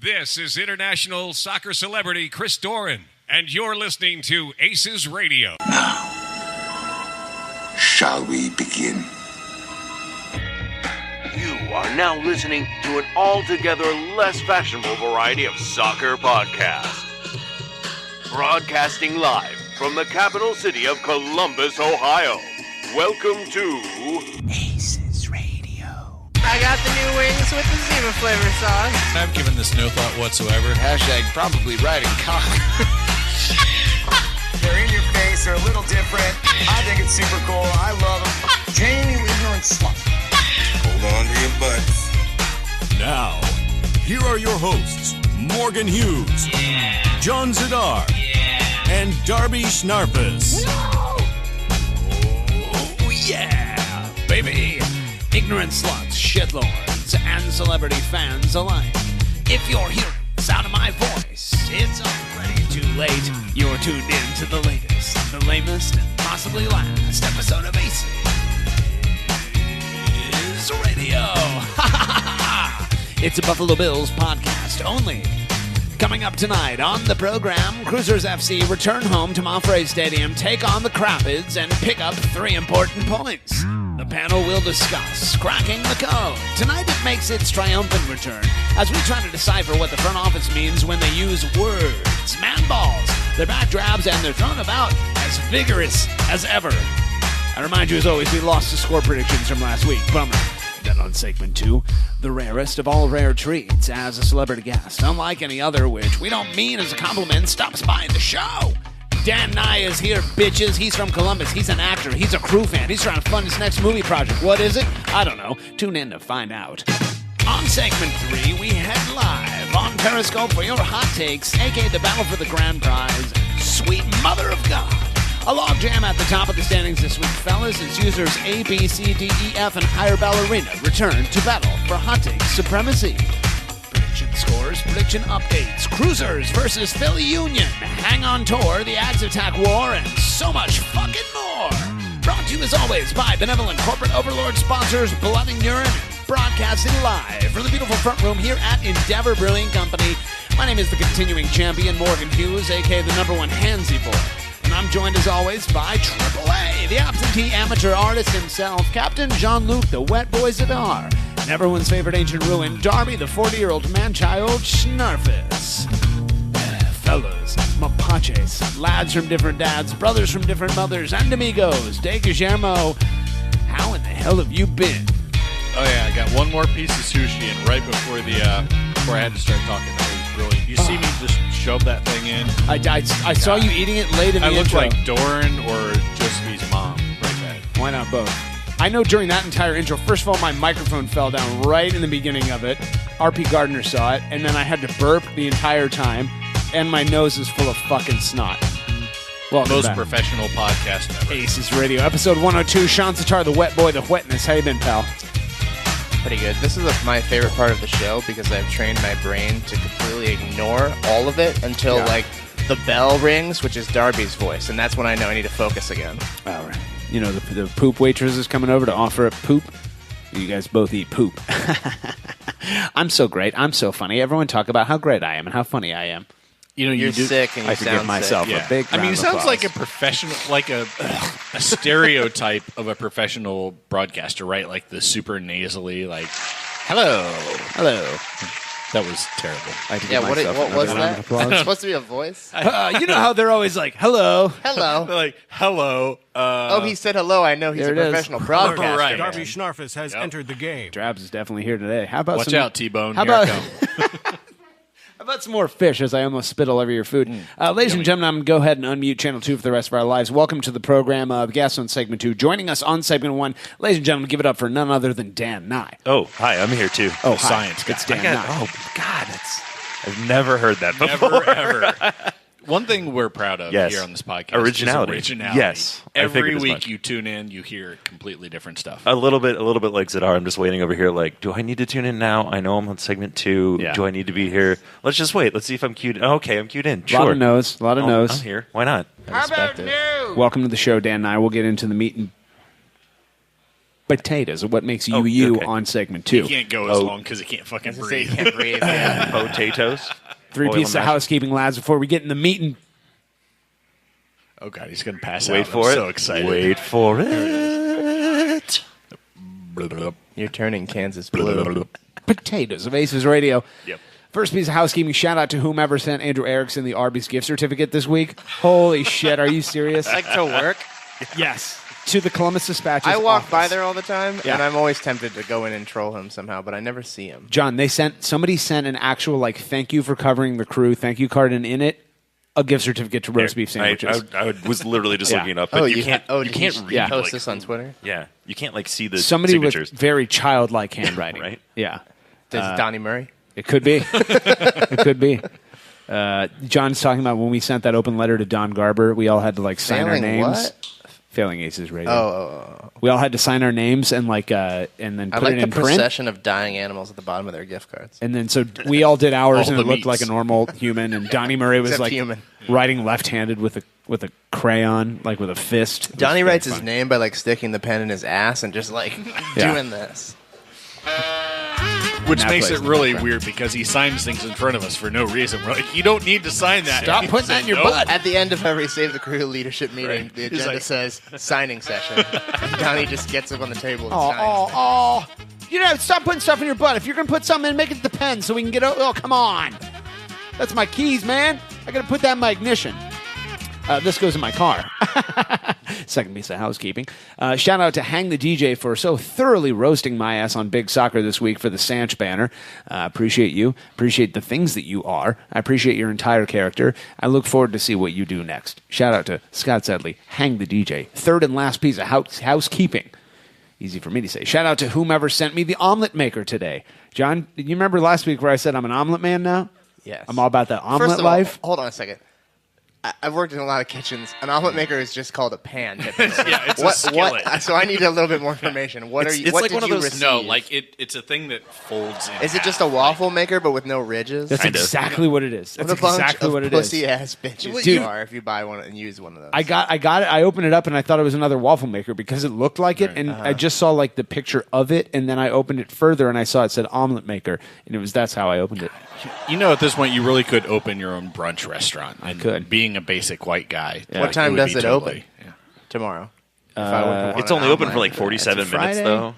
This is international soccer celebrity Chris Doran, and you're listening to ACES Radio. Now, shall we begin? You are now listening to an altogether less fashionable variety of soccer podcast. Broadcasting live from the capital city of Columbus, Ohio. Welcome to ACES Radio. I got the new wings with the Zima flavor sauce. I've given this no thought whatsoever. Hashtag probably riding cock. They're in your face, they're a little different. I think it's super cool. I love them. Jamie, you ignorant slut. Hold on to your butts. Now, here are your hosts, Morgan Hughes, John Zidar, and Darby Schnarpus. Oh, yeah, baby. Ignorant sluts, shitlords, and celebrity fans alike. If you're hearing the sound of my voice, it's already too late. You're tuned in to the latest, the lamest, and possibly last episode of ACES Radio. It's a Buffalo Bills podcast only. Coming up tonight on the program, Cruisers FC return home to Monfrey Stadium, take on the Crapids, and pick up 3 important points. The panel will discuss cracking the code. Tonight it makes its triumphant return as we try to decipher what the front office means when they use words. Man balls, they're back drabs, and they're thrown about as vigorous as ever. I remind you, as always, we lost the score predictions from last week. Bummer. Then on segment 2, the rarest of all rare treats as a celebrity guest, unlike any other, which we don't mean as a compliment, stops by the show. Dan Nye is here, bitches. He's from Columbus. He's an actor. He's a crew fan. He's trying to fund his next movie project. What is it? I don't know. Tune in to find out. On segment 3, we head live on Periscope for your hot takes, a.k.a. the battle for the grand prize. Sweet mother of God. A logjam at the top of the standings this week, fellas, as users A, B, C, D, E, F, and higher ballerina return to battle for hot take supremacy. Prediction scores, prediction updates, Cruisers versus Philly Union, Hang on Tour, the Ags Attack War, and so much fucking more. Brought to you as always by benevolent corporate overlord sponsors Blood and Urine, broadcasting live from the beautiful front room here at Endeavor Brewing Company. My name is the continuing champion, Morgan Hughes, a.k.a. the #1 handsy boy. And I'm joined, as always, by AAA, the absentee amateur artist himself, Captain Jean-Luc, the wet boy Zidar, and everyone's favorite ancient ruin, Darby, the 40-year-old man-child Schnarfus. Fellas, mapaches, lads from different dads, brothers from different mothers, and amigos, De Guillermo, how in the hell have you been? Oh yeah, I got one more piece of sushi, and right before I had to start talking, that was brilliant. You see me just shove that thing in. I saw you eating it late in the intro. I looked like Doran or Josephine's mom right then. Why not both? I know during that entire intro, first of all, my microphone fell down right in the beginning of it. RP Gardner saw it, and then I had to burp the entire time, and my nose is full of fucking snot. Welcome Most back. professional podcast ever. ACES Radio, episode 102. Sean Sitar, the wet boy, the wetness. How you been, pal? Pretty good. This is my favorite part of the show because I've trained my brain to completely ignore all of it until the bell rings, which is Darby's voice, and that's when I know I need to focus again. All right. You know, the poop waitress is coming over to offer up poop. You guys both eat poop. I'm so great. I'm so funny. Everyone talk about how great I am and how funny I am. You know, You're sick and you I sound forgive myself sick. a big round I mean, it of sounds applause. like a professional, like a stereotype of a professional broadcaster, right? Like the super nasally, like, hello. That was terrible. I had to Yeah, give what myself was another round of that? applause. It's supposed to be a voice? You know how they're always like, hello. Hello. They're like, hello. He said hello. I know he's There a it is. professional broadcaster. Right. Darby Schnarfus has entered the game. Drabs is definitely here today. How about Watch some, out, T-Bone. How Here I about, come. how about some more fish as I almost spit all over your food? Ladies and gentlemen, I'm going to go ahead and unmute Channel 2 for the rest of our lives. Welcome to the program, the guest on Segment 2. Joining us on Segment 1, ladies and gentlemen, give it up for none other than Dan Nye. Oh, hi, I'm here too. Oh, hi. Science guy. It's Dan Nye. Oh, God, I've never heard that before. Never, ever. One thing we're proud of Yes. here on this podcast Originality. is originality. Yes, I Every figured as week much. you tune in, you hear completely different stuff. A little bit like Zidar. I'm just waiting over here. Like, do I need to tune in now? I know I'm on segment 2. Yeah. Do I need to be here? Let's just wait. Let's see if I'm queued. Oh, okay, I'm queued in. A lot Sure. of no's. A lot of Oh, no's. I'm here. Why not? How about new? Welcome to the show, Dan Nye. We'll get into the meat and... potatoes, what makes you okay. on segment 2. He can't go as long because he can't fucking breathe. He can't breathe. Yeah. Potatoes. 3 pieces of housekeeping, lads, before we get in the meat and... Oh, God, he's going to pass Wait out. for I'm it. so excited. Wait for it. You're turning Kansas blue. Potatoes of Aces Radio. Yep. First piece of housekeeping, shout out to whomever sent Andrew Erickson the Arby's gift certificate this week. Holy shit, are you serious? Like to work? Yes. To the Columbus Dispatch's I walk office. by there all the time, Yeah. and I'm always tempted to go in and troll him somehow, but I never see him. John, somebody sent an actual, like, thank you for covering the crew, thank you card, and in it, a gift certificate to roast beef sandwiches. I was literally just Yeah. looking it up, but you can't read. Yeah. Post this on Twitter? Yeah, you can't like see the Somebody signatures. with very childlike handwriting. Right? Yeah. Does Donnie Murray? It could be. It could be. John's talking about when we sent that open letter to Don Garber, we all had to like sign our Failing names. what? Failing Aces Radio. Oh. We all had to sign our names and like and then I put like it the in print. procession of dying animals at the bottom of their gift cards. And then so we all did ours, All and the it looked meats. like a normal human. And Donnie Murray was Except like human. writing left-handed with a crayon, like with a fist. It was Donnie very writes his funny. name by like sticking the pen in his ass and just like Yeah. doing this. Which That makes plays it in the really background. weird because he signs things in front of us for no reason. We're like, you don't need to sign that. Stop He putting that said, in your "Nope." butt. At the end of every Save the Crew leadership meeting, the He's agenda like- says signing session. And Donnie just gets up on the table and Oh, signs. oh, oh. You know, stop putting stuff in your butt. If you're going to put something in, make it the pen so we can get... Oh, come on. That's my keys, man. I got to put that in my ignition. This goes in my car. Second piece of housekeeping. Shout out to Hang the DJ for so thoroughly roasting my ass on Big Soccer this week for the Sanch banner. Appreciate you. Appreciate the things that you are. I appreciate your entire character. I look forward to see what you do next. Shout out to Scott Sedley, Hang the DJ. Third and last piece of housekeeping. Easy for me to say. Shout out to whomever sent me the omelet maker today. John, you remember last week where I said I'm an omelet man now? Yes. I'm all about that omelet First of all, life. hold on a second. I've worked in a lot of kitchens. An omelet maker is just called a pan. typically. Yeah, it's a skillet. So I need a little bit more information. What It's- are you? it's What like did one of you those- receive? No, like it's a thing that folds in. Is it just a half. waffle maker but with no ridges? That's Kind of. exactly what it is. That's What a bunch exactly of what it is. pussy ass bitches Dude. you are if you buy one and use one of those. I got it. I opened it up and I thought it was another waffle maker because it looked like it, and I just saw like the picture of it, and then I opened it further and I saw it said omelet maker, and that's how I opened it. You know, at this point, you really could open your own brunch restaurant. I could. Being a basic white guy. What time would does be it totally- open? Tomorrow. If I went to want It's an only open omelet. for like 47 It's a minutes, Friday. though.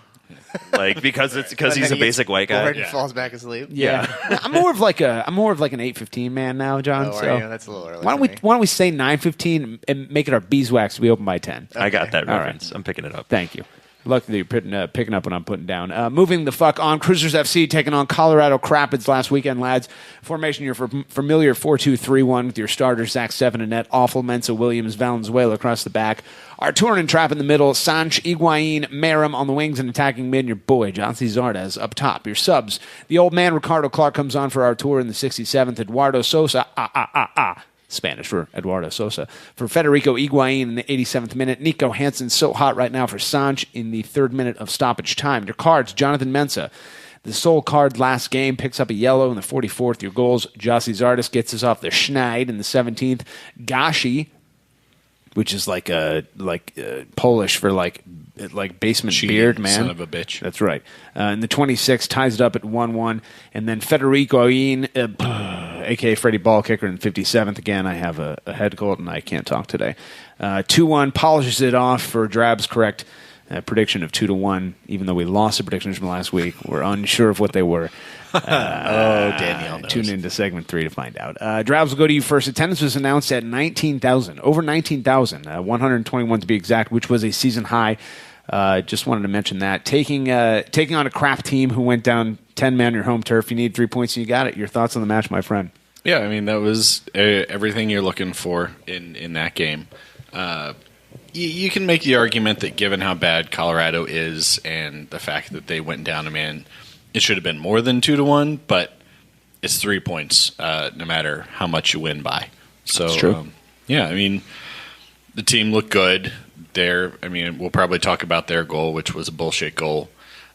Like because And he's then a he gets basic white guy. bored and Yeah. falls back asleep. Yeah, I'm more of like an 8:15 man now, John. Oh, are so you? That's a little early. why don't for we me. why don't we say 9:15 and make it our beeswax to be open by 10? I got that All right. reference. I'm picking it up. Thank you. Luckily, you're picking up what I'm putting down. Moving the fuck on. Cruisers FC taking on Colorado Crapids last weekend, lads. Formation, you're familiar 4-2-3-1 with your starters, Zach Seven and net, Awful, Mensa, Williams, Valenzuela across the back. Arturan and Trapp in the middle, Sanch, Higuain, Merrim on the wings and attacking mid, and your boy, Jonsi Zardes up top. Your subs, the old man, Ricardo Clark, comes on for Artur in the 67th, Eduardo Sosa, Spanish for Eduardo Sosa. For Federico Higuain in the 87th minute. Nico Hansen so hot right now for Sanch in the 3rd minute of stoppage time. Your cards, Jonathan Mensah. The sole card last game picks up a yellow in the 44th. Your goals, Jossi Zardes gets us off the schneid in the 17th. Gashi, which is like Polish for like basement Cheating beard man. son of a bitch. That's right. And the 26th ties it up at 1-1. And then Federico Higuain, a.k.a. Freddie Ball Kicker in the 57th. Again, I have a head cold and I can't talk today. 2-1 polishes it off for Drab's correct prediction of 2-1. Even though we lost the predictions from last week, we're unsure of what they were. Danielle knows. Tune into segment 3 to find out. Drabs will go to you first. Attendance was announced at 19,000, over 19,000, 121 to be exact, which was a season high. Just wanted to mention that. Taking on a crap team who went down 10 men on your home turf. You need 3 points and you got it. Your thoughts on the match, my friend? Yeah, I mean, that was everything you're looking for in that game. You can make the argument that given how bad Colorado is and the fact that they went down a man, it should have been more than 2-1, but it's 3 points no matter how much you win by. So, That's true. Yeah, I mean, the team looked good. We'll probably talk about their goal, which was a bullshit goal.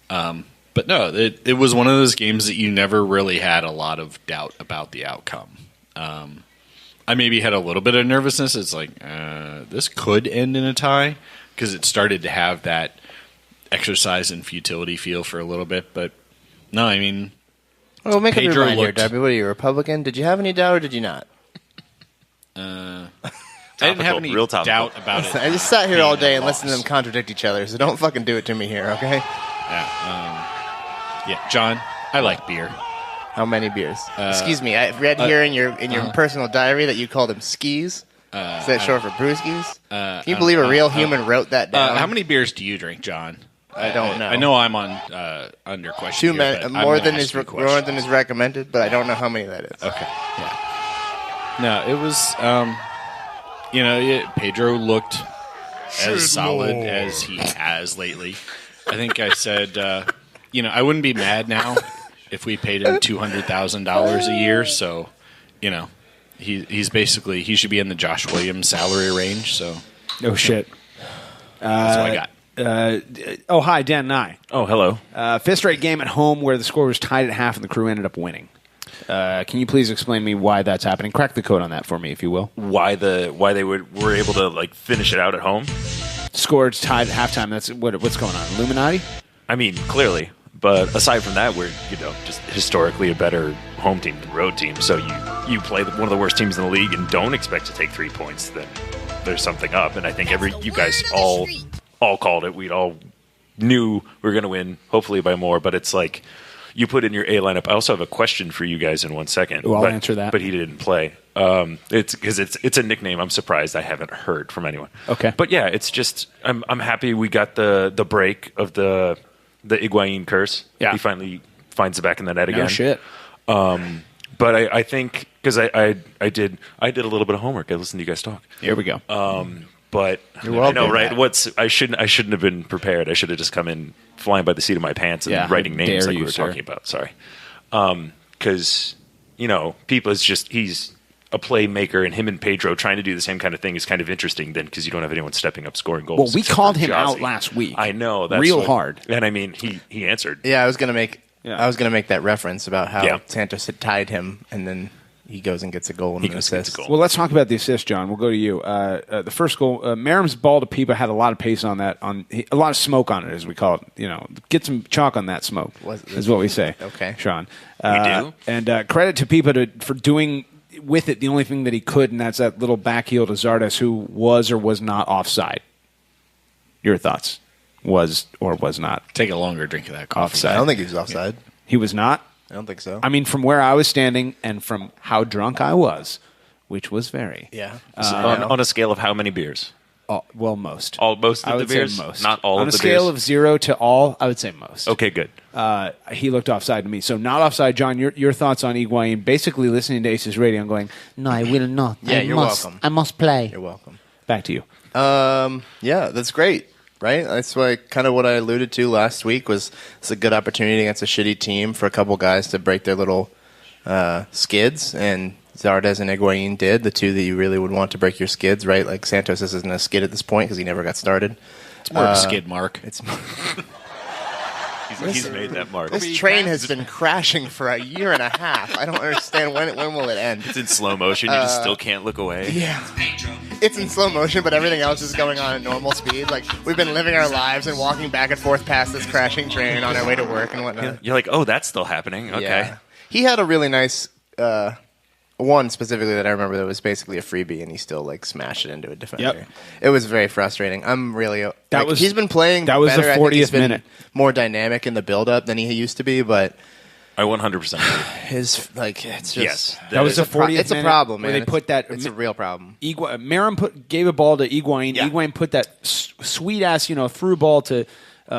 But no, it was one of those games that you never really had a lot of doubt about the outcome. I maybe had a little bit of nervousness. It's like, this could end in a tie because it started to have that exercise and futility feel for a little bit. But no, I mean, Well, make up your Pedro mind here, looked- Darby. What are you, a Republican? Did you have any doubt or did you not? I didn't have any real topical. doubt about it. I just sat here all day and lost. listened to them contradict each other, so don't fucking do it to me here, okay? Yeah, John, I like beer. How many beers? Excuse me, I read here in your personal diary that you called them skis. Is that short for brewskis? Can you believe a real human wrote that down? How many beers do you drink, John? I don't know. I know I'm on under question. Too here, many, but I'm more gonna than ask is you a more than is recommended, but I don't know how many that is. Okay. Yeah. No, it was. Pedro looked as solid as he has lately. I think I said, I wouldn't be mad now if we paid him $200,000 a year. So, he's basically he should be in the Josh Williams salary range. So, Oh, shit. that's what I got. Hi, Dan Nye. Oh, hello. Fifth straight game at home where the score was tied at half and the Crew ended up winning. Can you please explain to me why that's happening? Crack the code on that for me, if you will. Why they were able to finish it out at home? Scored tied at halftime. That's what's going on. Illuminati? I mean, clearly. But aside from that, we're just historically a better home team than road team. So you play one of the worst teams in the league and don't expect to take 3 points. Then there's something up. And I think you guys all called it. We all knew we were going to win, hopefully by more. But it's like you put in your A lineup. I also have a question for you guys in 1 second. I'll answer that. But he didn't play. It's because it's a nickname. I'm surprised I haven't heard from anyone. Okay. But yeah, it's just I'm happy we got the break of the Higuain curse. Yeah. He finally finds it back in the net again. No shit. But I think because I did a little bit of homework. I listened to you guys talk. Here we go. But You're I welcome. know, right? I shouldn't have been prepared. I should have just come in flying by the seat of my pants and Yeah, writing how names dare like we you, were sir. talking about. Sorry, because people is just he's a playmaker, and him and Pedro trying to do the same kind of thing is kind of interesting. Then because you don't have anyone stepping up scoring goals. Well, we except called for him out Jazzy. last week. I know that's real hard, and I mean he answered. Yeah, I was gonna make that reference about how Yeah. Santos had tied him, and then he goes and gets a goal and He an goes and gets assist. a goal. Well, let's talk about the assist, John. We'll go to you. The first goal, Merrim's ball to Pipa had a lot of pace on that, a lot of smoke on it, as we call it. Get some chalk on that smoke, is what we say. Okay. Sean. We do. And credit to Pipa for doing with it the only thing that he could, and that's that little back heel to Zardes, who was or was not offside. Your thoughts? Was or was not Take a longer drink of that coffee. offside? I don't think he was offside. He was not? I don't think so. I mean, from where I was standing and from how drunk I was, which was very. yeah. on a scale of how many beers? Well, most. Most I of the would say beers, most. not all on of the a scale beers. of 0 to all, I would say most. Okay, good. He looked offside to me. So not offside, John. Your thoughts on Higuain? Basically listening to Aces Radio and going, no, I will not. Yeah, you're welcome. I must play. You're welcome. Back to you. Yeah, that's great, right? That's kind of what I alluded to last week was it's a good opportunity against a shitty team for a couple guys to break their little skids, and Zardes and Higuain did, the two that you really would want to break your skids, right? Like Santos isn't a skid at this point because he never got started. It's more of a skid mark. It's He's made that mark. This train has been crashing for a year and a half. I don't understand when will it end. It's in slow motion. You just still can't look away. Yeah. It's in slow motion, but everything else is going on at normal speed. Like, we've been living our lives and walking back and forth past this crashing train on our way to work and whatnot. You're like, oh, that's still happening. Okay. Yeah. He had a really nice one specifically that I remember that was basically a freebie, and he still smashed it into a defender. Yep. It was very frustrating. I'm really he's been playing. That was better. the I think he's 40th been minute. more dynamic in the build-up than he used to be, but I 100% agree. his it's just Yes. That was the 40th it's a minute problem, where man. they put that. It's a real problem. Merrim gave a ball to Higuain. Yeah. Higuain put that sweet ass, through ball to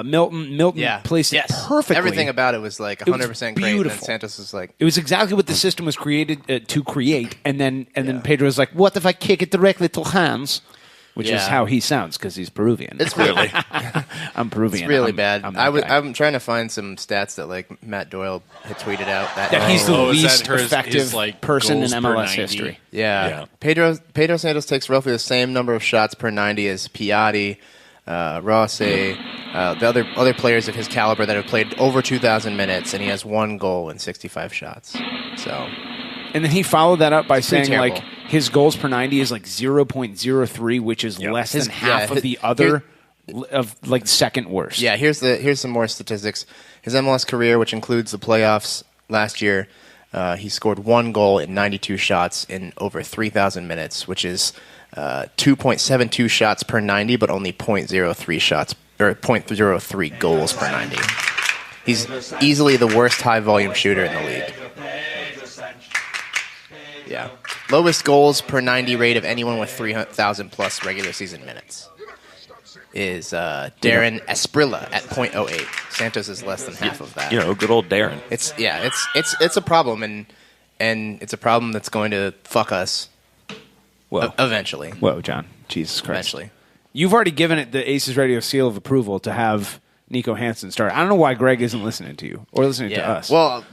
Milton. Milton placed it perfectly. Everything about it was 100% great. And then beautiful. Santos was like, It was exactly what the system was created to create, and then Pedro was like, "What if I kick it directly to Hans?" Which is Yeah. how he sounds because he's Peruvian. it's really, I'm Peruvian. it's really I'm- bad. I'm that guy. I'm trying to find some stats that Matt Doyle had tweeted out. that he's the Oh, is least that his effective person in goals per MLS 90? history. Yeah. Pedro Santos takes roughly the same number of shots per 90 as Piatti, Rossi, the other players of his caliber that have played over 2,000 minutes, and he has 1 goal in 65 shots. So, And then he followed that up by saying pretty terrible. his goals per 90 is 0.03, which is less than half of the other of like second worst. Yeah, here's some more statistics. His MLS career, which includes the playoffs last year, he scored 1 goal in 92 shots in over 3,000 minutes, which is 2.72 shots per 90, but only 0.03 shots or 0.03 goals per 90. He's easily the worst high-volume shooter in the league. Yeah. Lowest goals per 90 rate of anyone with 3,000 plus regular season minutes is Darren Esprilla at 0.08. Santos is less than half of that. Good old Darren. It's a problem, and it's a problem that's going to fuck us eventually. Whoa, John. Jesus Christ. Eventually. You've already given it the Aces Radio seal of approval to have Nico Hansen start. I don't know why Greg isn't listening to you or listening to us. Well,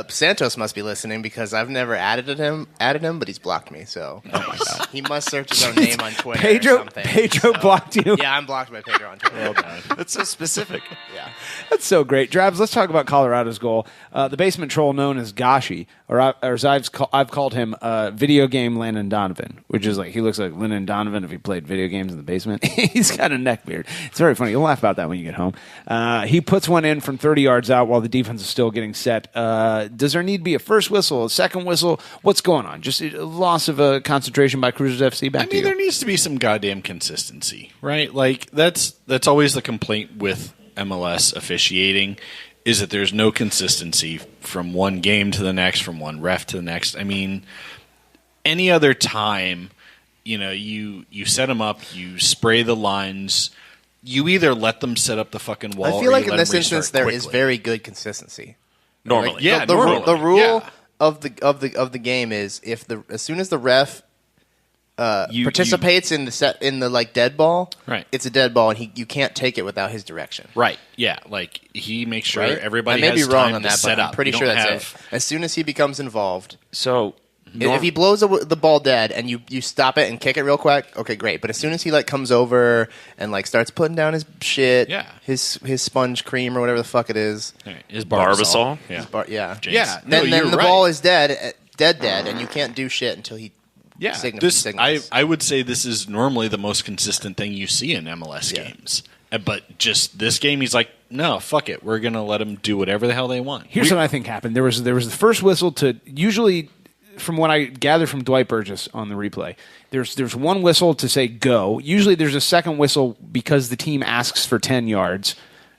Santos must be listening because I've never added him, but he's blocked me. So, oh my God, he must search his own name on Twitter. Pedro blocked you. Yeah, I'm blocked by Pedro on Twitter. That's so specific. Yeah, that's so great. Drabs, let's talk about Colorado's goal. The basement troll known as Gashi, or as I've called him, video game Landon Donovan, which is like he looks like Landon Donovan if he played video games in the basement. He's got a neck beard. It's very funny. You'll laugh about that when you get home. He puts one in from 30 yards out while the defense is still getting set. Does there need to be a first whistle, a second whistle? What's going on? Just a loss of concentration by Cruisers FC? Back to you. There needs to be some goddamn consistency, right? Like that's always the complaint with MLS officiating is that there's no consistency from one game to the next, from one ref to the next. I mean, any other time, you set them up, you spray the lines. You either let them set up the fucking wall. I feel like in this instance there is very good consistency. Normally, the rule of the game is as soon as the ref participates in the dead ball, right? It's a dead ball, and you can't take it without his direction. Right? Yeah, like he makes sure everybody. I may has be wrong time on to that, set but up. I'm pretty sure that's it. As soon as he becomes involved, so. If he blows the ball dead and you stop it and kick it real quick, okay, great. But as soon as he comes over and starts putting down his shit, his sponge cream or whatever the fuck it is, his Barbasol, then the ball is dead, and you can't do shit until he signals. I would say this is normally the most consistent thing you see in MLS games, but just this game, he's like, no, fuck it, we're gonna let them do whatever the hell they want. Here's what I think happened: there was the first whistle to usually. From what I gather from Dwight Burgess on the replay, there's one whistle to say go. Usually there's a second whistle because the team asks for 10 yards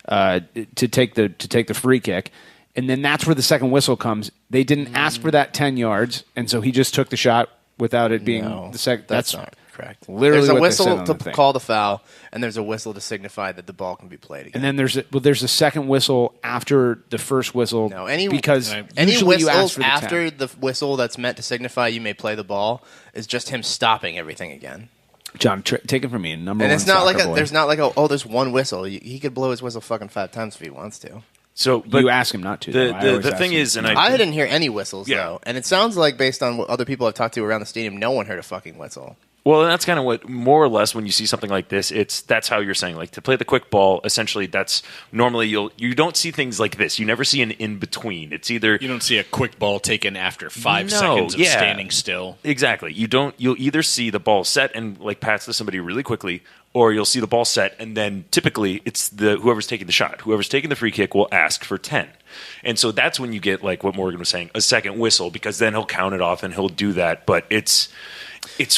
to take the free kick, and then that's where the second whistle comes. They didn't ask for that 10 yards, and so he just took the shot without it being the second. That's not correct. Literally, there's a whistle to call the foul, and there's a whistle to signify that the ball can be played again. And then there's a second whistle after the first whistle. No, any whistles after the whistle that's meant to signify you may play the ball is just him stopping everything again. John, take it from me. And it's not there's not there's one whistle. He could blow his whistle fucking 5 times if he wants to. So, but you ask him not to. The thing is, and I didn't hear any whistles though, and it sounds like based on what other people I've talked to around the stadium, no one heard a fucking whistle. Well, that's kind of what, more or less, when you see something like this, that's how you're saying, to play the quick ball. Essentially, that's normally you don't see things like this. You never see an in between. It's either you don't see a quick ball taken after 5 seconds of standing still. Exactly. You'll either see the ball set and pass to somebody really quickly, or you'll see the ball set and then typically it's whoever's taking the shot, whoever's taking the free kick will ask for 10. And so that's when you get what Morgan was saying, a second whistle, because then he'll count it off and he'll do that. But it's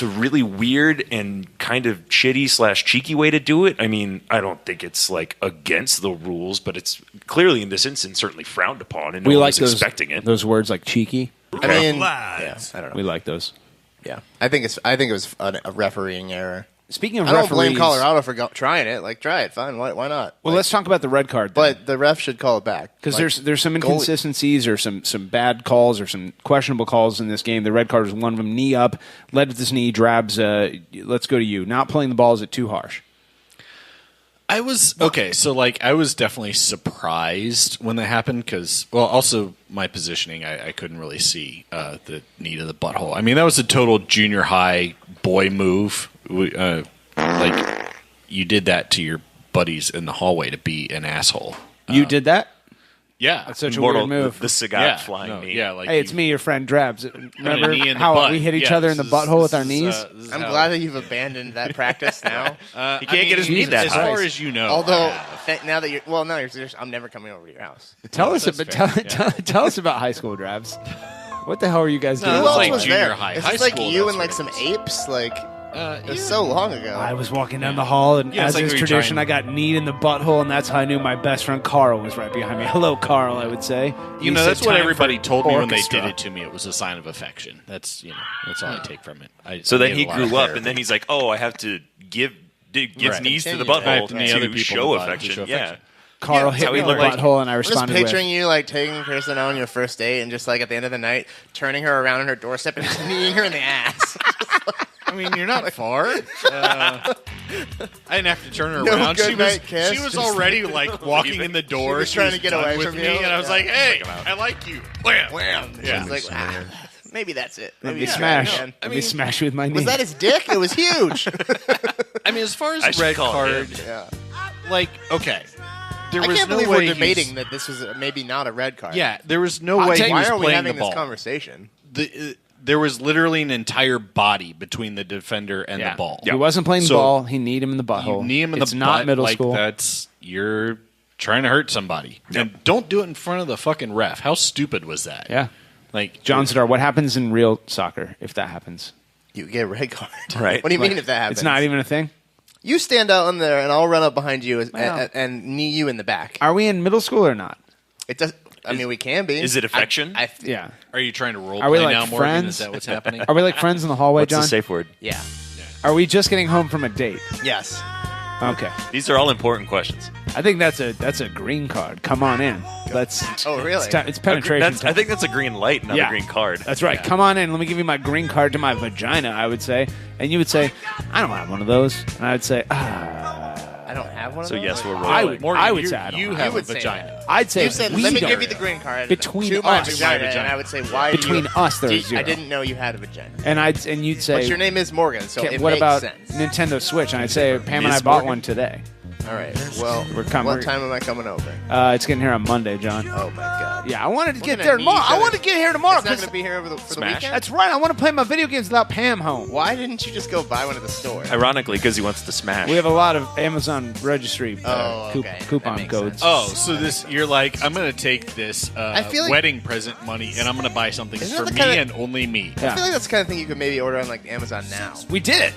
a really weird and kind of shitty / cheeky way to do it. I mean, I don't think it's against the rules, but it's clearly in this instance certainly frowned upon, and no one was expecting it. Those words like cheeky. I mean, I don't know. We like those. Yeah, I think it was a refereeing error. Speaking of I don't referees, blame Colorado for trying it. Try it, fine. Why not? Well, let's talk about the red card. But the ref should call it back because there's some inconsistencies or some bad calls or some questionable calls in this game. The red card was one of them. Knee up, led with his knee. Drabs. Let's go to you. Not playing the ball, is it too harsh? I was okay. So I was definitely surprised when that happened because also my positioning, I couldn't really see the knee to the butthole. I mean, that was a total junior high boy move. You did that to your buddies in the hallway to be an asshole. You did that? Yeah. That's such a Mortal, weird move. The Sagat flying knee. Yeah, like hey, it's me, your friend Drabs. Remember knee in the how butt. we hit each Yeah, other in the this butthole with our is, knees? I'm glad that you've abandoned that practice now. He can't get his knee that as high. far as you know. Although now that you're, I'm never coming over to your house. Tell us that's tell us about high school, Drabs. What the hell are you guys doing? No, Who that's else like was junior there? high. It's High just like school, you that's and like right. some apes. Like it was so long ago. I was walking down the hall, and Yeah, as it's like is when you're tradition, trying- I got kneed in the butthole, and that's how I knew my best friend Carl was right behind me. Hello, Carl, I would say. You know, He said, that's what "Time everybody for told me when they orchestra." did it to me. It was a sign of affection. That's that's all I take from it. So then I he gave a lot of grew up, therapy. and then he's like, "Oh, I have to give Right. knees to the Continue. I have butthole to knee other to people show in the butt to affection." show Yeah, affection. Carl that's hit how me he in the learned. butthole, and I I'm just responded picturing with, you like taking Kirsten out on your first date and just like at the end of the night turning her around on her doorstep and kneeing her in the ass. I mean, you're not far. I didn't have to turn her No around. good She night kiss. was Just already like walking in the door. was She trying to get done away with from me, you. and I was Yeah. like, "Hey, I like you." Wham, Wham! Yeah. She's like, maybe that's it. let Maybe me try smash. again. Let me smash with my knee. Was that his dick? It was huge. I mean, as far as I should red call card, him. Yeah. like, okay, there I was can't no believe way we're he's- debating that this was maybe not a red card. Yeah, there was no way he Why was are we playing having the ball. this conversation? There was literally an entire body between the defender and the ball. He wasn't playing the So ball. He kneed him in the butthole. You knee him in it's the not butt, middle like school. you're trying to hurt somebody. And don't do it in front of the fucking ref. How stupid was that? Yeah. Like John Sidar, what happens in real soccer if that happens? You get a red card. Right. What do you mean if that happens? It's not even a thing? You stand out in there, and I'll run up behind you Well. and knee you in the back. Are we in middle school or not? It does. I mean, we can be. Is it affection? Yeah. Are you trying to role Are we play like now, Morgan? friends? Is that what's happening? Are we like friends in the hallway, What's John? the safe word? Yeah. Are we just getting home from a date? Yes. Okay. These are all important questions. I think that's a green card. Come on in. Let's. Oh, really? It's penetration. I think that's a green light, not Yeah. a green card. That's right. Come on in. Let me give you my green card to my vagina, I would say. And you would say, I don't have one of those. And I would say, I don't have one of So those? yes, we're rolling. I would, Morgan, I would you- say I don't you have have You a would say vagina. that. I'd say You said, we let me don't. give you the green card. Between to my us. vagina, vagina. and I would say, why Between do you, us, there's I zero. didn't know you had a vagina. And you'd say, But your name is Morgan, so "Okay, it what makes about sense. Nintendo Switch? And I'd say, Pam and I Miss bought Morgan? one today. All right. Well, We're coming- what time am I coming over? It's getting here on Monday, John. Oh my God. Yeah, I wanted to We're get gonna there need tomorrow. each I other. want to get here tomorrow. It's not 'cause- going to be here for the Smash? weekend? That's right. I want to play my video games without Pam home. Why didn't you just go buy one at the store? Ironically, because he wants to smash. We have a lot of Amazon registry okay. coupon That makes codes. sense. Oh, so this you're like, I'm going to take this feel like- wedding present money and I'm going to buy something Isn't for that me the kinda- and only me. Yeah. I feel like that's the kind of thing you could maybe order on like Amazon now. We did it.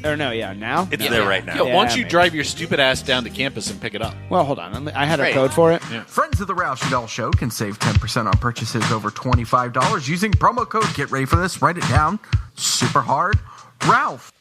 Or no, yeah, now? it's No. there right now. Yeah, why don't you maybe. drive your stupid ass down to campus and pick it up? Well, hold on. I had a Right. code for it. Friends of the Roush&Bell Show can save 10% on purchases over $25 using promo code. Get ready for this. Write it down. Super hard. Ralph.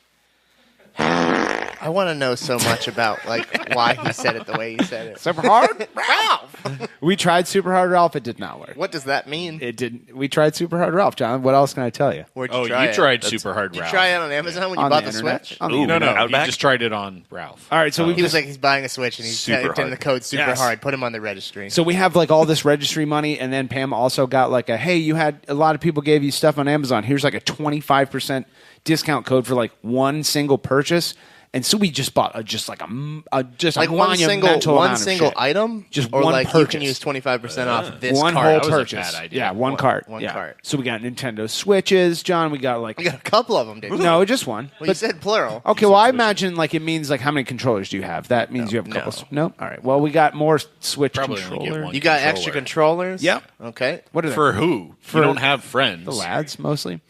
I want to know so much about like why he said it the way he said it. Super hard? Ralph, We tried Super Hard Ralph. It did not work. what does that mean? It didn't. We tried Super Hard Ralph, John. What else can I tell you? Where'd you Oh, try you it? tried Super Hard Did you Ralph. try it on Amazon when you On bought the the internet? Switch? On the Ooh, internet. No, he Outback? just tried it on Ralph. All right, so He was like, he's buying a Switch and he's Super typed in hard. the code super Yes. hard. Put him on the registry. So we have like all this registry money, and then Pam also got like hey, you had a lot of people gave you stuff on Amazon. Here's like a 25% discount code for like one single purchase. And so we just bought just like a like one monumental single amount of shit. item, Just or one like you purchase. can use 25% off this one cart. whole That was a purchase. bad idea. Yeah, one cart. one yeah. cart. So we got Nintendo Switches, John. We got like You got a couple of them, didn't you? no, just one. Well, you said plural. Okay, well, I imagine like it means like how many controllers do you have? That means you have a couple. No, all right. Well, we got more Switch Probably only get controllers. one. You got controller. extra controllers? Yep. Okay. What are they? For who? For you don't have friends. the lads mostly.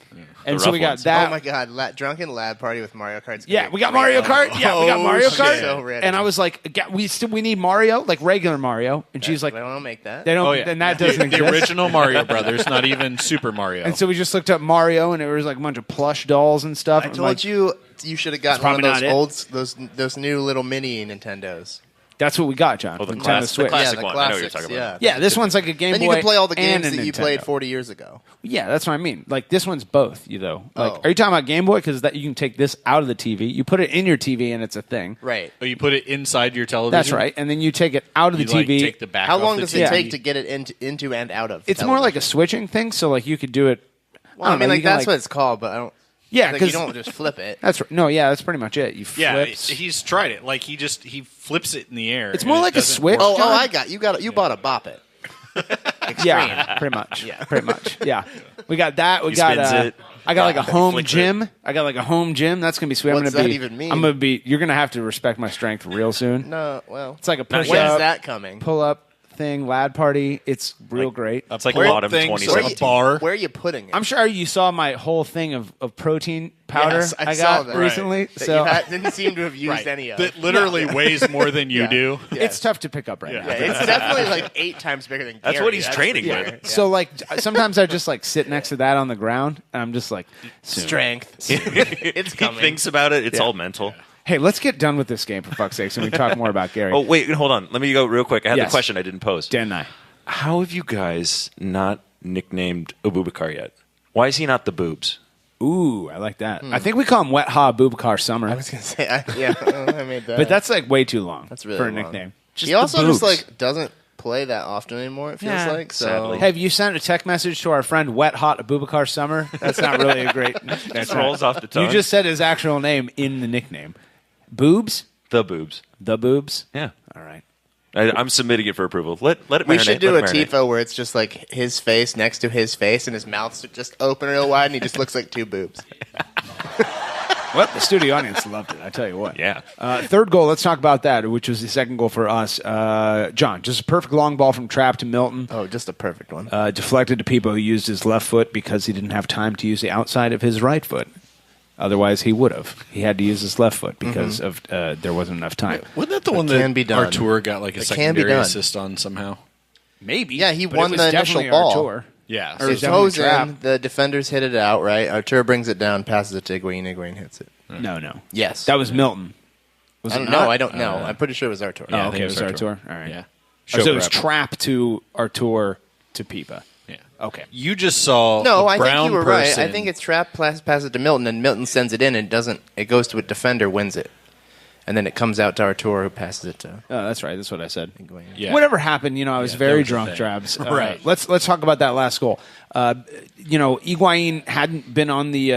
And The so we rough got ones. that. Oh my God! Drunken lad party with Mario Kart's Yeah, great. we got Mario Kart. Yeah, we got Mario shit. Kart. So ready. And I was like, we need Mario, like regular Mario. And she's like, They don't make that. they don't. Oh, yeah. Then that doesn't exist. The original Mario Brothers, not even Super Mario. And so we just looked up Mario, and it was like a bunch of plush dolls and stuff. I I'm told like, you should have gotten That's one of probably those not those new little mini Nintendos. That's what we got, John. Oh, the Nintendo class- the Switch. class- Yeah, Classic the one. I know what you're classics. talking about. Yeah. Yeah, this one's like a Game Then Boy. you can play all the and games a that you Nintendo. played 40 years ago. Yeah, that's what I mean. Like this one's both. You though. Like, Oh. are you talking about Game Boy? Because that you can take this out of the TV, you put it in your TV, and it's a thing. Right. Oh, you put it inside your television? That's right. And then you take it out of the You, like, TV. take the back How off long the does TV. it take to get it into and out of? It's more like a switching thing. So like you could do it. Well, I don't mean, know, like you can, that's what it's called, but I don't. Yeah, like, you because don't just flip it. that's right. No, yeah, that's pretty much it. You Yeah, flips. he's tried it. Like he flips it in the air. It's and more it like a doesn't Switch. work. Oh, John? I got you. You bought a Bop It. Yeah, pretty much. Yeah. Pretty much. Yeah. We got that. We He got spins it. I got like a home flicks gym. I got like a home gym. That's gonna be sweet. What's that even mean? I'm gonna be. You're gonna have to respect my strength real soon. No, well, It's like a push when's up, that coming? pull up thing, lad party. It's real great. It's like Where a lot of things, 2017. like a bar. Where are you putting it? I'm sure you saw my whole thing of protein powder Yes, I got saw that. recently. That So didn't seem to have used any of. That literally weighs more than you do. it's tough to pick up right Yeah, now. it's definitely like 8 times bigger than That's Gary. what he's for training sure. with. So like sometimes I just like sit next to that on the ground and I'm just like soon. Strength. It's He coming. thinks about it. It's all mental. Hey, let's get done with this game for fuck's sake so we can talk more about Gary. Oh, wait, hold on. Let me go real quick. I had Yes. the question I didn't pose. Dan and I. How have you guys not nicknamed Abubakar yet? Why is he not the Boobs? Ooh, I like that. I think we call him Wet Ha Bubakar Summer. I was gonna say, I made that. But that's like way too long That's really for a long. nickname. he also boobs. just like doesn't play that often anymore. It feels like so. sadly. Have you sent a text message to our friend Wet Hot Abubakar Summer? That's not really a great. That's rolls off the tongue. You just said his actual name in the nickname. Boobs? The Boobs. The Boobs? Yeah. All right. I'm submitting it for approval. Let it marinate. We should do a let it marinate. tifo where it's just like his face next to his face, and his mouth's just open real wide, and he just looks like 2 boobs. Well, the studio audience loved it. I tell you what. Yeah. Third goal. Let's talk about that, which was the second goal for us. John, just a perfect long ball from Trapp to Milton. Oh, just a perfect one. Deflected to Peepo, who used his left foot because he didn't have time to use the outside of his right foot. Otherwise, he would have. He had to use his left foot because of there wasn't enough time. Wasn't that the one can be that done. Artur got like a It can be secondary done. assist on somehow? Maybe. Yeah, he but won it was the initial definitely ball. Artur. Yeah. Or It definitely goes Trapp. in, the defenders hit it out, right? Artur brings it down, passes it to Higuain. Higuain hits it. No. Yes. That was Milton. Was I it don't not? know. I don't know. I'm pretty sure it was Artur. Oh, I okay, think it was Artur. All right. Yeah. So it was Show Trapp to Artur to Peepa. Yeah. Okay. You just saw No, a I think brown you were right. person. I think it's Trapp pass it to Milton, and Milton sends it in, and it goes to a defender, wins it. And then it comes out to Artur, who passes it to Oh, that's right. That's what I said. Higuain. Yeah. Whatever happened, I was Yeah, very that was the drunk, thing. Drabs. Right. Let's talk about that last goal. Higuain hadn't been on the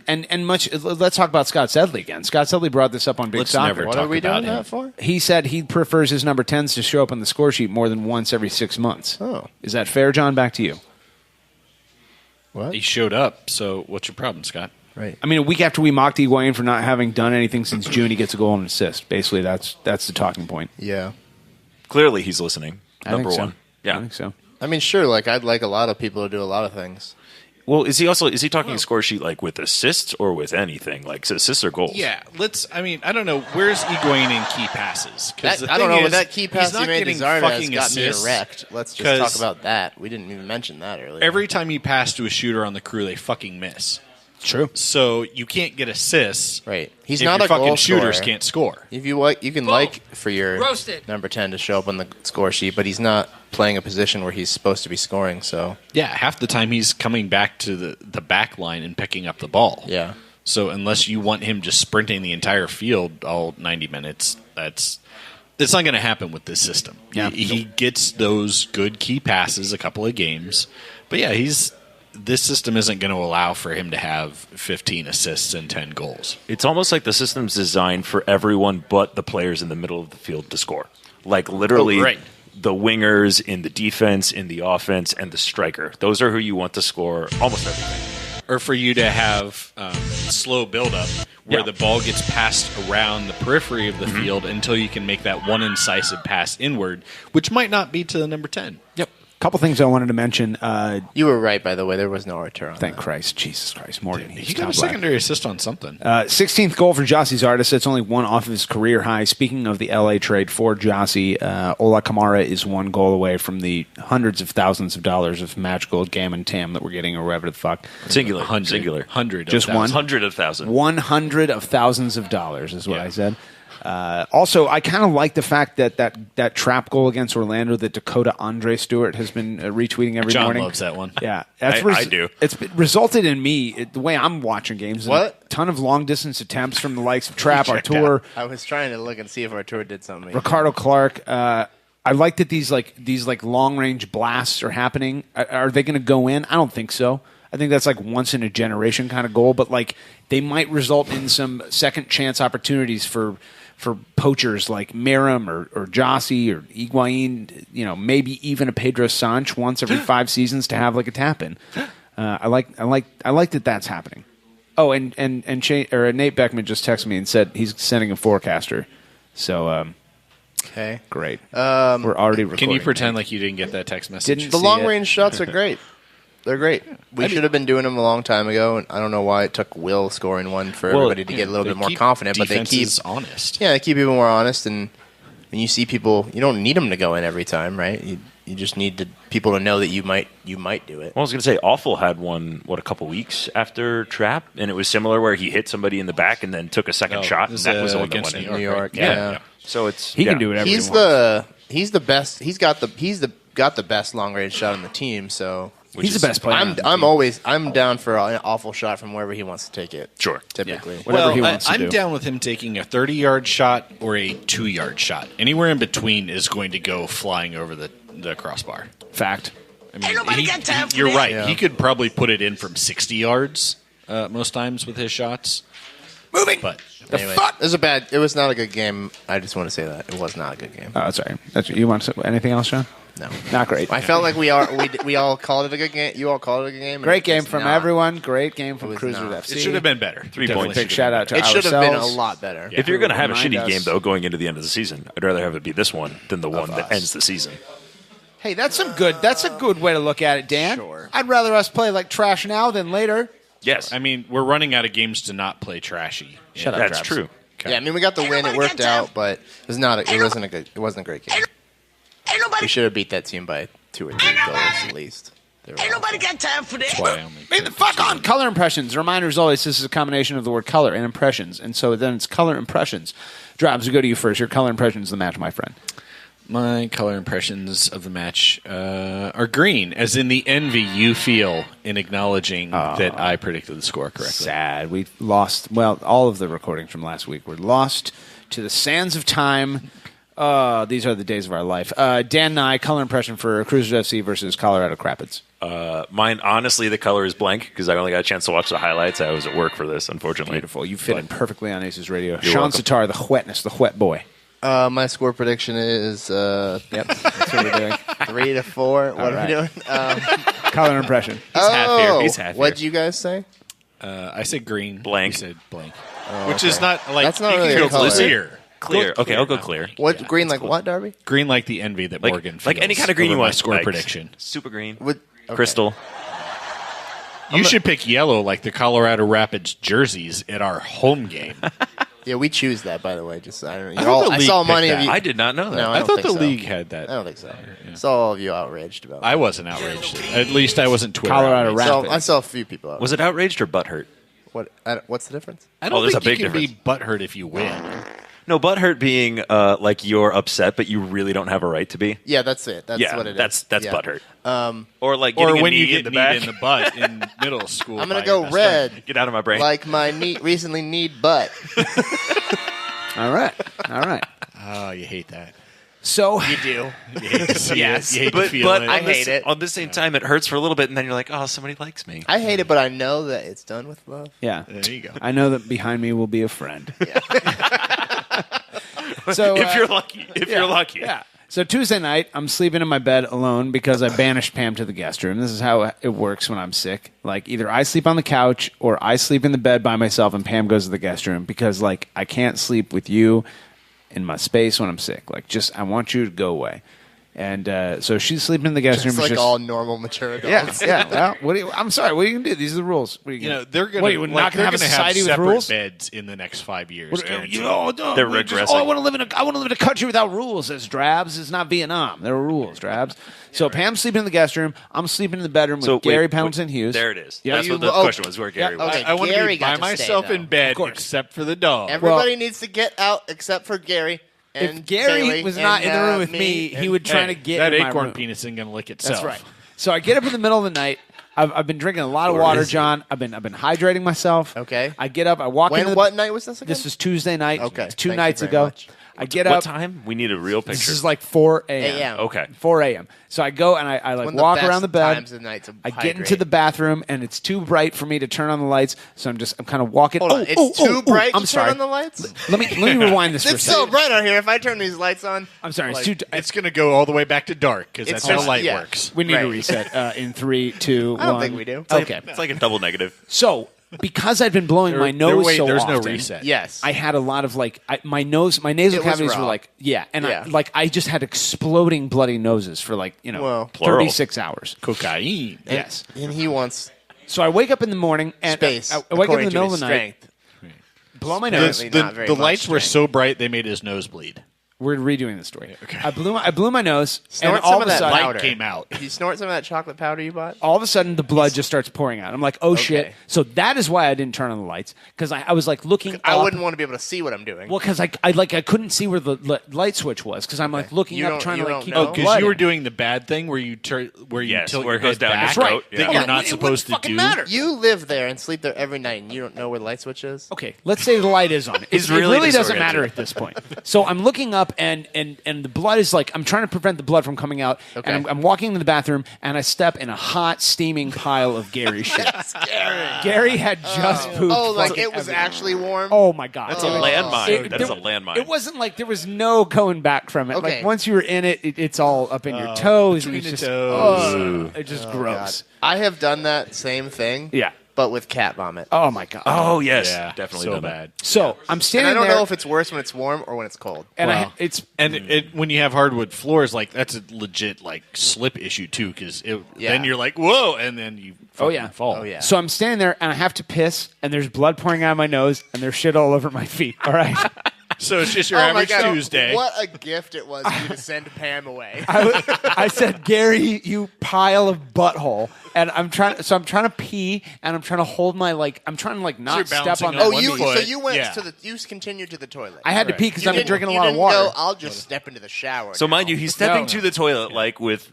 and much. Let's talk about Scott Sedley again. Scott Sedley brought this up on Big Let's Soccer. never What talk are we about doing him. that for? He said he prefers his number 10s to show up on the score sheet more than once every 6 months. Oh. Is that fair, John? Back to you. What? He showed up. So what's your problem, Scott? Right. I mean, a week after we mocked Higuain for not having done anything since June, he gets a goal and an assist. Basically, that's the talking point. Yeah. Clearly, he's listening. I Number think so. one. Yeah. I think so. I mean, sure, like, I'd like a lot of people to do a lot of things. Well, is he talking score sheet like with assists or with anything? Like assists or goals? Yeah, I don't know. Where's Higuain in key passes? 'Cause the I don't thing know, is, but that key pass he's he not made to getting Zardes fucking got me assists erect. Let's just 'cause talk about that. We didn't even mention that earlier. Every time he passed to a shooter on the crew, they fucking miss. True. So you can't get assists. Right. He's if not your a fucking goal shooters scorer. can't score. If you like, you can for your number 10 to show up on the score sheet, but he's not playing a position where he's supposed to be scoring. So Yeah, half the time he's coming back to the back line and picking up the ball. yeah, So unless you want him just sprinting the entire field all 90 minutes, that's not going to happen with this system. Yeah. He gets those good key passes a couple of games, but yeah, this system isn't going to allow for him to have 15 assists and 10 goals. It's almost like the system's designed for everyone but the players in the middle of the field to score. Like literally right. the wingers in the defense, in the offense, and the striker. Those are who you want to score almost everything. Or for you to have slow buildup where Yeah. the ball gets passed around the periphery of the field until you can make that one incisive pass inward, which might not be to the number 10. Yep. Couple things I wanted to mention. you were right, by the way. There was no Artur on Thank that. Christ. Jesus Christ. Morgan. He got a secondary assist on something. 16th goal for Jossie Zardes. That's only one off of his career high. Speaking of the LA trade for Jossie, Ola Kamara is one goal away from the hundreds of thousands of dollars of magical gammon tam that we're getting, or whatever the fuck. Singular. 100 Just of one? thousands. 100 of thousands. 100 of thousands of dollars is what Yeah. I said. Also, I kind of like the fact that trap goal against Orlando that Dakota Andre Stewart has been retweeting every John morning. loves that one. Yeah, I do. It's resulted in me the way I'm watching games. What? A ton of long distance attempts from the likes of Trap, Checked Artur, I was trying to look and see if Artur did something. Ricardo Clark. I like that these long range blasts are happening. Are they going to go in? I don't think so. I think that's like once in a generation kind of goal, but like they might result in some second chance opportunities for for poachers like Miram or Jossie or Higuain, maybe even a Pedro Sanch once every 5 seasons to have like a tap in. I like that that's happening. Oh, and Nate Beckman just texted me and said he's sending a forecaster. So okay, great. We're already recording. Can you pretend like you didn't get that text message? The long range shots are great. They're great. We should have been doing them a long time ago, and I don't know why it took Will scoring one for everybody to get a little bit more confident. But they keep honest. Yeah, they keep people more honest, and when you see people, you don't need them to go in every time, right? You just need people to know that you might do it. Well, I was going to say, Awful had one, a couple weeks after Trap, and it was similar where he hit somebody in the back and then took a second shot, and that was the one that went in. New York. Yeah. So he can do whatever he wants. He's the best. He's got the best long range shot on the team. So he's the best player. I'm down for an Awful shot from wherever he wants to take it. Sure, typically. Whatever he wants to do. I'm down with him taking a 30-yard shot or a 2-yard shot. Anywhere in between is going to go flying over the crossbar. Fact. I mean, you're right. Yeah. He could probably put it in from 60 yards most times with his shots. Moving. But anyway, it was not a good game. I just want to say that it was not a good game. Oh, sorry. You want to say anything else, Sean? No, not great. I felt like we all called it a good game. You all called it a good game. Great game from everyone. Great game from Cruisers FC. It should have been better. 3 points. Big shout out to ourselves. It should have been a lot better. Yeah. If you're going to have a shitty game, though, going into the end of the season, I'd rather have it be this one than the one that ends the season. Hey, that's a good way to look at it, Dan. Sure. I'd rather us play like trash now than later. Yes. I mean, we're running out of games to not play trashy. Shut up, That's Traps. true. Okay. Yeah, I mean, we got the win. It worked out, but it wasn't a great game. We should have beat that team by 2 or 3 goals at least. Ain't nobody got time for that. That's why I only Make the fuck on! Color impressions. Reminder as always, this is a combination of the word color and impressions. And so then it's color impressions. Drabs, we go to you first. Your color impressions of the match, my friend. My color impressions of the match are green, as in the envy you feel in acknowledging that I predicted the score correctly. Sad. We lost, all of the recordings from last week were lost to the sands of time. These are the days of our life. Dan and I, color impression for Cruisers FC versus Colorado Crapids. Mine, honestly, the color is blank because I only got a chance to watch the highlights. I was at work for this, unfortunately. Beautiful. You fit in perfectly on Aces Radio. You're Sean welcome. Sitar, the wetness, the wet boy. My score prediction is that's what we're doing. 3-4. What are we doing? Color impression. He's half here. What'd you guys say? I said green. Blank. You said blank. okay. Which is not like That's not you really can a go color. clear. Clear. Okay, I'll go clear. What green? Like what, Darby? Green like the envy that Morgan feels. Like any kind of green you over my want. score like prediction. Super green. Okay. Crystal. You should pick yellow like the Colorado Rapids jerseys at our home game. Yeah, we choose that, by the way. Just I don't know. thought the I league saw picked money that. of you. I did not know that. No, I don't thought think the so. league had that. I don't think so. I saw all of you outraged about it. I wasn't outraged. At least I wasn't Twitter. Colorado outraged. Rapids. I saw a few people outraged. Was it outraged or butthurt? What's the difference? I don't there's think a big you can difference. be butthurt if you win. No, butthurt being like you're upset, but you really don't have a right to be. Yeah, that's it. That's what it is. That's Yeah. butthurt. Or like getting Or a when knee you get in the kneed back. in the butt in middle school. I'm gonna by your go best red. friend. Get out of my brain. Like my recently kneed butt. All right. Oh, you hate that. So You do. You hate to see Yes. it. You hate to feel but it. I hate it. On the same time, it hurts for a little bit, and then you're like, oh, somebody likes me. I hate it, but I know that it's done with love. yeah, There you go. I know that behind me will be a friend. So If you're lucky. You're lucky. Yeah. So Tuesday night, I'm sleeping in my bed alone because I banished Pam to the guest room. This is how it works when I'm sick. Like, either I sleep on the couch or I sleep in the bed by myself and Pam goes to the guest room because, like, I can't sleep with you in my space when I'm sick. Like, just, I want you to go away. And so she's sleeping in the guest room. It's like all normal, mature adults. Yeah. Well, I'm sorry. What are you gonna do? These are the rules. What are You know, they're going What, to you're not gonna have a society with separate rules? beds in the next 5 years. What, guaranteed. no, They're we just- regressing. I want to live in a country without rules. Says Drabs. It's not Vietnam. There are rules, Drabs. So Pam's sleeping in the guest room. I'm sleeping in the bedroom with Gary Pendleton Hughes. There it is. Yeah. That's what the question was. Where Gary was. okay. I want to Gary be by got to stay, myself though. in bed, Of course. except for the dog. Everybody needs to get out except for Gary. And If Gary Bailey was not and, in the room with me, he would try to get that in my acorn room. penis isn't going to lick itself. That's right. So I get up in the middle of the night. I've been drinking a lot of water, John. I've been hydrating myself. Okay. I get up. I walk into When? the, What night was this again? This was Tuesday night. Okay. Two Thank nights you very ago. much. I get What up. time? We need a real picture. This is like 4 a.m. Okay. 4 a.m. So I go and I like One of the walk best around the bed. times of the night to I get hydrate. into the bathroom and it's too bright for me to turn on the lights. So I'm kind of walking. Hold on, it's too bright I'm to sorry. turn on the lights? Let me rewind this for a It's second. so bright out here. If I turn these lights on, I'm sorry. Like, It's too. it's going to go all the way back to dark because that's how light yeah. works. We need a Right. reset in 3, 2, 1. I don't think we do. Okay. It's like a double negative. So because I'd been blowing my nose so there's often, no reset. yes. I had a lot of my nasal cavities were raw. like, and Yeah. I just had exploding bloody noses for Well, 36 hours. Cocaine. Yes. And he wants So I wake up in the morning and space. I wake up in according the to middle of his the night, strength. blow my The, nose. Apparently not very the much lights were strength. so bright they made his nose bleed. We're redoing the story. Okay. I blew my nose, Snort and all some of of a that sudden, powder. Light came out. Did you snort some of that chocolate powder you bought? all of a sudden the blood just starts pouring out. I'm like, oh shit! So that is why I didn't turn on the lights because I was like looking. I up. wouldn't want to be able to see what I'm doing. Well, because I couldn't see where the light switch was because I'm like looking You up don't- trying you to like don't keep know? the Because blood you were in. doing the bad thing where you tilt where it your goes head down back, your throat. that Yeah. you're not It supposed to wouldn't fucking do. matter. You live there and sleep there every night, and you don't know where the light switch is? Okay, let's say the light is on. He's It really really doesn't disoriented. matter at this point. So I'm looking up, and the blood is like I'm trying to prevent the blood from coming out. Okay. And I'm walking into the bathroom, and I step in a hot, steaming pile of Gary shit. Gary had just pooped. Oh, like fucking it was everywhere. actually warm? Oh my god, That's a dude. landmine. That is a landmine. It wasn't like there was no going back from it. Okay. Like once you were in it, it's all up in your toes, and between it's the just toes. it's just gross. I have done that same thing, Yeah. but with cat vomit. Oh my god. Oh yes, Yeah, definitely so done that. bad. So I'm And standing I don't there, know if it's worse when it's warm or when it's cold. and Wow. it's And when you have hardwood floors, like that's a legit like slip issue too, because then you're like whoa, and then you fucking fall. Oh, yeah. So I'm standing there and I have to piss, and there's blood pouring out of my nose, and there's shit all over my feet. All right. So it's just your Oh my average God, Tuesday. What a gift it was for you to send Pam away. I said, Gary, you pile of butthole, and I'm trying to pee, and I'm trying to hold my I'm trying to not you're step bouncing on on that. Oh, one you foot. so you went Yeah. to you continued to the toilet. I had to pee because You I've been didn't- drinking a you lot of didn't water. Go, I'll just step into the shower. So now. mind you, he's stepping No. to the toilet with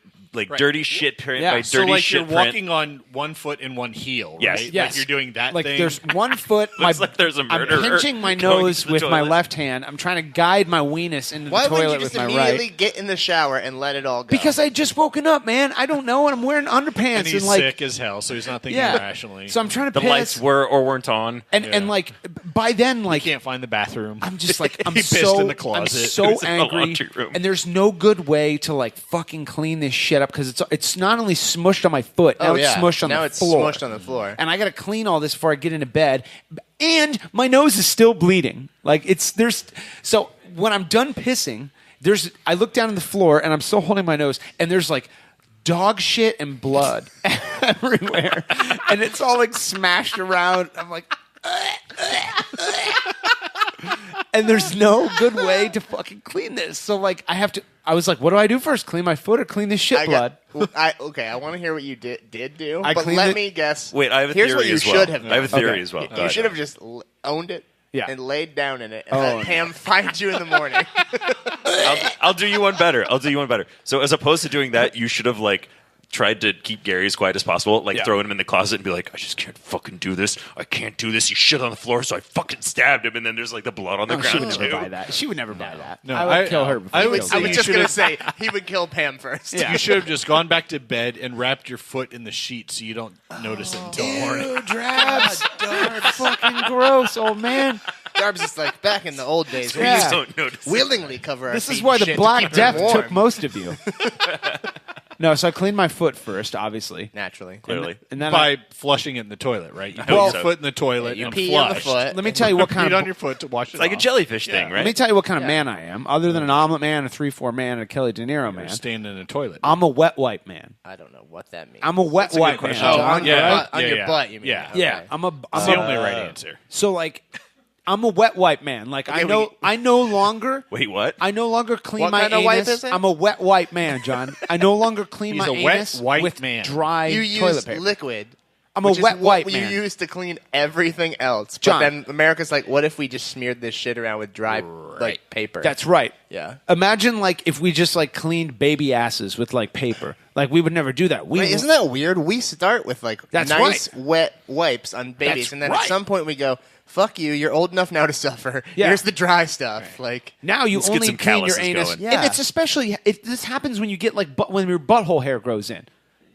dirty shit print Yeah. by So dirty like shit you're print. walking on one foot and one heel, Yes. right? Yes. Like you're doing that Like thing. there's one foot. Looks like there's a I'm murderer pinching my going nose to the with my toilet. left hand. I'm trying to guide my weenus into Why the wouldn't toilet you just with my immediately right. get in the shower and let it all go? Because I just woken up, man. I don't know, and I'm wearing underpants and he's like sick as hell, so he's not thinking yeah. rationally. So I'm trying to The piss, lights were or weren't on. and like by then he like can't find the bathroom. I'm just like I'm He pissed so in the closet. I'm It so was in the angry, laundry room. and there's no good way to like fucking clean this shit up because it's not only smushed on my foot, now oh it's yeah, smushed on now the it's floor, smushed on the floor. and I got to clean all this before I get into bed, and my nose is still bleeding. Like so when I'm done pissing, I look down on the floor and I'm still holding my nose, and there's like dog shit and blood everywhere, and it's all like smashed around. I'm like. And there's no good way to fucking clean this. So like I was like, what do I do first? Clean my foot or clean this shit blood? I want to hear what you did do, I but cleaned let it- me guess. Wait, I have a Here's theory what you as well. should have done. I have a theory Okay. as well. You should have just owned it Yeah. and laid down in it and Oh, let Pam find you in the morning. I'll do you one better. So as opposed to doing that, you should have tried to keep Gary as quiet as possible, throwing him in the closet and be like, I just can't fucking do this. I can't do this. He shit on the floor, so I fucking stabbed him, and then there's the blood on the Oh, she ground would never too. buy that. She would never buy that. No, I would kill her. Before I she would killed say I me. was you just going to should've- say he would kill Pam first. Yeah. You should have just gone back to bed and wrapped your foot in the sheet so you don't notice it until morning. Ew, Drabs. Fucking gross, old man. Darb's just like back in the old days. We Yeah. used to Don't notice. willingly cover our This is feet why and the shit to Black keep it Death warm. took most of you. No, so I cleaned my foot first, obviously. Naturally. Clearly. And then By flushing it in the toilet, right? You put Well- your foot in the toilet You and pee on the flush. foot. let me tell you what kind Feet of on your foot to wash it It's like a off. jellyfish thing, right? let me tell you what kind of man I am. Other than an omelet man, a 3-4 man, and a Kelly De Niro man, Stand in a toilet. I'm a wet wipe man. I don't know what that means. I'm a wet That's a good wipe man. question. Oh, John. on your Yeah, butt, on yeah, your yeah. butt, you mean? Yeah. Okay. Yeah, I'm It's the only right answer. So like, I'm a wet wipe man. Like Okay, I no longer. Wait, what? I no longer clean What my kind of wipe anus. is it? I'm a wet wipe man, John. I no longer clean He's my a wet anus white with man. dry You toilet use paper. liquid. I'm a which is wet what wipe you man. use to clean everything else. But John. then America's like, what if we just smeared this shit around with dry like paper? That's right. Yeah. Imagine like if we just like cleaned baby asses with like paper. Like we would never do that. Wait, isn't that weird? We start with like That's nice right. wet wipes on babies, That's and then right. at some point we go, "Fuck you! You're old enough now to suffer. Yeah. Here's the dry stuff." Like now you Let's get only some clean your calluses anus. going. Yeah. And it's especially this happens when you get like when your butthole hair grows in.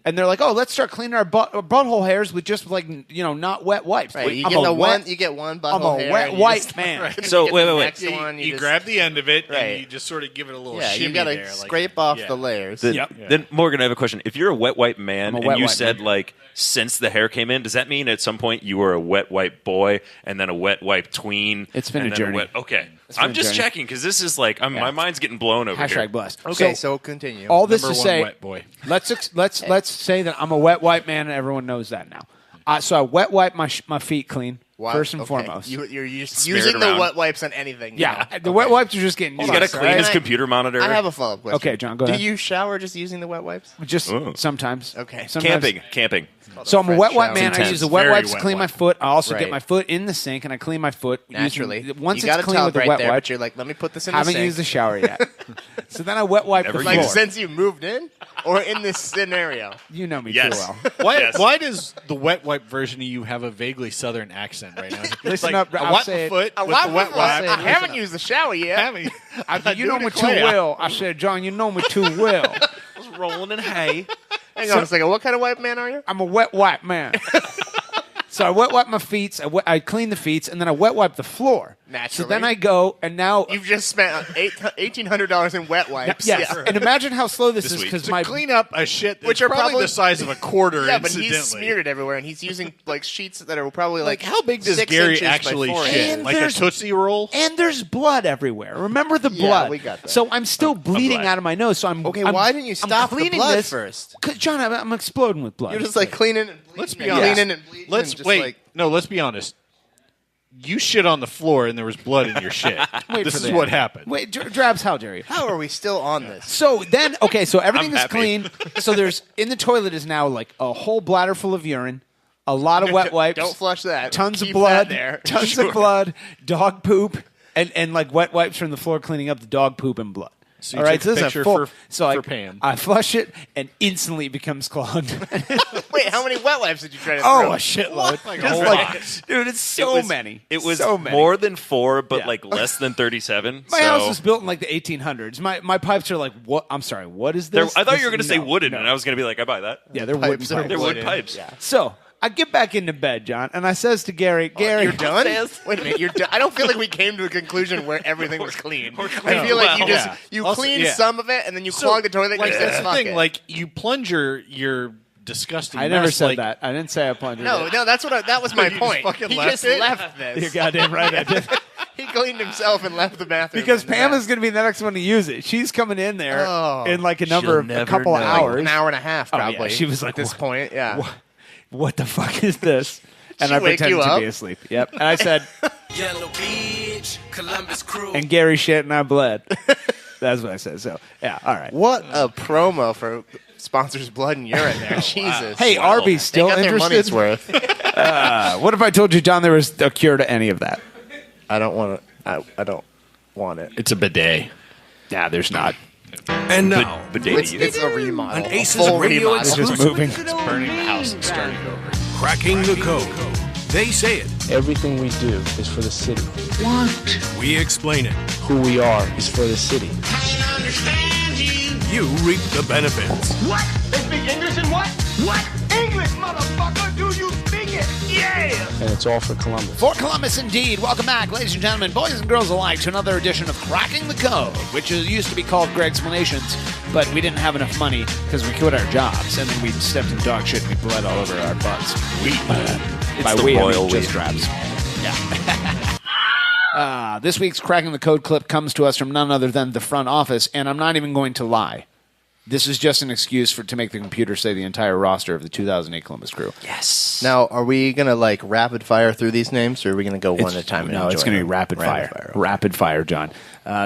And they're like, "Oh, let's start cleaning our butthole hairs with just like not wet wipes." right, you I'm get a the wet- one, you get one I'm butthole a hair, wet and you wipe just- man. Right. So, You get wait, the wait, next wait. one, You just- grab the end of it Right. and you just sort of give it a little Yeah, shimmy you gotta there. scrape off the layers. Then Morgan, I have a question. If you're a wet wipe man I'm a and wet you wipe said man. like since the hair came in, does that mean at some point you were a wet wipe boy and then a wet wipe tween? It's been and a then journey. Okay, It's been I'm a just journey. checking because this is like my mind's getting blown over here. Hashtag blessed. Okay, so continue. all this Number to one say, wet boy. let's say that I'm a wet wipe man, and everyone knows that now. So I wet wipe my feet clean Wow, first and okay. foremost. You're just Smear it using the around. wet wipes on anything. yeah, now. the wet wipes are just getting. He's got to used, clean right? his computer monitor. I have a follow-up question. Okay, John, go ahead. Do you shower just using the wet wipes? Just Oh. sometimes. Okay. Sometimes. Camping. So I'm a wet wipe shower. man. It's I use the intense. wet Very wipes to wet clean my wipe. foot. I also Right. get my foot in the sink and I clean my foot. Naturally. Once you got it's a clean tub with the right wet there, wipe, but you're like, let me put this in the haven't sink. used the shower yet. So then I wet wipe Never the used floor. Like since you moved in, or in this scenario? You know me Yes. too well. Why, Yes. why does the wet wipe version of you have a vaguely southern accent right now? Listen like, up, I I'll wipe say my it. foot I with the wet wipe. I haven't used the shower yet. You know me too well. I said, John, you know me too well. Rolling in hay. Hang on a second. What kind of wipe man are you? I'm a wet wipe man. So I wet wipe my feet. I clean the feet, and then I wet wipe the floor. Naturally. So then I go, and now You've just spent $1,800 in wet wipes. yes. Yeah. And imagine how slow this is week. because To my clean up a shit that's Which are probably probably the size of a quarter. Yeah, but incidentally. he's smeared it everywhere, and he's using like sheets that are probably Like, how big does 6 Gary inches by actually 4 shit? inches. And Like a there's- Tootsie Roll? and there's blood everywhere. Remember the Yeah, blood? we got that. So I'm still bleeding glad. out of my nose. So I'm Okay, I'm- why didn't you I'm stop the cleaning blood this, first? 'Cause, John, I'm exploding with blood. You're just like cleaning and bleeding. Let's be and honest. Cleaning and bleeding. Let's and just wait. Like, No, let's be honest. You shit on the floor and there was blood in your shit. Wait This for is the what end. happened. Wait, Drabs, how dare you? how are we still on this? So then, okay, so everything I'm is happy. clean. So there's in the toilet is now like a whole bladder full of urine, a lot of wet wipes, Don't flush that. tons Keep of blood, that there. tons of blood, dog poop, and like wet wipes from the floor cleaning up the dog poop and blood. So you All right, take so a this is a picture full. for- so for Pam. I flush it and instantly it becomes clogged. Wait, how many wet wipes did you try to Oh, throw? a shitload. Like a Just whole like, box. dude, it's so many. It was so many. more than 4, but Yeah. like less than 37. My so house was built in like the 1800s. My pipes are like what? I'm sorry. What is this? I thought This- you were going to say no, wooden, no. and I was going to be like, I buy that. Yeah, they're wooden Pipes are pipes. They're wood wooden. pipes. Yeah. So I get back into bed, John, and I says to Gary, Gary, You're done? Wait a minute, you're done? I don't feel like we came to a conclusion where everything was clean. I feel like you just you Also, cleaned yeah. some of it and then you So, clogged the toilet. Like and you that's said, the "Fuck thing. it." Like you plunge your disgusting. I never mess, said like, that. I didn't say I plunged it. no, that's what that was my You just point. fucking He left just it? left this. You're goddamn right. I did. He cleaned himself and left the bathroom. Because in the Pam back. is going to be the next one to use it. She's coming in there Oh. in like a never couple of know. hours. an hour and a half Oh, yeah. probably. She was like, at this "What- point, yeah. What the fuck is this? And She I wake pretended you to up? be asleep. Yep. And I said, Yellow Beach, Columbus Crew. and Gary shit and I bled. That's what I said. So, yeah, all right. What a promo for sponsors blood and urine there. Jesus. Hey, Arby's They still got their money's interested? worth. What if I told you, John, there was a cure to any of that? I don't want to. I don't want it. It's a bidet. Yeah, there's not. And now, It's a remodel. an a ACES full radio remodel. It's just exclusive. moving. Burning the house and starting over. Cracking the code. They say it. Everything we do is for the city. We explain it. Who we are is for the city. You reap the benefits. What? They speak English and what? What? English, motherfucker! Do you speak it? Yeah! And it's all for Columbus. For Columbus, indeed. Welcome back, ladies and gentlemen, boys and girls alike, to another edition of Cracking the Code, which used to be called Greg's-planations, but we didn't have enough money because we quit our jobs, and then we stepped in dog shit and we bled all over our butts. By the we, I royal mean just we. Drabs. Yeah. This week's Cracking the Code clip comes to us from none other than the front office, and I'm not even going to lie. This is just an excuse to make the computer say the entire roster of the 2008 Columbus Crew. Yes. Now, are we going to like rapid fire through these names, or are we going to go one at a time? No, it's going to be rapid fire. Rapid fire, John.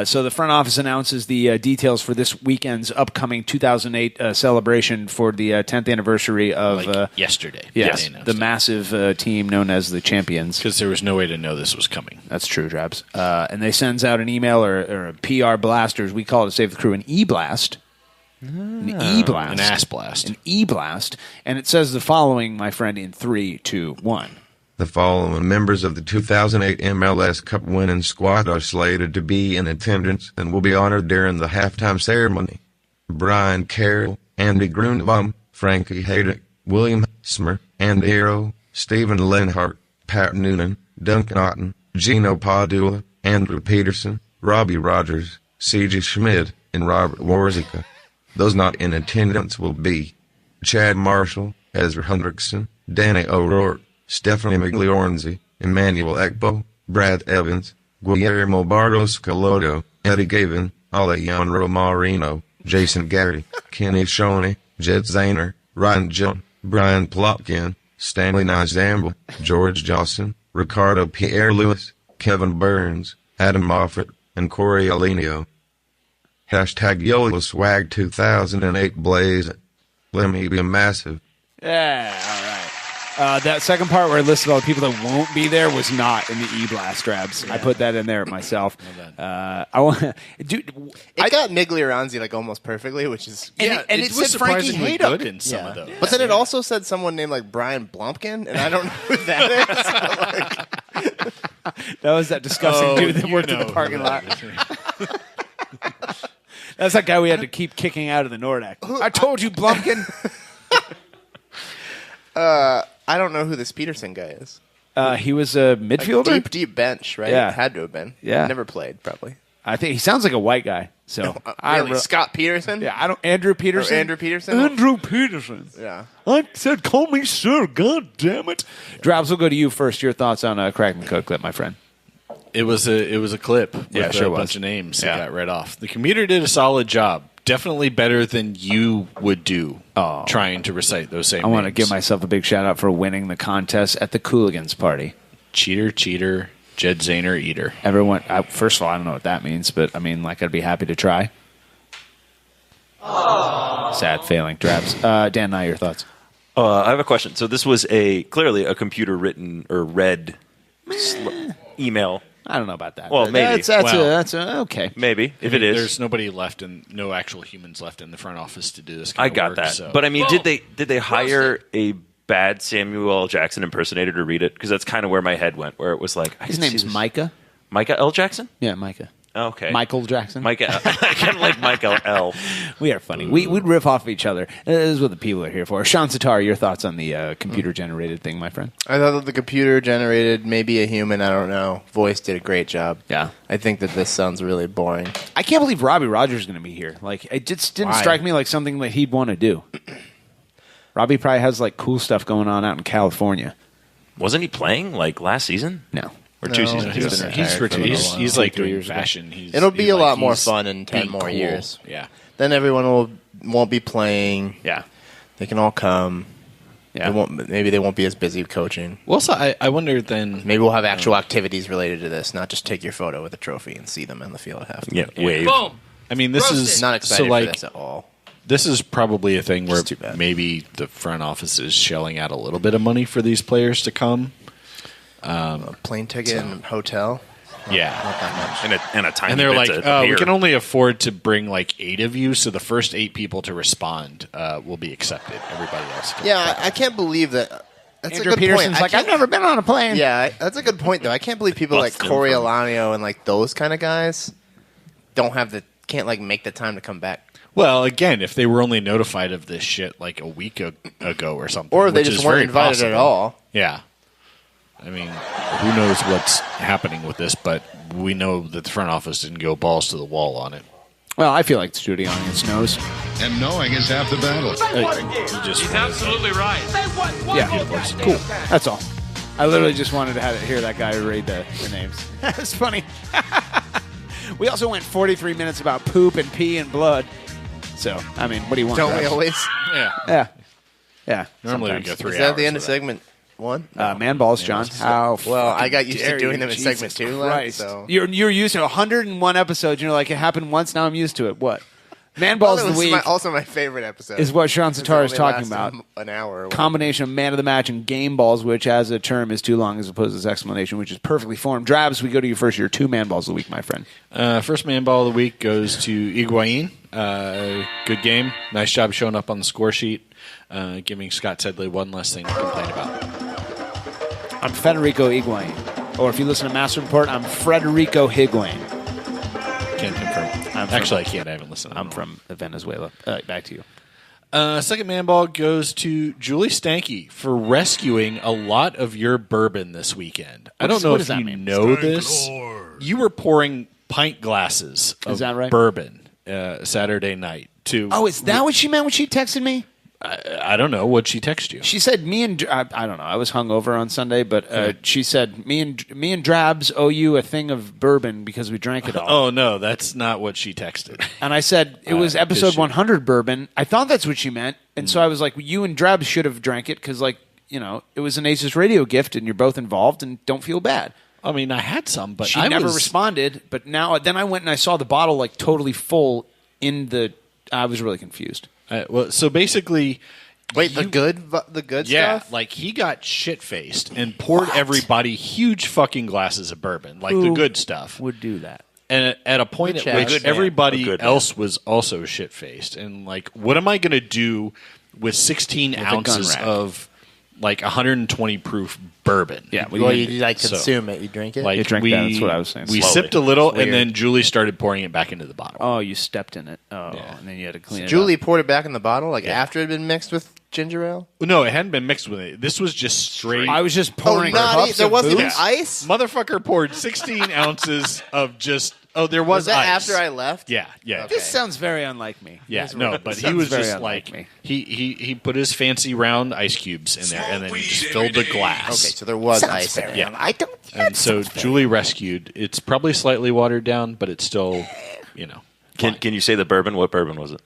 So the front office announces the details for this weekend's upcoming 2008 celebration for the 10th anniversary of yesterday. Yes, the massive team known as the Champions. Because there was no way to know this was coming. That's true, Drabs. And they sends out an email or a PR blast, or as we call it to Save the Crew, an e-blast. An e-blast. An ass blast. An e-blast. And it says the following, my friend, in 3, 2, 1. The following members of the 2008 MLS Cup winning squad are slated to be in attendance and will be honored during the halftime ceremony. Brian Carroll, Andy Grunbaum, Frankie Haydick, William Smer, Andy Arrow, Stephen Lenhart, Pat Noonan, Duncan Otten, Gino Padula, Andrew Peterson, Robbie Rogers, C.J. Schmidt, and Robert Warzica. Those not in attendance will be Chad Marshall, Ezra Hendrickson, Danny O'Rourke, Stephanie Migliornzi, Emmanuel Ekbo, Brad Evans, Guillermo Barros Calodo, Eddie Gavin, Alejandro Marino, Jason Gary, Kenny Shoney, Jed Zahner, Ryan Jones, Brian Plotkin, Stanley Nizamble, George Johnson, Ricardo Pierre-Louis, Kevin Burns, Adam Moffat, and Corey Alenio. Hashtag YOLO Swag 2008 Blaze. Let me be massive. Yeah, all right. That second part where it listed all the people that won't be there was not in the e-blast, Drabs. Yeah. I put that in there myself. I want, dude. It got Miglioranzi like almost perfectly, which is and it was said Frankie surprisingly Haydick good in some of those. But then it also said someone named like Brian Blumpkin, and I don't know who that is. That was that disgusting dude that worked in the parking lot. That's that guy we had to keep kicking out of the Nordic. I told you, Blumpkin. I don't know who this Peterson guy is. He was a midfielder? Like deep bench, right? Yeah. Had to have been. Yeah. Never played, probably. I think he sounds like a white guy. So really? Scott Peterson? Yeah, Andrew Peterson. Or Andrew Peterson? Andrew Peterson. Yeah. I said, call me sir. God damn it. Drabs, we'll go to you first. Your thoughts on Crackman Cook clip, my friend. It was a clip with sure a bunch of names that got read off. The commuter did a solid job. Definitely better than you would do trying to recite those same names. I want to give myself a big shout out for winning the contest at the Cooligans party. Cheater, Jed Zahner, eater. Everyone, first of all, I don't know what that means, but I mean, like, I'd be happy to try. Sad failing. Drabs. Dan, now your thoughts. I have a question. So this was clearly a computer written or read email. I don't know about that. Well, maybe. That's okay. Maybe, if it is. There's nobody left no actual humans left in the front office to do this kind I of got work. that. So. But I mean, did they hire a bad Samuel L. Jackson impersonator to read it? Because that's kind of where my head went, where it was like... His name's Micah. Micah L. Jackson? Yeah, Micah. Okay. Michael Jackson. Micah. I kind of like Michael L. We are funny. We'd riff off of each other. This is what the people are here for. Sean Sitar, your thoughts on the computer-generated thing, my friend? I thought that the computer-generated, maybe a human, I don't know, voice did a great job. Yeah. I think that this sounds really boring. I can't believe Robbie Rogers is going to be here. Like, it just didn't strike me like something that he'd want to do. Robbie probably has, like, cool stuff going on out in California. Wasn't he playing, like, last season? No. Or 2 seasons? He's retired. He's like doing fashion. It'll be a lot more fun in 10 more years. Yeah. Then everyone won't be playing. Yeah. They can all come. Yeah. Maybe they won't be as busy coaching. Well, so I wonder then... Maybe we'll have actual activities related to this, not just take your photo with a trophy and see them in the field at halftime. Yeah, wave. Boom. I mean, this is... Not excited so, like, for this at all. This is probably a thing where too bad. maybe the front office is shelling out a little bit of money for these players to come. A plane ticket and hotel. Yeah. Not that much. And a tiny And they're bit like, to appear. we can only afford to bring like 8 of you, so the first 8 people to respond will be accepted. Everybody else. Yeah, I can't believe that. That's Andrew a good Peterson's point. like, I've never been on a plane. Yeah, that's a good point, though. I can't believe people like Corey Alanio and like those kind of guys can't like make the time to come back. Well, again, if they were only notified of this shit like a week ago or something, Or they which just is weren't very invited possible. at all. Yeah. I mean, who knows what's happening with this, but we know that the front office didn't go balls to the wall on it. Well, I feel like the studio audience knows. And knowing is half the battle. He's absolutely right. Yeah, cool. That's all. I literally just wanted to hear that guy read the names. That's funny. We also went 43 minutes about poop and pee and blood. So, I mean, what do you want? Don't we Drabs? always? Yeah. Yeah. Normally we sometimes. go 3 Is hours. that the end of with that. segment 1? Man balls, John. How Well, I fucking got used to dare doing you, them in Jesus segment 2, lad, Christ. so. You're used to 101 episodes. You're like, it happened once. Now I'm used to it. What? Man balls of the week also my favorite episode. is what Sean Since Sitar it is only talking lasted about. An hour. Or whatever. Combination of man of the match and game balls, which as a term is too long as opposed to this explanation, which is perfectly formed. Drabs, we go to you first. Your 2 man balls of the week, my friend. First man ball of the week goes to Higuain. Good game. Nice job showing up on the score sheet. Giving Scott Sedley one less thing to complain about. I'm Federico Higuain. Or if you listen to Master Report, I'm Federico Higuain. Can't confirm. Actually, I can't. I haven't listened. I'm from Venezuela. Back to you. Second man ball goes to Julie Stanky for rescuing a lot of your bourbon this weekend. I don't know if you know this. You were pouring pint glasses of bourbon Saturday night. Oh, is that what she meant when she texted me? I don't know. What'd she text you? She said, I don't know. I was hungover on Sunday, but she said, me and Drabs owe you a thing of bourbon because we drank it all. Oh, no, that's not what she texted. And I said, it was episode 100 bourbon. I thought that's what she meant. And so I was like, you and Drabs should have drank it because, like, you know, it was an ACES radio gift and you're both involved and don't feel bad. I mean, I had some, but she never responded. But then I went and I saw the bottle, like, totally full I was really confused. Well, so basically, wait, the good yeah, stuff? like he got shit faced and poured everybody huge fucking glasses of bourbon, like the good stuff. Would do that. And at a point at which everybody else was also shit faced, and like, what am I going to do with 16 ounces of like 120 proof bourbon? Yeah, well, you like consume it, you drink it. Like you drink that. That's what I was saying. We Slowly. sipped a little, and then Julie started pouring it back into the bottle. Oh, you stepped in it. Oh, and then you had to clean it Julie up. poured it back in the bottle, like after it had been mixed with ginger ale? No, it hadn't been mixed with it. This was just straight. I was just pouring cups there wasn't even ice? Motherfucker poured 16 ounces of just... Oh, there was that ice. after I left? Yeah. Okay. This sounds very unlike me. Yeah, no, but he was just like... He put his fancy round ice cubes in there, and then he just filled the glass. Okay, so there was ice in it. Yeah. I don't... And so Julie rescued. It's probably slightly watered down, but it's still, you know... Can you say the bourbon? What bourbon was it?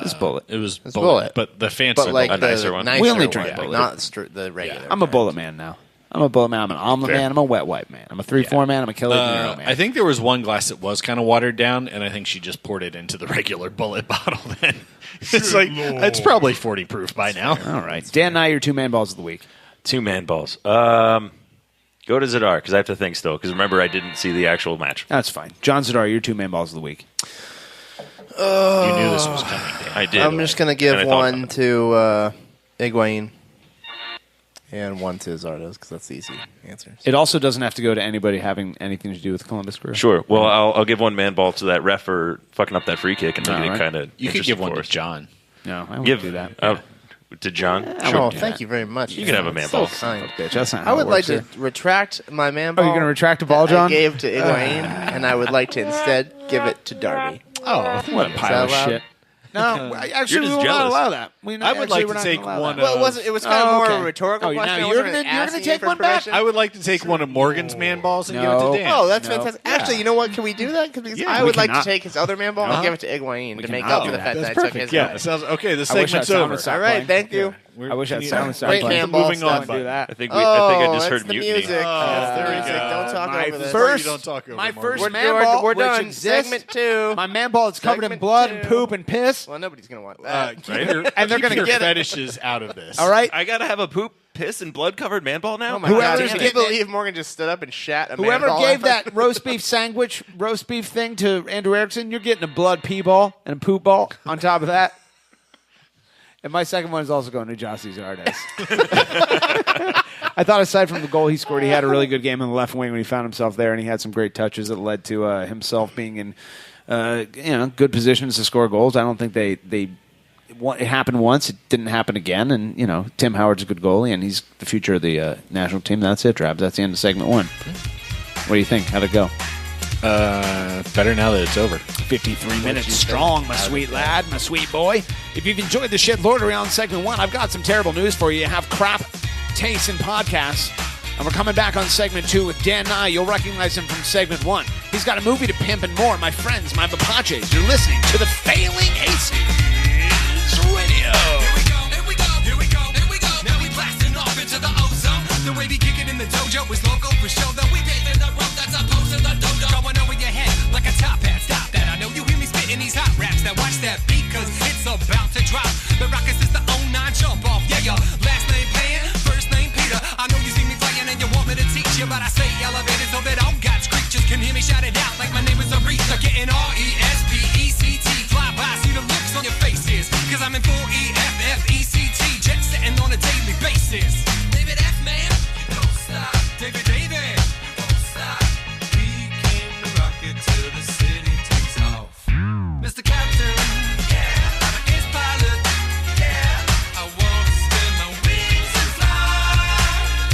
This Bullet. It was Bullet. Bullet, but the fancy, But like a nicer one. nicer We only one, drink Bullet. not the regular. I'm a Bullet man now. I'm a Bullet man. I'm an omelet man. I'm a wet wipe man. I'm a 3-4 man. I'm a killer man. I think there was one glass that was kind of watered down, and I think she just poured it into the regular Bullet bottle then. It's like, it's probably 40 proof by now. All right. Dan and I, your 2-man balls of the week. 2-man balls. Go to Zadar, because I have to think still, because remember, I didn't see the actual match. That's fine. John Zadar, your 2-man balls of the week. You knew this was coming, Dan. I did. I'm just going to give one to Higuain and one to Zardos, because that's the easy answers. It also doesn't have to go to anybody having anything to do with Columbus Crew. Sure. Well, I'll give 1-man ball to that ref for fucking up that free kick and making it kind of You could give one to John. No, I won't do that. To John? Oh, thank you very much. You can have a man so ball. kind. Bitch, that's not I how would it like works to retract my man Oh, ball. you're going to retract a ball, that John? I gave to Higuain, and I would like to instead give it to Darby. Oh, what a pile of shit. No, actually, we will not allow that. I would like to take one. Well, it was kind of more of a rhetorical Oh, question. now I you're wasn't going to asking take for one back? permission. I would like to take one of Morgan's man balls and give it to Dan. Oh, that's fantastic. Actually, you know what? Can we do that? Because I would like to take his other man ball and give it to Higuain to make up for the fact that I took his. Yeah, sounds okay. The I wish segment's that over. sound All right, thank you. I wish I had sound Great man ball Moving on. stuff. do that. I think I just heard that's the mutiny. music. That's the music. Don't talk over this. You don't talk over My Morgan. first We're man ball, we're which done. exists, Segment 2. my man ball is covered in Segment blood 2. and poop and piss. Well, nobody's gonna want that. And they're gonna your get it. fetishes out of this. All right? I got to have a poop, piss, and blood-covered man ball now? Oh my Whoever's God! Can getting you it- believe Morgan just stood up and shat a man Whoever ball gave out? that roast beef thing to Andrew Erickson, you're getting a blood pee ball and a poop ball on top of that. And my second one is also going to Jossie Zardes. I thought aside from the goal he scored, he had a really good game on the left wing when he found himself there, and he had some great touches that led to himself being in good positions to score goals. I don't think it happened once. It didn't happen again. And, Tim Howard's a good goalie, and he's the future of the national team. That's it, Drabs. That's the end of segment 1. What do you think? How'd it go? Better now that it's over. 53 minutes strong, my sweet lad, my sweet boy. If you've enjoyed the shit lordery on segment 1, I've got some terrible news for you. You have crap tastes in podcasts. And we're coming back on segment 2 with Dan Nye. You'll recognize him from segment 1. He's got a movie to pimp and more. My friends, my mapaches, you're listening to the Failing Aces Radio. Now we blasting off into the ozone. The way we kick it in the dojo is local for show. That we paving the road that's opposed to the dojo. Going over your head like a top hat. Stop that. I know you hear me spitting these hot raps. Now watch that beat, cause it's about to drop. The Rockets is the 09 jump off. Yeah, your last name Pan, first name Peter. I know you see me playing and you want me to teach you, but I stay elevated so that all God's creatures can hear me shout it out like my name is Aretha. Getting RESPECT. Fly by, see the looks on your faces. Cause I'm in full EFFECT. Jet setting on a daily basis. David F. Man, don't stop. David, won't stop. We came to rock it till the city takes off. Mr. Captain, yeah, I'm an ace pilot, yeah. I wanna spin my wings and fly.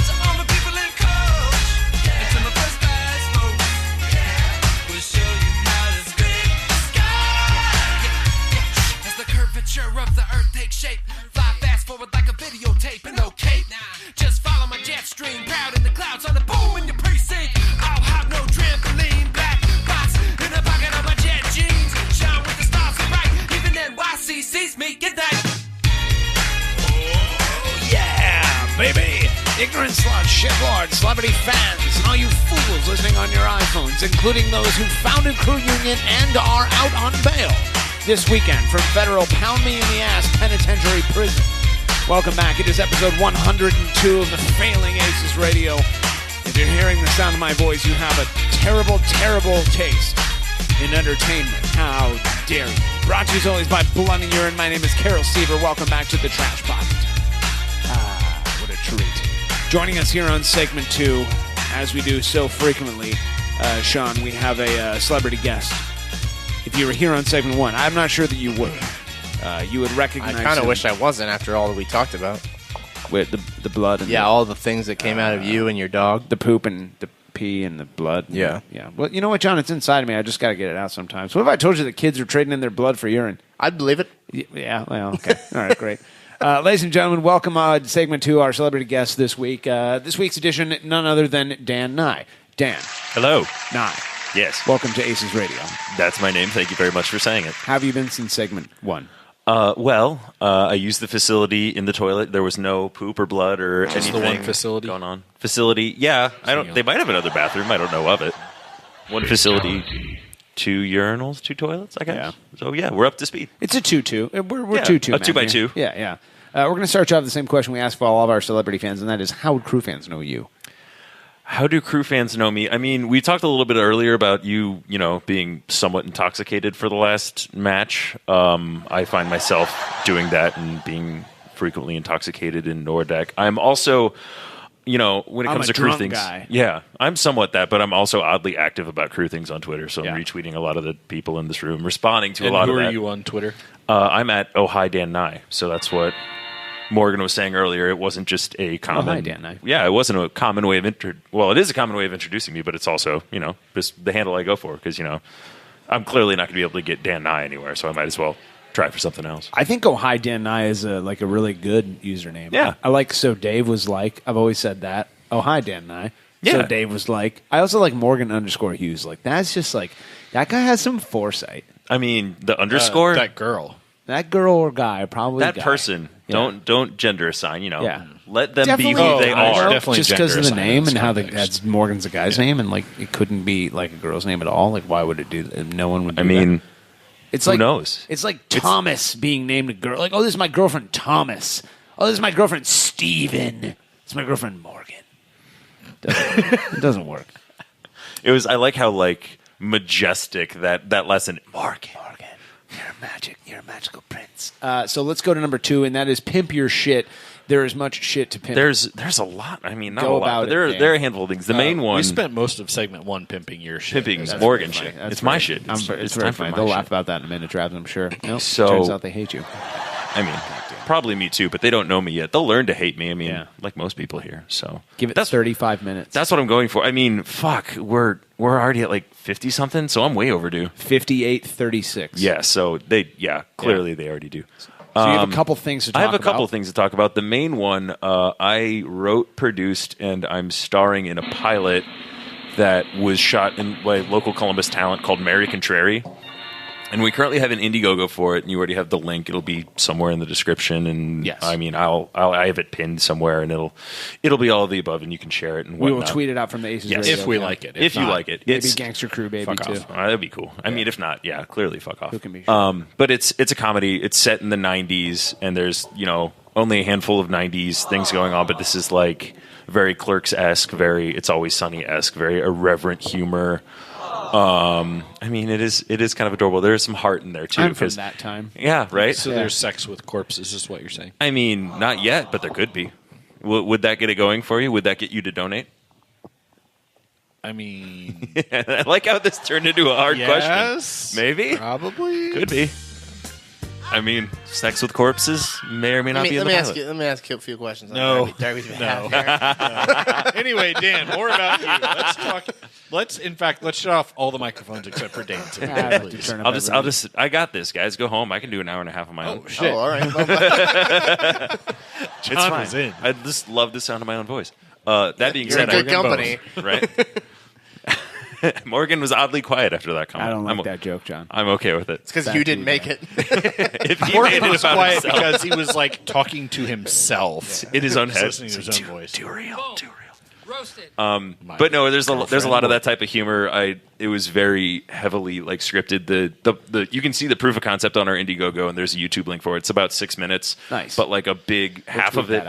To all the people in coach, yeah. And to my first class folks, yeah. We'll show you how to scrape the sky. Yeah. As the curvature of the earth takes shape, fly fast forward like a videotape and no cape. Just follow my jet stream, proud in the clouds on the boom in your precinct. I'll have no trampoline, black box in the pocket of my jet jeans. Shine with the stars so bright, even NYC sees me. Get that. Oh, yeah, baby. Ignorant sluts, shitlords, celebrity fans, and all you fools listening on your iPhones, including those who founded Crew Union and are out on bail this weekend from federal pound-me-in-the-ass penitentiary prison. Welcome back. It is episode 102 of the Failing Aces Radio. If you're hearing the sound of my voice, you have a terrible, terrible taste in entertainment. How dare you? Brought to you as always by Blood and Urine. My name is Carol Seaver. Welcome back to the Trash Pocket. What a treat. Joining us here on segment 2, as we do so frequently, Sean, we have a celebrity guest. If you were here on segment 1, I'm not sure that you would. You would recognize I kind of him. wish I wasn't after all that we talked about. With the blood and all the things that came out of you and your dog. The poop and the pee and the blood. Yeah. Yeah. Well, you know what, John? It's inside of me. I just got to get it out sometimes. What if I told you that kids are trading in their blood for urine? I'd believe it. Yeah. Well, okay. All right, great. Ladies and gentlemen, welcome to segment 2, our celebrity guest this week. This week's edition, none other than Dan Nye. Dan. Hello. Nye. Yes. Welcome to Aces Radio. That's my name. Thank you very much for saying it. How have you been since segment 1? I used the facility in the toilet. There was no poop or blood or Just anything the one facility going on. Facility, yeah. They might have another bathroom. I don't know of it. One facility, 2 urinals, 2 toilets. I guess. Yeah. So yeah, we're up to speed. It's a 2-2. We're 2-2. A 2x2. Yeah. We're going to start you off with the same question we ask for all of our celebrity fans, and that is, how would crew fans know you? How do crew fans know me? I mean, we talked a little bit earlier about you being somewhat intoxicated for the last match. I find myself doing that and being frequently intoxicated in Nordeck. I'm also, when it comes to crew things, guy. Yeah, I'm somewhat that, but I'm also oddly active about crew things on Twitter. So I'm retweeting a lot of the people in this room, responding to a lot of that. Who are you on Twitter? I'm at Oh Hi Dan Nye. So that's what Morgan was saying earlier. It wasn't just a common. Oh, hi, Dan Nye. Yeah, it wasn't a common way of well, it is a common way of introducing me, but it's also just the handle I go for because I'm clearly not going to be able to get Dan Nye anywhere, so I might as well try for something else. I think Oh Hi Dan Nye is a really good username. Yeah, I like So Dave was like. I've always said that. Oh Hi Dan Nye. Yeah. So Dave was like. I also like Morgan_Hughes. Like that's just like that guy has some foresight. I mean the underscore that girl or guy probably that guy. person. Yeah. Don't gender assign. Yeah. Let them Definitely, be who they are. Definitely just because of the gender name assigned and how in this that's Morgan's a guy's name, and like it couldn't be like a girl's name at all. Like why would it do that? No one would. Do that. It's who like knows? It's like Thomas being named a girl. Like, oh, this is my girlfriend Thomas. Oh, this is my girlfriend Steven. It's my girlfriend Morgan. It doesn't work. I like how majestic that lesson. Morgan, you're a magical prince. So let's go to number 2, and that is pimp your shit. There is much shit to pimp. There's a lot. I mean, not Go a lot. about But there it, are a handful of things. The main one. We spent most of segment 1 pimping your shit. Pimping Morgan shit. It's my shit. It's It's very time for funny. my They'll shit. laugh about that in a minute, Travis, I'm sure. Nope, So- turns out they hate you. I mean, probably me too, but they don't know me yet. They'll learn to hate me. I mean, like most people here. So Give it 35 minutes. that's what I'm going for. I mean, fuck, we're already at 50 something, so I'm way overdue. 58-36. Yeah, so clearly they already do. So you have a couple things to talk about. I have a couple things to talk about. The main one, I wrote, produced, and I'm starring in a pilot that was shot in by local Columbus talent called Mary Contrary. And we currently have an Indiegogo for it, and you already have the link. It'll be somewhere in the description, and Yes. I mean, I have it pinned somewhere, and it'll be all of the above, and you can share it and We will whatnot. tweet it out from the Aces Yes. Radio. If we like it. If you like it, Maybe it's Gangster Crew Baby fuck too. off. That'd be cool. I mean, if not, yeah, clearly fuck off. Who can be sure? But it's a comedy. It's set in the '90s, and there's only a handful of '90s things going on. But this is like very Clerks-esque, very It's Always Sunny-esque, very irreverent humor. I mean, it is kind of adorable. There's some heart in there too. I'm from that time. Yeah, right. So there's sex with corpses, is what you're saying? I mean, not yet, but there could be. Would that get it going for you? Would that get you to donate? I mean, I like how this turned into a hard yes, question. Maybe, probably, could be. I mean, sex with corpses may or may not be in the pilot. Let me ask you a few questions. No. Darby's No. behalf here. Anyway, Dan, more about you. Let's talk. Let's shut off all the microphones except for Dan today, please. I got this, guys. Go home. I can do an hour and a half on my own. Oh shit! Oh, all right. It's John fine. was in. I just love the sound of my own voice. That being You're said, in good company, right? Morgan was oddly quiet after that comment. I don't like that joke, John. I'm okay with it. It's because you didn't make it. If he Morgan made it was about quiet himself, because he was like talking to himself in his own He's head, listening to his own voice. Too real. Roasted. But no, there's a lot of that type of humor. It was very heavily like scripted. The you can see the proof of concept on our Indiegogo, and there's a YouTube link for it. It's about 6 minutes. Nice. But like a big half of it.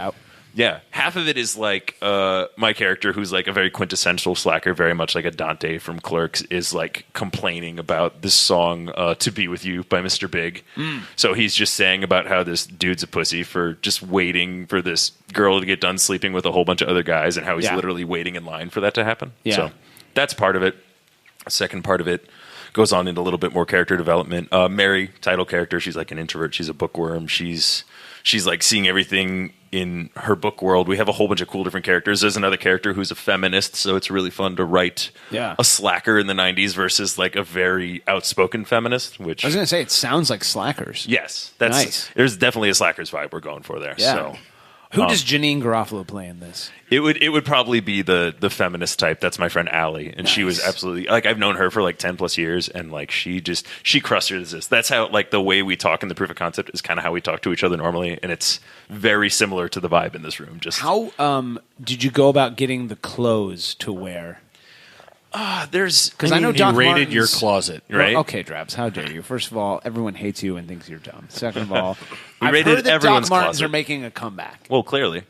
Yeah, half of it is like my character, who's like a very quintessential slacker, very much like a Dante from Clerks, is like complaining about this song "To Be With You" by Mr. Big. So he's just saying about how this dude's a pussy for just waiting for this girl to get done sleeping with a whole bunch of other guys, and how he's literally waiting in line for that to happen. Yeah. So that's part of it. A second part of it goes on into a little bit more character development. Mary, title character, she's like an introvert. She's a bookworm. She's like seeing everything in her book world. We have a whole bunch of cool different characters. There's another character who's a feminist, so it's really fun to write a slacker in the 90s versus like a very outspoken feminist. Which I was going to say, it sounds like Slackers. Yes, that's nice. There's definitely a Slackers vibe we're going for there. Yeah. So. Who does Janine Garofalo play in this? It would probably be the feminist type. That's my friend Allie, and she was absolutely like, I've known her for like 10 plus years, and like she crushes this. That's how like the way we talk in the proof of concept is kind of how we talk to each other normally, and it's very similar to the vibe in this room. Just how did you go about getting the clothes to wear? Because I know Doc raided Martens, your closet, right? Well, okay, Drabs, how dare you? First of all, everyone hates you and thinks you're dumb. Second of all, We I've raided heard that everyone's Doc Martens closet. are making a comeback. Well, clearly.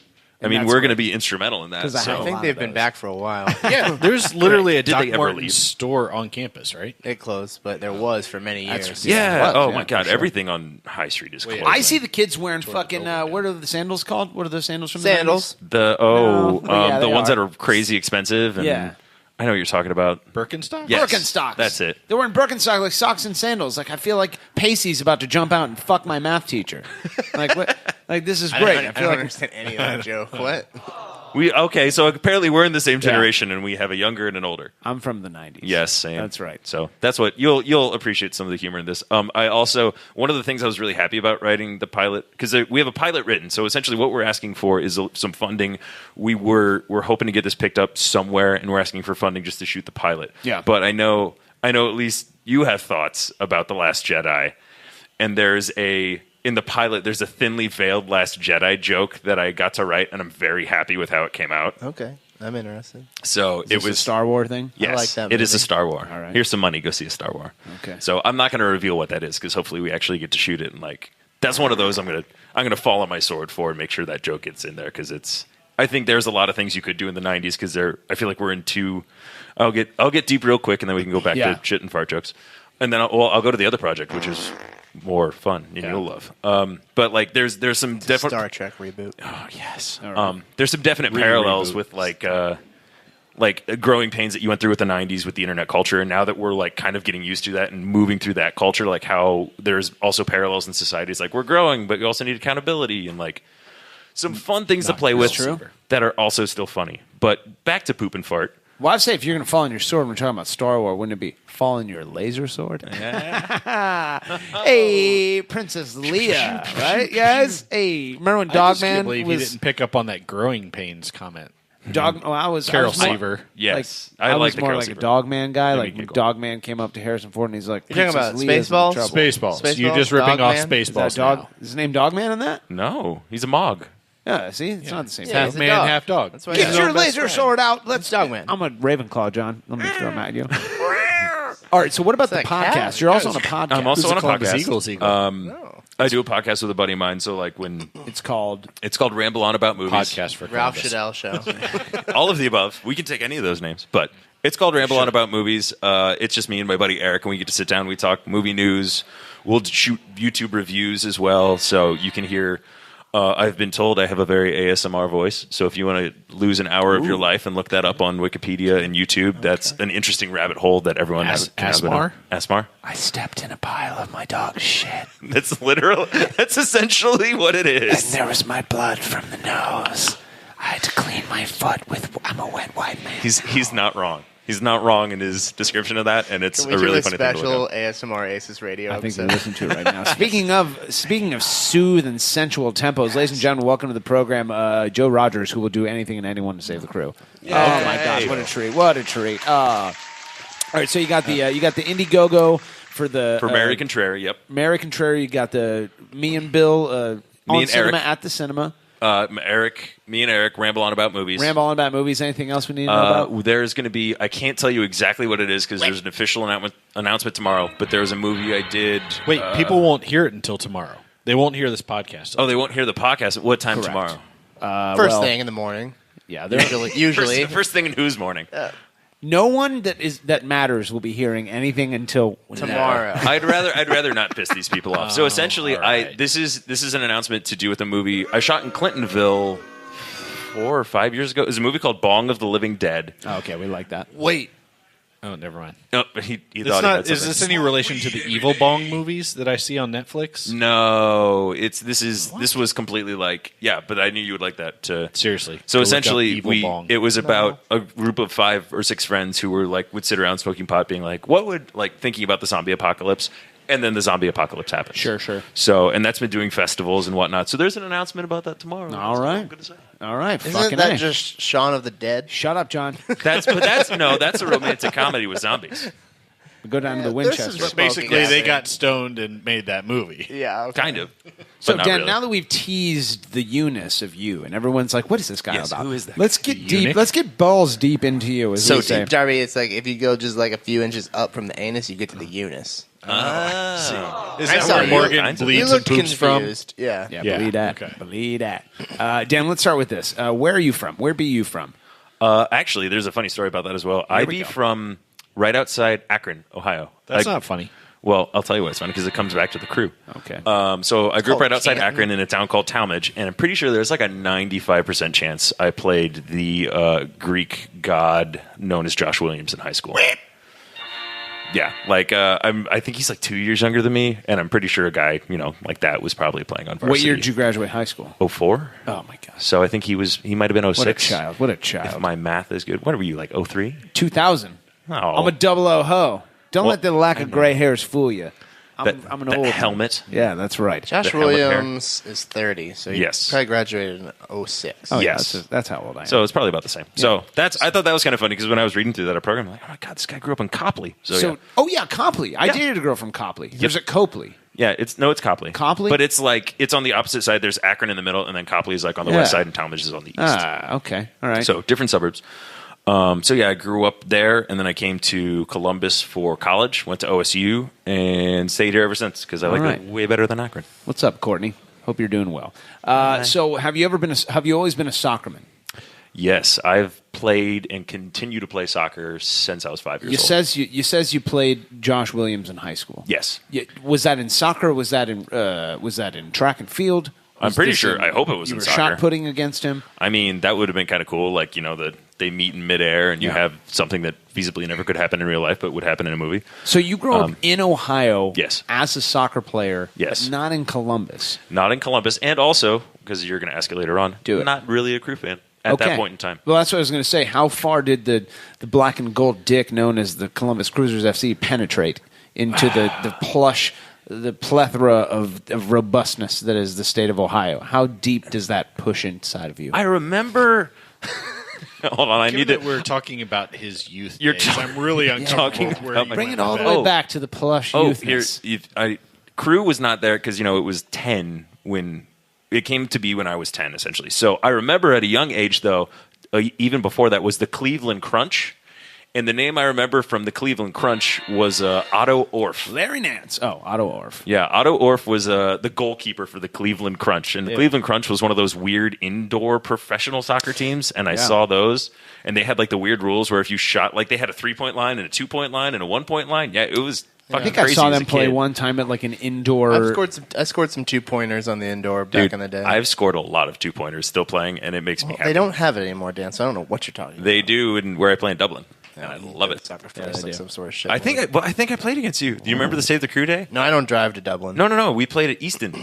I mean, that's we're going great. to be instrumental in that. 'Cause I So. I think they've been back for a while. Yeah, there's literally a Did Doc they ever Martens leave? store on campus, right? It closed, but there was for many years. Yeah. What? Oh Yeah, my God. for sure. Everything on High Street is closed. I see the kids wearing fucking. What are the sandals called? What are those sandals from? Sandals. The yeah, the they ones are. that are crazy expensive. And Yeah. I know what you're talking about. Birkenstock? Yes, Birkenstocks. That's it. They're wearing Birkenstock like socks and sandals. Like I feel like Pacey's about to jump out and fuck my math teacher. Like what? Like this is great. I don't understand any of that joke. What? So apparently we're in the same generation, and we have a younger and an older. I'm from the 90s. Yes, same. That's right. So that's what you'll appreciate some of the humor in this. I also, one of the things I was really happy about writing the pilot, because we have a pilot written. So essentially, what we're asking for is some funding. We're hoping to get this picked up somewhere, and we're asking for funding just to shoot the pilot. Yeah. But I know at least you have thoughts about The Last Jedi, and in the pilot, there's a thinly veiled Last Jedi joke that I got to write, and I'm very happy with how it came out. Okay, I'm interested. So Is this a Star Wars thing? Yes, I like that it is a movie. Star Wars. All right. Here's some money. Go see a Star Wars. Okay. So I'm not going to reveal what that is because hopefully we actually get to shoot it, and like that's one of those I'm gonna fall on my sword for and make sure that joke gets in there because it's. I think there's a lot of things you could do in the 90s because I feel like we're in two. I'll get deep real quick and then we can go back to shit and fart jokes, and then I'll go to the other project which is more fun and you'll love. But like there's some definite Star Trek reboot. Oh yes. Right. There's some definite parallels with like growing pains that you went through with the 90s with the internet culture, and now that we're like kind of getting used to that and moving through that culture, like how there's also parallels in societies. Like we're growing, but you also need accountability and like some fun things to play with that are also still funny. But back to poop and fart. Well, I'd say if you're going to fall on your sword when we're talking about Star Wars, wouldn't it be fall on your laser sword? Hey, Princess Leia, right, guys? Hey, remember when I just Dogman can't believe was... you didn't pick up on that growing pains comment. Dog. Oh, I was Carol I was more- Seaver. Yes, like, I like was the more Carol like Seaver. a Dogman guy. Made Like me when giggle. Dogman came up to Harrison Ford and he's like, You're talking "Princess about Leia's in Spaceballs? trouble." Spaceballs. You're just ripping off Dogman? Is that Spaceballs dog? now. Is his name Dogman in that? No, he's a Mog. Yeah. See, it's not the same. Yeah, Half he's a man, dog. half dog. That's why Get he's your our best laser friend. sword out. Let's Dogman. I'm a Ravenclaw, John. Let me throw him at you. All right. So what about the It's like cat. podcast? You're also on a podcast. I'm also on a Columbus podcast. Eagles eagle? I do a podcast with a buddy of mine. So like when It's called Ramble On About Movies. Podcast for Ralph Columbus. Shadell show. All of the above. We can take any of those names, but it's called Ramble On About Movies. It's just me and my buddy Eric, and we get to sit down. We talk movie news. We'll shoot YouTube reviews as well, so you can hear. I've been told I have a very ASMR voice, so if you want to lose an hour of your life and look that up on Wikipedia and YouTube, that's an interesting rabbit hole that everyone has. ASMR? ASMR? I stepped in a pile of my dog's shit. That's literal. That's essentially what it And is. there was my blood from the nose. I had to clean my foot with. I'm a wet white man. He's not wrong. He's not wrong in his description of that, and it's Can we a really do a funny thing to special look up. ASMR ACES radio I think we episode? listen to it right now. Speaking of soothe and sensual tempos, ladies and gentlemen, welcome to the program. Joe Rogers, who will do anything and anyone to save the crew. Oh my gosh, what a treat! What a treat! All right, so you got the Indiegogo for the Mary Contrary, yep. Mary Contrary. You got the me and Bill on and cinema Eric. at the cinema. Me and Eric ramble on about movies. Ramble on about movies. Anything else we need to know about? There's going to be. I can't tell you exactly what it is because there's an official announcement tomorrow. But there was a movie I did. Wait, people won't hear it until tomorrow. They won't hear this podcast. Oh, they won't hear the podcast at what time Correct. tomorrow? First thing in the morning. Yeah, Usually. First thing in whose morning? No one that matters will be hearing anything until Tomorrow. I'd rather not piss these people off. So essentially, right. this is an announcement to do with a movie I shot in Clintonville 4 or 5 years ago. It was a movie called Bong of the Living Dead. Oh, okay, we like that. Wait. Oh, never mind. No, he It's thought not, he had is this something. any relation to the Evil Bong movies that I see on Netflix? No, this was completely like but I knew you would like that. Seriously. So Go look essentially, up Evil Bong. it was about a group of 5 or 6 friends who were would sit around smoking pot, being like, what would thinking about the zombie apocalypse, and then the zombie apocalypse happens. Sure. So and that's been doing festivals and whatnot. So there's an announcement about that tomorrow. All right. All right. Isn't Fucking that A. just Shaun of the Dead? Shut up, John. That's a romantic comedy with zombies. We go down to the there's some Winchester. smoking Basically, they happening. got stoned and made that movie. Yeah. Okay. Kind of. So, but not Dan, really. now that we've teased the you-ness of you, and everyone's like, what is this guy Yes, about? who is that Let's guy? get deep. Eunuch? Let's get balls deep into you, as So we say. deep, Darby, it's like if you go just a few inches up from the anus, you get to the Eunice. Is I that saw where you. Morgan You bleeds and looked poops from? confused. Yeah. Yeah, believe that. okay. Believe that. Dan, let's start with this. Where are you from? Where be you from? Actually, there's a funny story about that as well. I'd be from right outside Akron, Ohio. That's not funny. Well, I'll tell you why it's funny because it comes back to the crew. Okay. So I grew up called right outside Canton. Akron in a town called Talmadge, and I'm pretty sure there's a 95% chance I played the Greek god known as Josh Williams in high school. Yeah, I think he's 2 years younger than me, and I'm pretty sure a guy like that was probably playing on varsity. What year did you graduate high school? 04? Oh, my gosh. So I think he might have been 06. What a child. What a If child. my math is good. What were you, 03? 2000. Oh. I'm a 00 ho. Don't Well, let the lack of gray hairs fool you. I'm an that old helmet. Yeah, that's right. Josh The helmet hair. Williams is 30, so he Yes. probably graduated in 06. Oh, yeah, Yes. that's how old I am. So it's probably about the same. So I thought that was kind of funny because when I was reading through that program, I'm like, oh my god, this guy grew up in Copley. So yeah. Copley. I dated a girl from Copley. There's a Copley. Yeah, it's Copley. Copley? But it's it's on the opposite side. There's Akron in the middle, and then Copley is on the west side, and Talmadge is on the east. Ah, okay. All right. So different suburbs. I grew up there, and then I came to Columbus for college, went to OSU, and stayed here ever since because I like right. it way better than Akron. What's up, Courtney? Hope you're doing well. So have you always been a soccerman? Yes, I've played and continue to play soccer since I was 5 years old. You says you played Josh Williams in high school. Yes. Was that in soccer? Or was that in track and field? I'm pretty sure. I hope it was you in were soccer. shot putting against him. I mean, that would have been kind of cool. That they meet in midair, and you have something that feasibly never could happen in real life, but would happen in a movie. So you grew up in Ohio, yes, as a soccer player, yes, but not in Columbus. Not in Columbus, and also because you're going to ask it later on. Not really a Crew fan at that point in time. Well, that's what I was going to say. How far did the black and gold dick known as the Columbus Cruisers FC penetrate into the plush? The plethora of robustness that is the state of Ohio. How deep does that push inside of you? I remember Hold on, I Given need that to. we're talking about his youth You're days, I'm really uncomfortable with where you Bring went it all with the that. way back to the plush Oh, youthness. Crew was not there because, it was 10 when it came to be when I was 10, essentially. So I remember at a young age, though, even before that, was the Cleveland Crunch. And the name I remember from the Cleveland Crunch was Otto Orff. Larry Nance. Oh, Otto Orff. Yeah, Otto Orff was the goalkeeper for the Cleveland Crunch. And the Cleveland Crunch was one of those weird indoor professional soccer teams. And I saw those. And they had like the weird rules where if you shot, like they had a 3-point line and a 2-point line and a 1-point line. Yeah, it was fucking I think I crazy saw as a them play kid. one time at like an indoor. I scored some 2-pointers on the indoor Dude, back in the day. I've scored a lot of 2-pointers still playing, and it makes me happy. They don't have it anymore, Dan, so I don't know what you're talking about. They do, and where I play in Dublin. And I love it. Soccer first, like some sort of shit. I think I played against you. Do you remember the Save the Crew Day? No, I don't drive to Dublin. No. We played at Easton.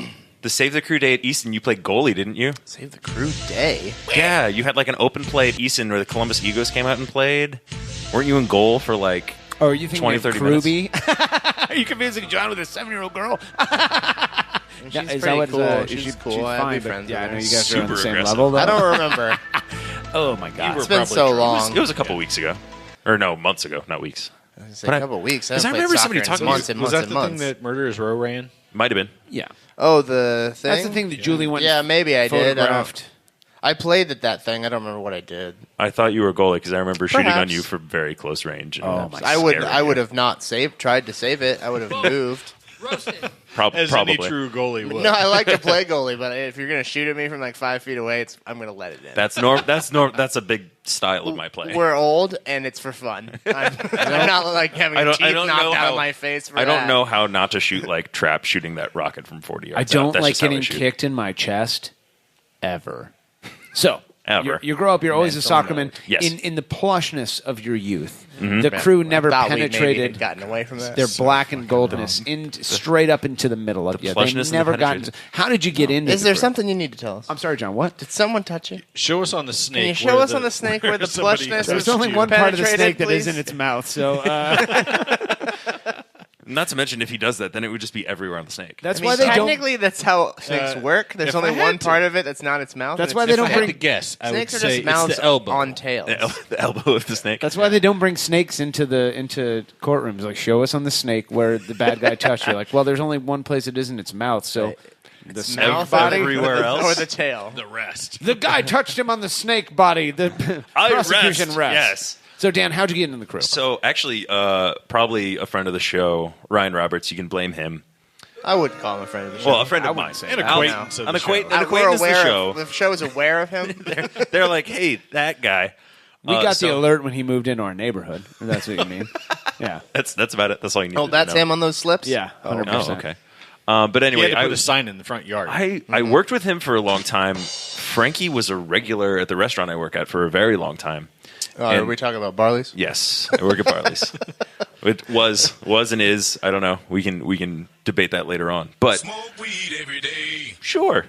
The Save the Crew Day at Easton, you played goalie, didn't you? Save the Crew Day? Yeah, you had like an open play at Easton where the Columbus Eagles came out and played. Weren't you in goal for like Oh, are you thinking 20, of 30 minutes? Kruby? Are you confusing John with a 7-year-old girl? She's Is pretty that what, cool. She's cool. I'd fine, be but friends yeah, I with know her. you guys are on the Super same aggressive. level. Though. I don't remember. Oh my god, It's been so long. It was a couple weeks ago. Or no, months ago, not weeks. A couple of weeks. Because I remember somebody talking about months and Was months that and the thing months. that Murderers Row ran? Might have been. Yeah. Oh, the thing? That's the thing that Julie went. Yeah, maybe I did. photographed. I played at that thing. I don't remember what I did. I thought you were a goalie because I remember shooting on Perhaps. you from very close range. And Oh, my I would have not tried to save it. I would have moved. As probably. any true goalie would. No, I like to play goalie, but if you're going to shoot at me from like 5 feet away, I'm going to let it in. That's a big style of my play. We're old, and it's for fun. I'm not like having teeth knocked out of my face for I don't that. know how not to shoot like trap shooting that rocket from 40 yards. I out. don't That's like just how I getting shoot. kicked in my chest ever. So Ever. You grow up. You're always a soccer man. Yes. In the plushness of your youth, Mhm. the crew never thought we maybe penetrated. had gotten away from that. Their So black and goldness straight up into the middle of you. They plushness and the never got. penetration. How did you get into? Is the there crew? something you need to tell us? I'm sorry, John. What? Did someone touch you? Show us on the snake. Can you show us on the snake where the somebody plushness There's was only one part of the penetrated, snake that please? is in its mouth. So Not to mention, if he does that, then it would just be everywhere on the snake. that's I mean, why they don't. technically, that's how snakes work. There's if only I had one to- part of it that's not its mouth. That's and why it's they don't just- I had bring- to guess. I would Snakes are say just mouths it's the elbow. on tails. The elbow of the snake. That's why they don't bring snakes into courtrooms. Like, show us on the snake where the bad guy touched you. Like, well, there's only one place it is in its mouth. So the snake Mouth body, everywhere else. or the tail. The rest. the guy touched him on the snake body. The I prosecution rest, rests. yes. So Dan, how'd you get into the crew? So actually, probably a friend of the show, Ryan Roberts. You can blame him. I would call him a friend of the show. Well, a friend I of wouldn't mine. say An that. acquaintance of the show. We're acquaintance of the aware show. the show is aware of him. They're like, hey, that guy. We got the so- alert when he moved into our neighborhood. If that's what you mean. Yeah. That's about it. That's all you need Oh, to that's know. him on those slips? Yeah. 100%. Oh, okay. But He anyway, had to I put a was sign in the front yard. I worked with him for a long time. Frankie was a regular at the restaurant I work at for a very long time. Are And- we talking about Barley's? Yes, I work at Barley's. It was and is. I don't know. We can debate that later on. But Smoke weed every day. sure.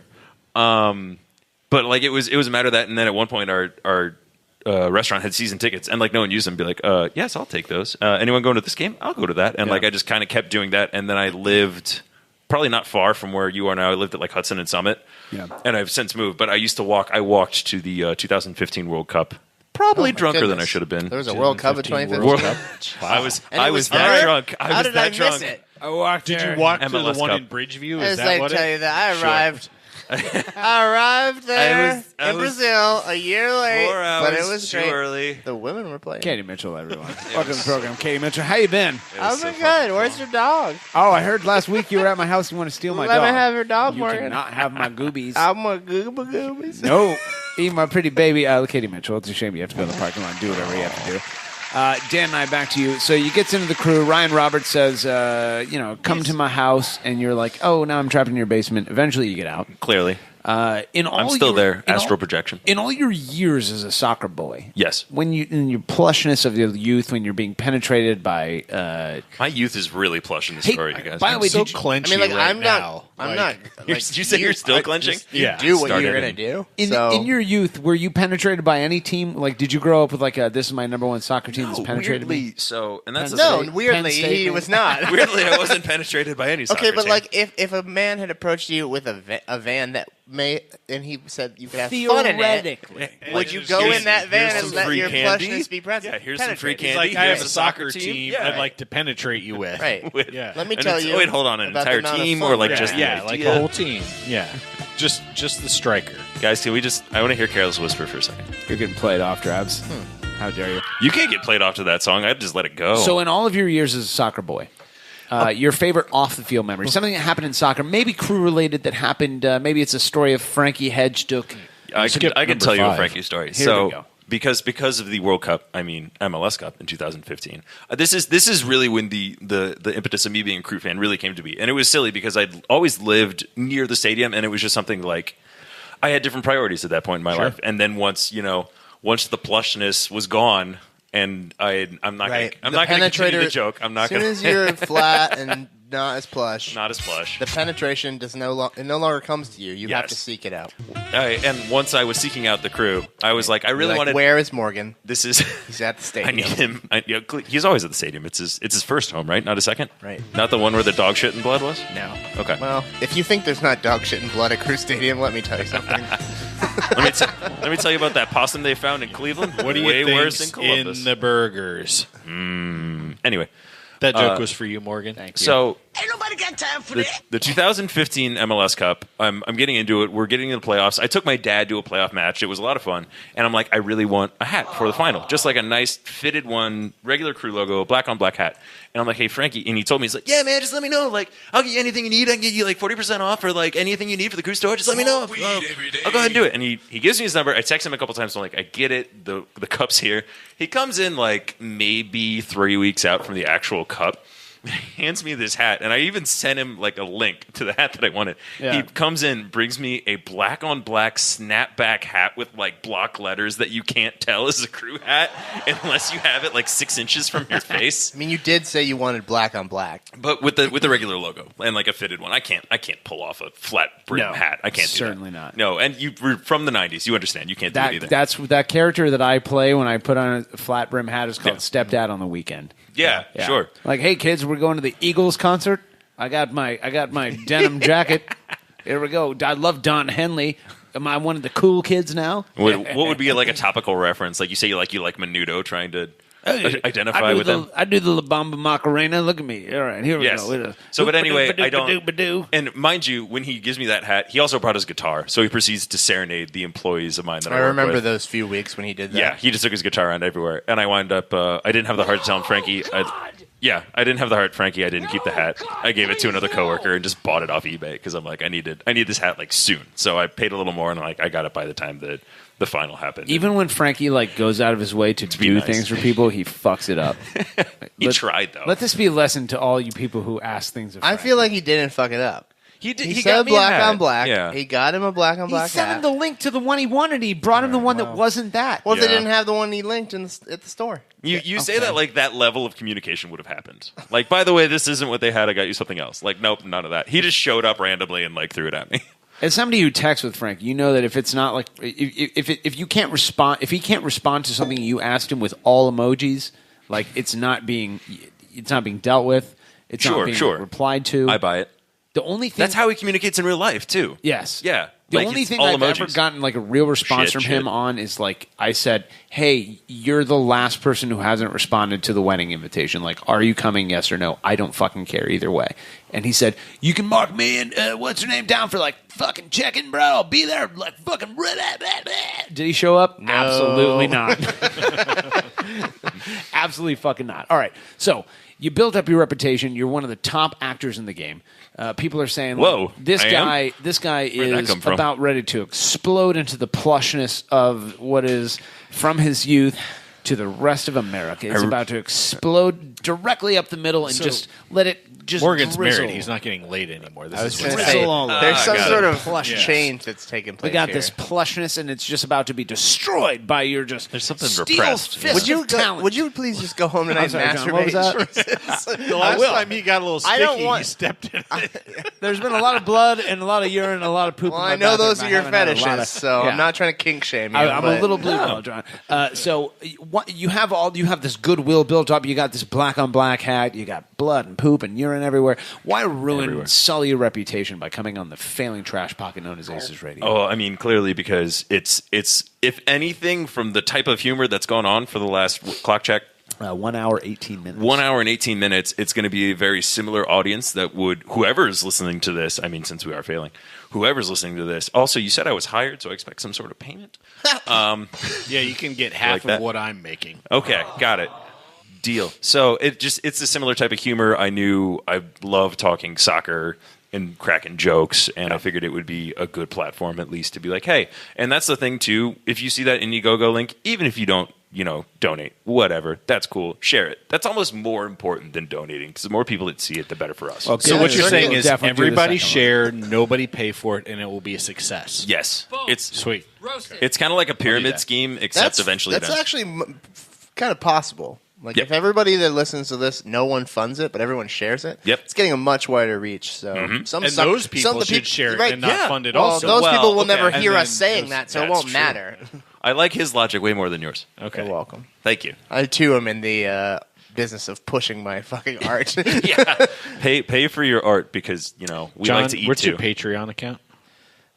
But like it was a matter of that, and then at one point our restaurant had season tickets, and like no one used them. Be like, yes, I'll take those. Anyone going to this game? I'll go to that. And like I just kind of kept doing that, and then I lived probably not far from where you are now. I lived at like Hudson and Summit, and I've since moved. But I used to walk. I walked to the 2015 World Cup. Probably Oh, my drunker than goodness. I should have been. There was a World Cup in 2015. World- Wow. I was And it was that there? drunk. I How was did that I drunk. miss it? I walked Did there. you walk to MLS the one Cup. in Bridgeview? As Is that I what tell it? you that, I Sure. arrived. I arrived there I in was Brazil a year late, 4 hours but it was too great. early. The women were playing. Katie Mitchell, everyone. Welcome to the program. Katie Mitchell, how you been? I've been good. Where's your dog? Oh, I heard last week you were at my house. You want to steal my Let dog? me have your dog, You Morgan. cannot have my goobies. I'm a gooba goobies. No, eat my pretty baby. Katie Mitchell. It's a shame you have to go to the parking lot and do whatever you have to do. Dan and I, back to you. So you gets into the crew. Ryan Roberts says, come to my house, and you're like, oh, now I'm trapped in your basement. Eventually, you get out. Clearly, I'm still there. Astral projection. In all your years as a soccer boy, Yes. when you in your plushness of your youth, when you're being penetrated by, My youth is really plush in this Hey, story, you guys. by the way, so did you- clenchy I mean, like, right I'm now. not. I'm Like, not. Did you say you're still clenching? Yeah. Do what Started you're gonna in- do. in so your youth, were you penetrated by any team? Like, did you grow up with like this is my number one soccer team that's penetrated me? Weirdly, so, and that's the no, thing. weirdly, Penn State, he man. was not. Weirdly, I wasn't penetrated by any soccer Okay, but team. like if a man had approached you with a van that and he said you could have fun in it. Would you go in that van and let your plushness be present? Yeah, here's some free candy. Like, I have a soccer team I'd like to penetrate you with. Right. Yeah. Let me tell you. Wait, hold on. An about the entire amount of team fun or like we're just having. Yeah, like the whole team. Yeah. Just the striker. Guys, can we just? I want to hear Carol's Whisper for a second. You're getting played off, Drabs. How dare you? You can't get played off to that song. I'd just let it go. So, in all of your years as a soccer boy, your favorite off-the-field memory, something that happened in soccer, maybe crew-related that happened, maybe it's a story of Frankie Hedgeduck. I can tell you a 5. Frankie story. Here we go. Because of the World Cup, I mean MLS Cup in 2015. This is really when the impetus of me being a crew fan really came to be, and it was silly because I'd always lived near the stadium, and it was just something like I had different priorities at that point in my life, and then once the plushness was gone, and I'm not going to continue the joke. I'm not as soon as you're flat and not as plush, the penetration does no longer comes to you. You have to seek it out. And once I was seeking out the crew, I was like, I really wanted. Where is Morgan? He's at the stadium. I need him. He's always at the stadium. It's his first home, right? Not a second. Right. Not the one where the dog shit and blood was. No. Okay. Well, if you think there's not dog shit and blood at Crew Stadium, let me tell you something. Let me tell you about that possum they found in Cleveland. What do you Way think's worse in Columbus. in the burgers? Anyway, that joke was for you, Morgan. Thank you. So Ain't nobody got time for that. the 2015 MLS Cup, I'm getting into it. We're getting into the playoffs. I took my dad to a playoff match. It was a lot of fun. And I'm like, I really want a hat for the final. Just like a nice fitted one, regular crew logo, black on black hat. And I'm like, hey, Frankie. And he told me, he's like, yeah, man, just let me know. Like, I'll get you anything you need. I can get you like 40% off or like anything you need for the crew store. Just let me know. I'll go ahead and do it. And he gives me his number. I text him a couple times. I'm like, I get it. The cup's here. He comes in like maybe 3 weeks out from the actual cup. He hands me this hat, and I even sent him like a link to the hat that I wanted. Yeah. He comes in, brings me a black on black snapback hat with like block letters that you can't tell is a crew hat unless you have it like 6 inches from your face. I mean, you did say you wanted black on black, but with the regular logo and like a fitted one. I can't pull off a flat brim hat. I can't do that. Certainly not. No, and you're from the 90s. You understand. You can't do it either. That's that character that I play when I put on a flat brim hat is called Stepdad on the Weekend. Yeah, sure. Like, hey kids, we're going to the Eagles concert. I got my denim jacket. Here we go. I love Don Henley. Am I one of the cool kids now? What would be like a topical reference? Like you say, you like Menudo, trying to identify with him. I do the La Bamba Macarena. Look at me. All right, here we go. So, but anyway, I don't. And mind you, when he gives me that hat, he also brought his guitar. So he proceeds to serenade the employees of mine that I work remember with. those few weeks when he did that. Yeah, he just took his guitar around everywhere, and I wound up. I didn't have the heart to tell him, Frankie. I didn't have the heart, Frankie. I didn't keep the hat. I gave it to another coworker and just bought it off eBay because I'm like, I need this hat like soon. So I paid a little more, and like I got it by the time that the final happened. Even when Frankie like goes out of his way to do nice. things for people, he fucks it up. He tried though. Let this be a lesson to all you people who ask things of I Frankie. feel like he didn't fuck it up. He did. He He said got me a black hat. on black. Yeah. He got him a black on black He sent him hat. the link to the one he wanted. He brought him the one that wasn't that. Well, Yeah. they didn't have the one he linked at the store. You say that like that level of communication would have happened. Like, by the way, this isn't what they had. I got you something else. Like, nope, none of that. He just showed up randomly and like threw it at me. As somebody who texts with Frank, you know that if it's not like if you can't respond, if he can't respond to something you asked him with all emojis, like it's not being dealt with. It's not being replied to. I buy it. The only thing That's how he communicates in real life too. Yes. Yeah. The Like, only it's thing all I've emojis. ever gotten like a real response from him on is like I said, "Hey, you're the last person who hasn't responded to the wedding invitation. Like, are you coming? Yes or no? I don't fucking care either way." And he said, "You can mark me and what's her name down for like fucking checking, bro. I'll be there like fucking." Blah, blah, blah, blah. Did he show up? No. Absolutely not. Absolutely fucking not. All right, so you built up your reputation. You're one of the top actors in the game. People are saying, "Whoa, this I guy am? This guy Where'd that is come from?" about ready to explode into the plushness of what is from his youth to the rest of America. It's about to explode directly up the middle and just let it just Morgan's drizzle. married. He's not getting laid anymore. This I was is going to what's say, happening. there's some sort of Plush. change that's taking place We got here. this plushness, and it's just about to be destroyed by your just There's something steel repressed. fist Would you of talent. would you please just go home tonight and I'm sorry, John, what was masturbate? The last time he got a little I sticky, don't want- he stepped in it. There's been a lot of blood and a lot of urine and a lot of poop. Well, in my I know bathroom. those are I your haven't had a lot fetishes, of- so Yeah. I'm not trying to kink shame you. I'm a but- little blue ball, John. So you have this goodwill built up. You got this black on black hat. You got blood and poop and urine everywhere. Why sully your reputation by coming on the failing trash pocket known as Aces Radio? Oh, I mean, clearly because it's if anything from the type of humor that's gone on for the last clock check. 1 hour, 18 minutes. 1 hour and 18 minutes. It's going to be a very similar audience that would, whoever is listening to this, I mean, since we are failing, whoever's listening to this. Also, you said I was hired, so I expect some sort of payment. Yeah, you can get half of what I'm making. Okay, got it. Deal. So it's a similar type of humor. I love talking soccer and cracking jokes, and I figured it would be a good platform at least to be like, hey, and that's the thing too, if you see that Indiegogo link, even if you don't, donate, whatever, that's cool. Share it. That's almost more important than donating, because the more people that see it, the better for us. Okay. So what you're saying is everybody share, nobody pay for it, and it will be a success. Yes. It's sweet. It's kind of like a pyramid scheme, except eventually that's actually kind of possible. Like if everybody that listens to this, no one funds it, but everyone shares it. Yep. It's getting a much wider reach. So those people should share it and not fund it well, also. Those people will never hear us saying that, so it won't matter. I like his logic way more than yours. Okay. You're welcome. Thank you. I too am in the business of pushing my fucking art. Yeah. Pay for your art because, we John, like to eat what's too. your Patreon account?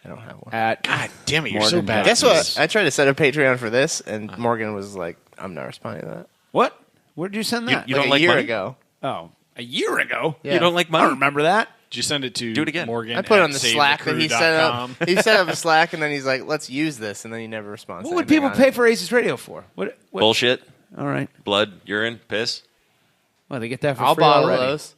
I don't have one. God damn it, you're so bad. Guess what? I tried to set a Patreon for this, and Morgan was like, I'm not responding to that. What? Where did you send that? You don't like a year money? ago. Oh, a year ago? Yeah. You don't like money? I don't remember that. Did you send it to Do it again. Morgan? I put it on the at Slack that he set up. SaveTheCrew.com? He set up a Slack, and then he's like, let's use this, and then he never responds. What would people pay for Aces Radio for? What? Bullshit. All right. Blood, urine, piss. Well, they get that for I'll free bottle already. those.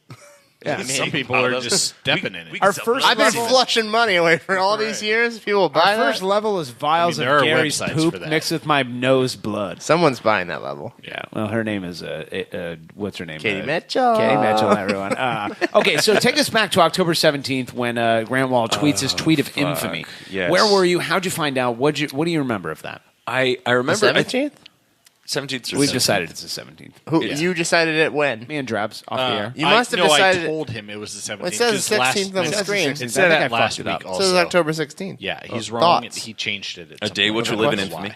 Yeah. Some people are just stepping in it. Our first I've been level, flushing money away for all these years. People will buy our first that. level is vials there are of Gary's websites poop for that. mixed with my nose blood. Someone's buying that level. Yeah. Well, her name is what's her name? Katie Mitchell. Katie Mitchell, everyone. Okay, so take us back to October 17th when Grant Wall tweets his tweet of infamy. Yes. Where were you? How'd you find out? What do you remember of that? I remember. 17th? 17th. We've decided it's the 17th. Who you decided it when? Me and Drabs off the air. You must have decided. I told him it was the 17th. Well, it says 16th on the screen. It said I think that I last fucked it week up. also. It says October 16th. Yeah, he's wrong. Thoughts? He changed it. A day which will live in infamy.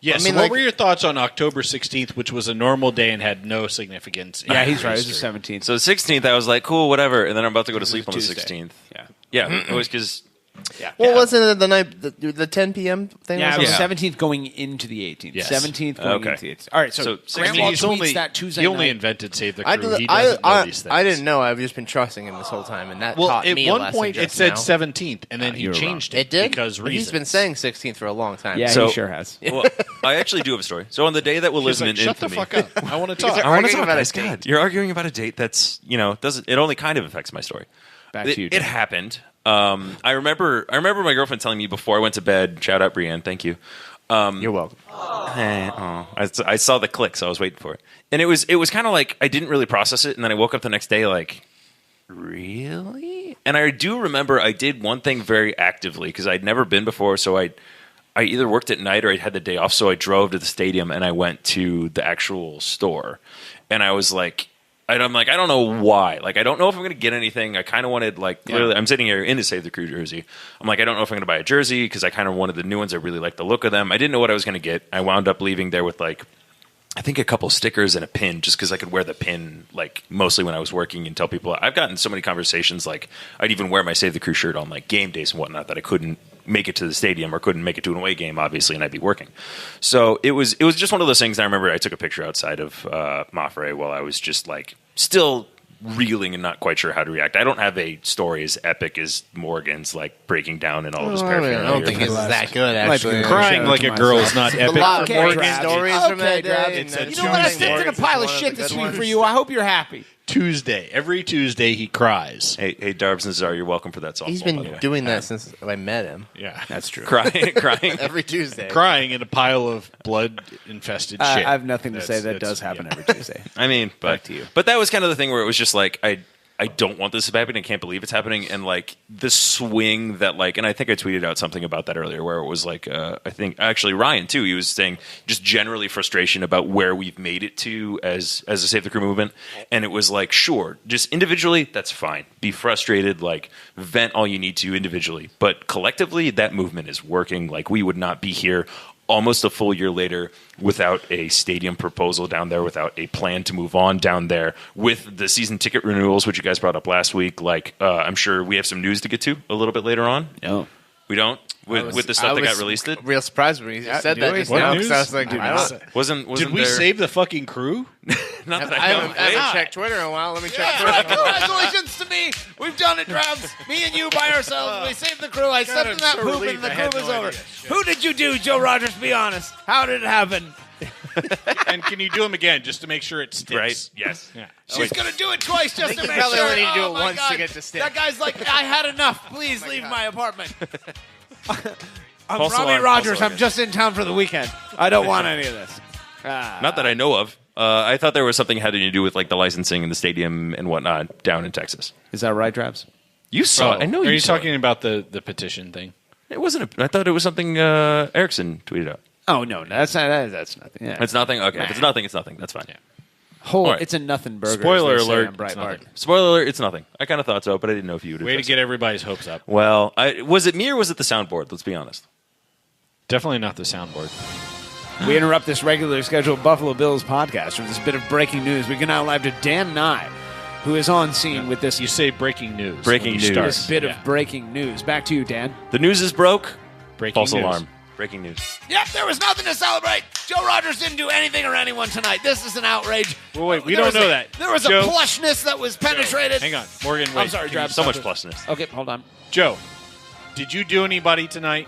Yeah, I mean, what like- were your thoughts on October 16th, which was a normal day and had no significance? Yeah, in he's right. It was the history? 17th. So the 16th, I was like, cool, whatever. And then I'm about to go to sleep on the Tuesday. 16th. Yeah. Yeah, it was because... Well, wasn't it the night, the 10 p.m. thing? Yeah, or it was something? 17th going into the 18th. Yes. 17th going Okay. into the 18th. All right, so Grant 16th, Wall He's tweets only, that Tuesday he only night. invented Save the I, Crew. He doesn't know these things. I didn't know. I've just been trusting him this whole time, and that Well, taught at me a one lesson point it just said now. 17th, and then he you were changed It did? because But he's reasons. been saying 16th for a long time. Yeah, So- he sure has. Well, I actually do have a story. So on the day that will live He's like, in shut the infamy... fuck up. I want to talk. They're I want to arguing talk about guys. a date. God, you're arguing about a date that's, doesn't... It only kind of affects my story. Back to you, It John. happened. I remember my girlfriend telling me before I went to bed, shout out Brienne, thank you. You're welcome. I saw the click, so I was waiting for it. And it was kind of like I didn't really process it, and then I woke up the next day like, really? And I do remember I did one thing very actively because I'd never been before, so I either worked at night or I had the day off, so I drove to the stadium and I went to the actual store. And I was like, I'm like, I don't know why. Like, I don't know if I'm going to get anything. I kind of wanted, like, clearly, I'm sitting here in a Save the Crew jersey. I'm like, I don't know if I'm going to buy a jersey because I kind of wanted the new ones. I really like the look of them. I didn't know what I was going to get. I wound up leaving there with, like, I think a couple stickers and a pin just because I could wear the pin, like, mostly when I was working and tell people. I've gotten so many conversations, like, I'd even wear my Save the Crew shirt on, like, game days and whatnot that I couldn't make it to the stadium or couldn't make it to an away game, obviously, and I'd be working. So it was just one of those things. And I remember I took a picture outside of Moffrey while I was just, like, still reeling and not quite sure how to react. I don't have a story as epic as Morgan's, like, breaking down and all of his paraphernalia. I don't think it's that good, actually. Crying like a girl is not epic. A lot of Okay, Morgan Drabs. stories from that day. It's a and You know what? I Tuesday. stepped in a pile of shit this week for you. I hope you're happy. Tuesday. Every Tuesday he cries. Hey, Darbs and Czar, you're welcome for that softball. He's by the been way. doing that since I met him. Yeah. That's true. crying. Every Tuesday. Crying in a pile of blood-infested shit. I have nothing to say. That does happen every Tuesday. I mean, Back to you. But that was kind of the thing where it was just like I don't want this to happen. I can't believe it's happening. And like the swing that like, and I think I tweeted out something about that earlier where it was like, I think actually Ryan too, he was saying just generally frustration about where we've made it to as a Save the Crew movement. And it was like, sure, just individually, that's fine. Be frustrated, like vent all you need to individually. But collectively, that movement is working. Like we would not be here almost a full year later without a stadium proposal down there, without a plan to move on down there, with the season ticket renewals, which you guys brought up last week. Like, I'm sure we have some news to get to a little bit later on. No. We don't? With the stuff that got released? Real surprised when you said that just now, because I was like, wasn't Did we there... save the fucking crew? Not that I haven't checked Twitter in a while. Let me check Twitter. Congratulations to me. We've done it, Drabs. Me and you by ourselves. We saved the crew. I stepped in that poop and the crew was over. Who did you do, Joe Rogers? Be honest. How did it happen? And can you do them again just to make sure it sticks? Right? Yes. Yeah. She's going to do it twice just to make probably sure. only need to do it my once God. to get to stick. That guy's like, I had enough. Please leave my apartment. I'm False Robbie alarm, Rogers. false I'm alarm. just in town for the weekend. I don't want any of this. Not that I know of. I thought there was something having to do with like the licensing and the stadium and whatnot down in Texas. Is that right, Drabs? You saw it. I know Are you saw talking about the petition thing? It wasn't. I thought it was something Erickson tweeted out. Oh, no. That's not. That's nothing. Yeah. It's nothing. Okay, if it's nothing, it's nothing. That's fine. Yeah. Whole, right. It's a nothing burger. Spoiler as they say alert, on it's Breitbart. nothing. Spoiler alert, it's nothing. I kind of thought so, but I didn't know if you would. Way to get everybody's hopes up. Well, was it me or was it the soundboard? Let's be honest. Definitely not the soundboard. We interrupt this regularly scheduled Buffalo Bills podcast for this bit of breaking news. We go now live to Dan Nye, who is on scene with this. You say breaking news. Breaking when you news. start. This bit of breaking news. Back to you, Dan. The news is broke. Breaking False news. alarm. Breaking news. Yep, there was nothing to celebrate. Joe Rogers didn't do anything or anyone tonight. This is an outrage. Well, wait, we don't know that. There was Joe, a plushness that was penetrated. Hang on, Morgan. Wait. I'm sorry, Drab. So much plusness. Okay, hold on. Joe, did you do anybody tonight?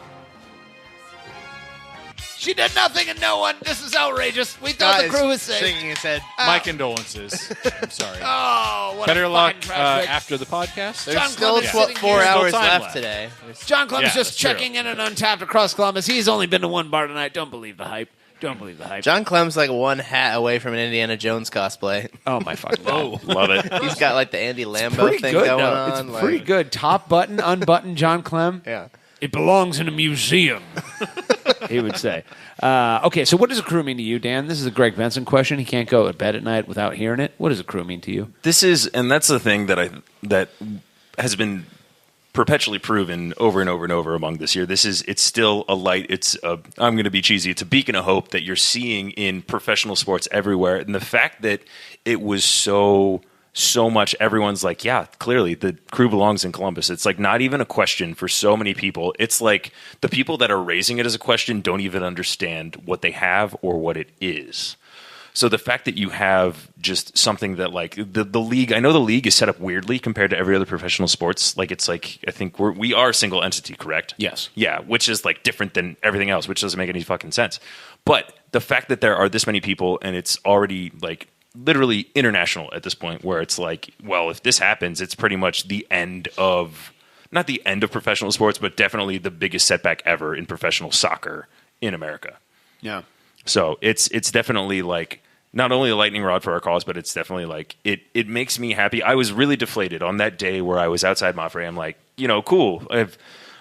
She did nothing and no one. This is outrageous. We thought the crew was safe. Shaking his head. My condolences. I'm sorry. Oh, what Better a luck fucking trash bag. after the podcast. There's John still Clemens sitting 4 here. hours Still time left left. today. John Clemens Yeah, just that's checking in and Untapped across Columbus. He's only been to one bar tonight. Don't believe the hype. Don't believe the hype. John Clem's like one hat away from an Indiana Jones cosplay. Oh, my fucking God. Love it. He's got like the Andy Lambo Pretty thing good, going though. on. It's pretty good. Top button, unbuttoned John Clem. Yeah. It belongs in a museum, he would say. Okay, so what does a crew mean to you, Dan? This is a Greg Benson question. He can't go to bed at night without hearing it. What does a crew mean to you? This is, and that's the thing that has been perpetually proven over and over and over among this year. It's still a light. I'm going to be cheesy. It's a beacon of hope that you're seeing in professional sports everywhere. And the fact that it was so much, everyone's like, yeah, clearly the crew belongs in Columbus. It's like not even a question for so many people. It's like the people that are raising it as a question don't even understand what they have or what it is. So the fact that you have just something that like the league, I know the league is set up weirdly compared to every other professional sports. Like it's like, I think we are a single entity, correct? Yes. Yeah, which is like different than everything else, which doesn't make any fucking sense. But the fact that there are this many people and it's already like literally international at this point where it's like, well, if this happens, it's pretty much the end of, not the end of professional sports, but definitely the biggest setback ever in professional soccer in America. Yeah. So it's definitely like not only a lightning rod for our cause, but it's definitely like it makes me happy. I was really deflated on that day where I was outside Moffrey. I'm like, cool.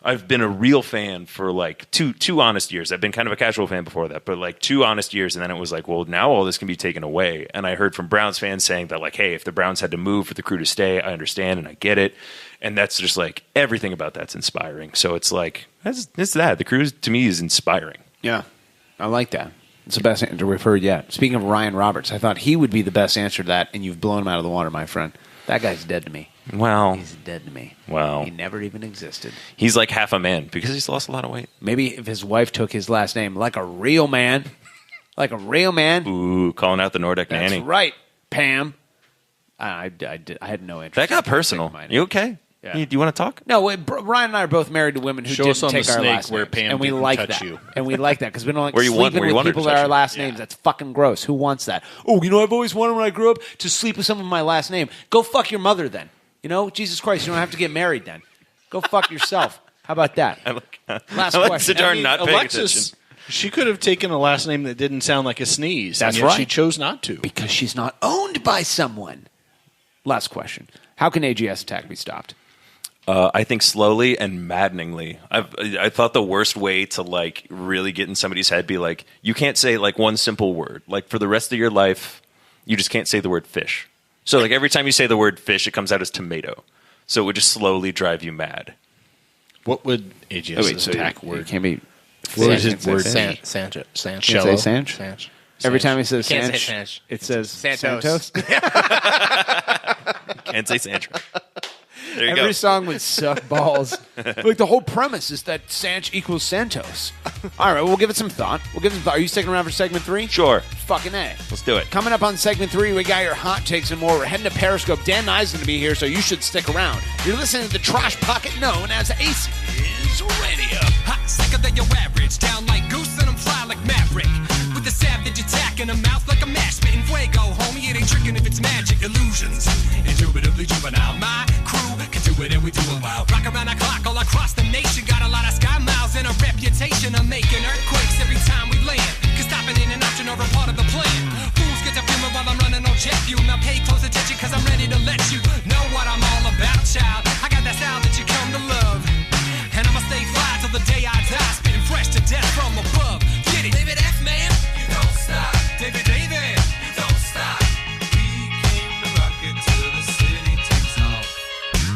I've been a real fan for like two honest years. I've been kind of a casual fan before that, but like 2 honest years. And then it was like, well, now all this can be taken away. And I heard from Browns fans saying that like, hey, if the Browns had to move for the crew to stay, I understand and I get it. And that's just like everything about that's inspiring. So it's like, it's that. The crew to me is inspiring. Yeah, I like that. It's the best answer we've heard yet. Speaking of Ryan Roberts, I thought he would be the best answer to that, and you've blown him out of the water, my friend. That guy's dead to me. Well, he's dead to me. Well, he never even existed. He's like half a man because he's lost a lot of weight. Maybe if his wife took his last name like a real man, like a real man. Ooh, calling out the Nordic nanny. That's right, Pam. I had no interest. That got personal. You okay? Yeah. Do you want to talk? No, Ryan and I are both married to women who Show us didn't on take the our snake last where names, Pam and we didn't like touch that. you. And we like that because we don't like Where you want- sleeping where you with wanted people to that touch are our you. last names. That's fucking gross. Who wants that? Oh, I've always wanted when I grew up to sleep with someone with my last name. Go fuck your mother then. Jesus Christ, you don't have to get married then. Go fuck yourself. How about that? Last I like question. Sidar not paying Alexis, attention. she could have taken a last name that didn't sound like a sneeze. That's and yet right. She chose not to. Because she's not owned by someone. Last question. How can AGS attack be stopped? I think slowly and maddeningly. I thought the worst way to like really get in somebody's head be like, you can't say like one simple word. Like for the rest of your life, you just can't say the word fish. So like every time you say the word fish, it comes out as tomato. So it would just slowly drive you mad. What would AGS attack It word? can't be What was his word? Sancho. Can't say Sanch? Sanch. Every time he says Can't say Sanch, Sanch. it says Santos. Can't say Sancho. There you Every go. song would suck balls. Like the whole premise is that Sanch equals Santos. All right, we'll give it some thought. Are you sticking around for segment 3? Sure. Fucking A. Let's do it. Coming up on segment 3, we got your hot takes and more. We're heading to Periscope. Dan Nye's going to be here, so you should stick around. You're listening to the trash pocket known as ACES Radio. Hot, sicker than your average. Down like goose and I'm fly like Maverick. With a savage attack in a mouth like a mash. Spitting fuego, homie. It ain't tricking if it's magic illusions. Indubitably juvenile. My crew can do it and we do it well. Rock around the clock all across the nation. Got a lot of sky miles and a reputation of making earthquakes every time we land. Cause stopping ain't an option or a part of the plan. Fools get to filming while I'm running on jet fuel. Now pay close attention cause I'm ready to let you know what I'm all about, child. I got that style that you come to love. And I'ma stay fly till the day I die. Spitting fresh to death from above. Get it, David F, man. You don't stop. David, you don't stop. We came to rock it till the city takes off.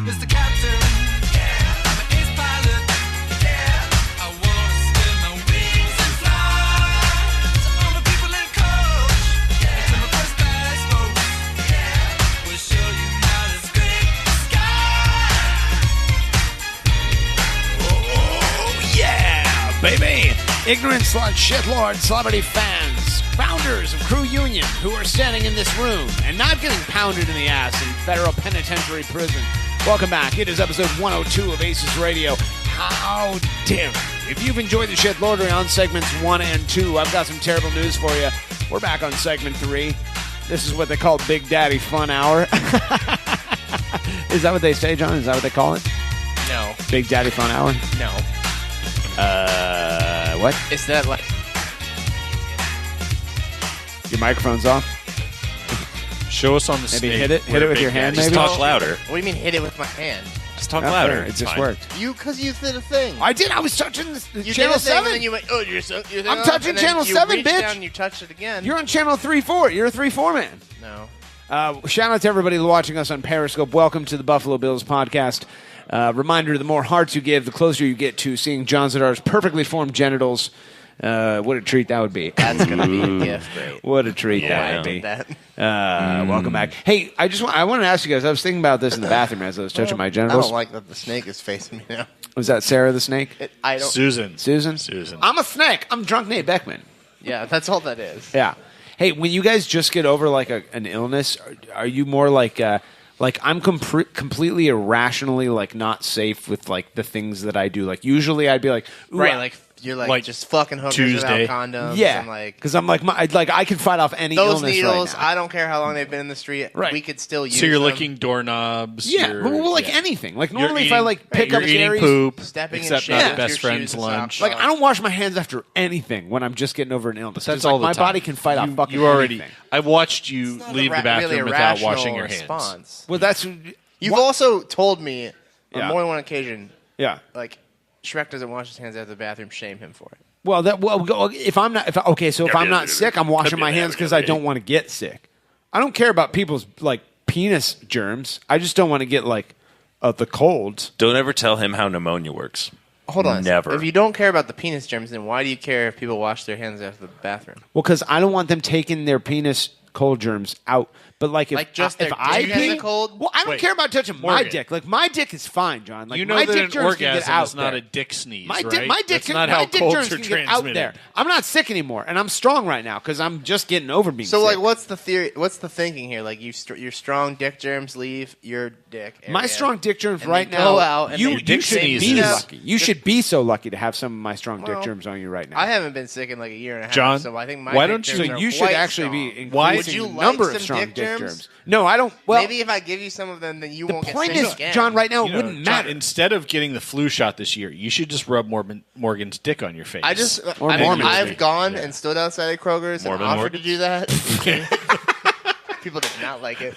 Mr. Captain, yeah. I'm an ace pilot, yeah. I wanna spin my wings and fly. To all the people in coach, yeah. To my first class folks, yeah. We'll show you how to scrape the sky. Oh, yeah, baby. Ignorant slut, shitlord, celebrity fans, founders of Crew Union who are standing in this room and not getting pounded in the ass in federal penitentiary prison. Welcome back. It is episode 102 of ACES Radio. How dare you? If you've enjoyed the shitlordery on segments 1 and 2, I've got some terrible news for you. We're back on segment 3. This is what they call Big Daddy Fun Hour. Is that what they say, John? Is that what they call it? No. Big Daddy Fun Hour? No. What? Is that like... Your microphone's off? Show us on the Maybe snake. hit it with your hand, Just maybe? talk louder. What do you mean hit it with my hand? Just talk Not louder. fair. It It's just fine. worked. Because you did a thing. I did. I was touching the You channel did a thing, 7. and then you went, oh, you're I'm touching channel 7, reached bitch. down and you touched it again. You're on channel 3-4. You're a 3-4 man. No. Shout out to everybody watching us on Periscope. Welcome to the Buffalo Bills podcast. Reminder, the more hearts you give, the closer you get to seeing John Zadar's perfectly formed genitals. What a treat that would be. That's going to be a gift. Great. What a treat that would be. Welcome back. Hey, I wanted to ask you guys, I was thinking about this in the bathroom as I was touching my I genitals. don't like that the snake is facing me now. Was that Sarah the snake? I don't. Susan. I'm a snake. I'm drunk Nate Beckman. Yeah, that's all that is. Yeah. Hey, when you guys just get over like an illness, are you more like I'm completely irrationally like not safe with like the things that I do? Like usually I'd be like, ooh, Right, like you're like just fucking hookers Tuesday. without condoms. yeah, and like because I'm like I can fight off any those illness needles. right now. I don't care how long they've been in the street. Right. We could still use. So you're them. licking doorknobs. Yeah, you're- well, like yeah. anything. Like You're normally if I eating- like pick you're up eating Gary's poop, Stepping in except shit not with best your friend's shoes and lunch. socks like I don't wash my hands after anything when I'm just getting over an illness. That's Just, all like, the my time. body can fight off fucking You already. anything. I watched you It's not leave a the bathroom really without irrational washing your hands. response. Well, that's You've also told me Yeah. on more than one occasion, yeah. like Shrek doesn't wash his hands after the bathroom. Shame him for it. Well, if I'm not if I'm not sick, I'm washing my hands because I don't want to get sick. I don't care about people's like penis germs. I just don't want to get like the colds. Don't ever tell him how pneumonia works. Hold on. Never. If you don't care about the penis germs, then why do you care if people wash their hands after the bathroom? Well, because I don't want them taking their penis cold germs out. But like if just if their I dick has pee, a cold? well, I don't Wait, care about touching my Morgan. dick. Like my dick is fine, John. Like You know my that dick an germs can get orgasm out is not there. a dick sneeze, My right? dick, my dick, That's can, not my how dick colds germs are can get out transmitted. there. I'm not sick anymore, and I'm strong right now because I'm just getting over being So, sick. like, what's the theory? What's the thinking here? Like, your strong dick germs leave your dick. Area, My strong dick germs and right they now. go out and you they should be sneeze. lucky. You should be so lucky to have some of my strong dick Well, germs on you right now. I haven't been sick in like a year and a half, John, so I think my why dick don't you- germs So are you should quite actually strong. be Why- increasing Would you the number like of some strong dick dick germs? germs. No, I don't. Well, Maybe if I give you some of them, then you the won't get point sick is, again. John, right now it You know, wouldn't John, matter. instead of getting the flu shot this year, you should just rub Morgan's dick on your face. I just, Or I mean, Mormon's I've dick. gone and stood outside of Kroger's and Mormon offered Morgan. to do that. People did not like it.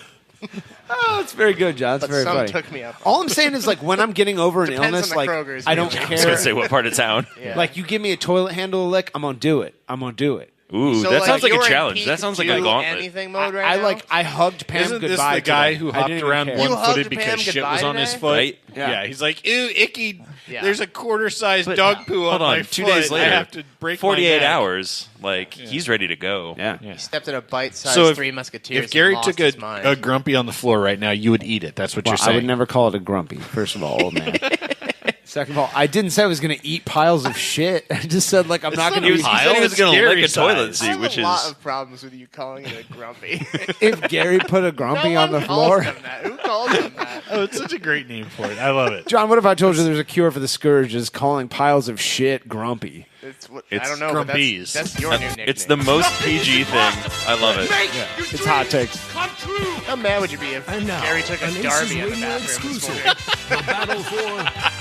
Oh, it's very good, John. It's But very some funny. took me up. All I'm saying is, like, when I'm getting over an Depends illness, on the like, Kroger's, I don't maybe. I was going care. to say what part of town. Yeah. Like, you give me a toilet handle lick, I'm gonna do it. I'm gonna do it. Ooh, So, that sounds like you're a in challenge. peak That sounds like a do gauntlet. anything mode right now? I hugged Pam Isn't this goodbye the guy today. who I hopped didn't around even care. one-footed hugged because Pam shit goodbye was on his today? foot? Right? Yeah. He's like, ew, icky. Yeah. There's a quarter-sized But- dog poo Hold on my on, 2 foot. days later, I have to break 48 my neck. hours. Like, he's ready to go. Yeah. He stepped in a bite-sized So if, Three Musketeers. if Gary and took lost his mind. a grumpy on the floor right now, you would eat it. That's what Well, you're saying. I would never call it a grumpy, first of all, old man. Second of all, I didn't say I was going to eat piles of shit. I just said, like, I'm not going to He said he was going to lick a toilet I seat, have which a lot is... of problems with you calling it a grumpy. If Gary put a grumpy No on the one calls floor. him that. Who calls him that? Oh, it's such a great name for it. I love it. John, what if I told you there's a cure for the scourge is calling piles of shit grumpy? It's what, It's I don't know, but Grumpies. that's your new nickname. It's the most PG thing. I love it. It's hot takes. How mad would you be if And now, Gary took a an Darby ACES in the Radio bathroom this exclusive. morning? The battle for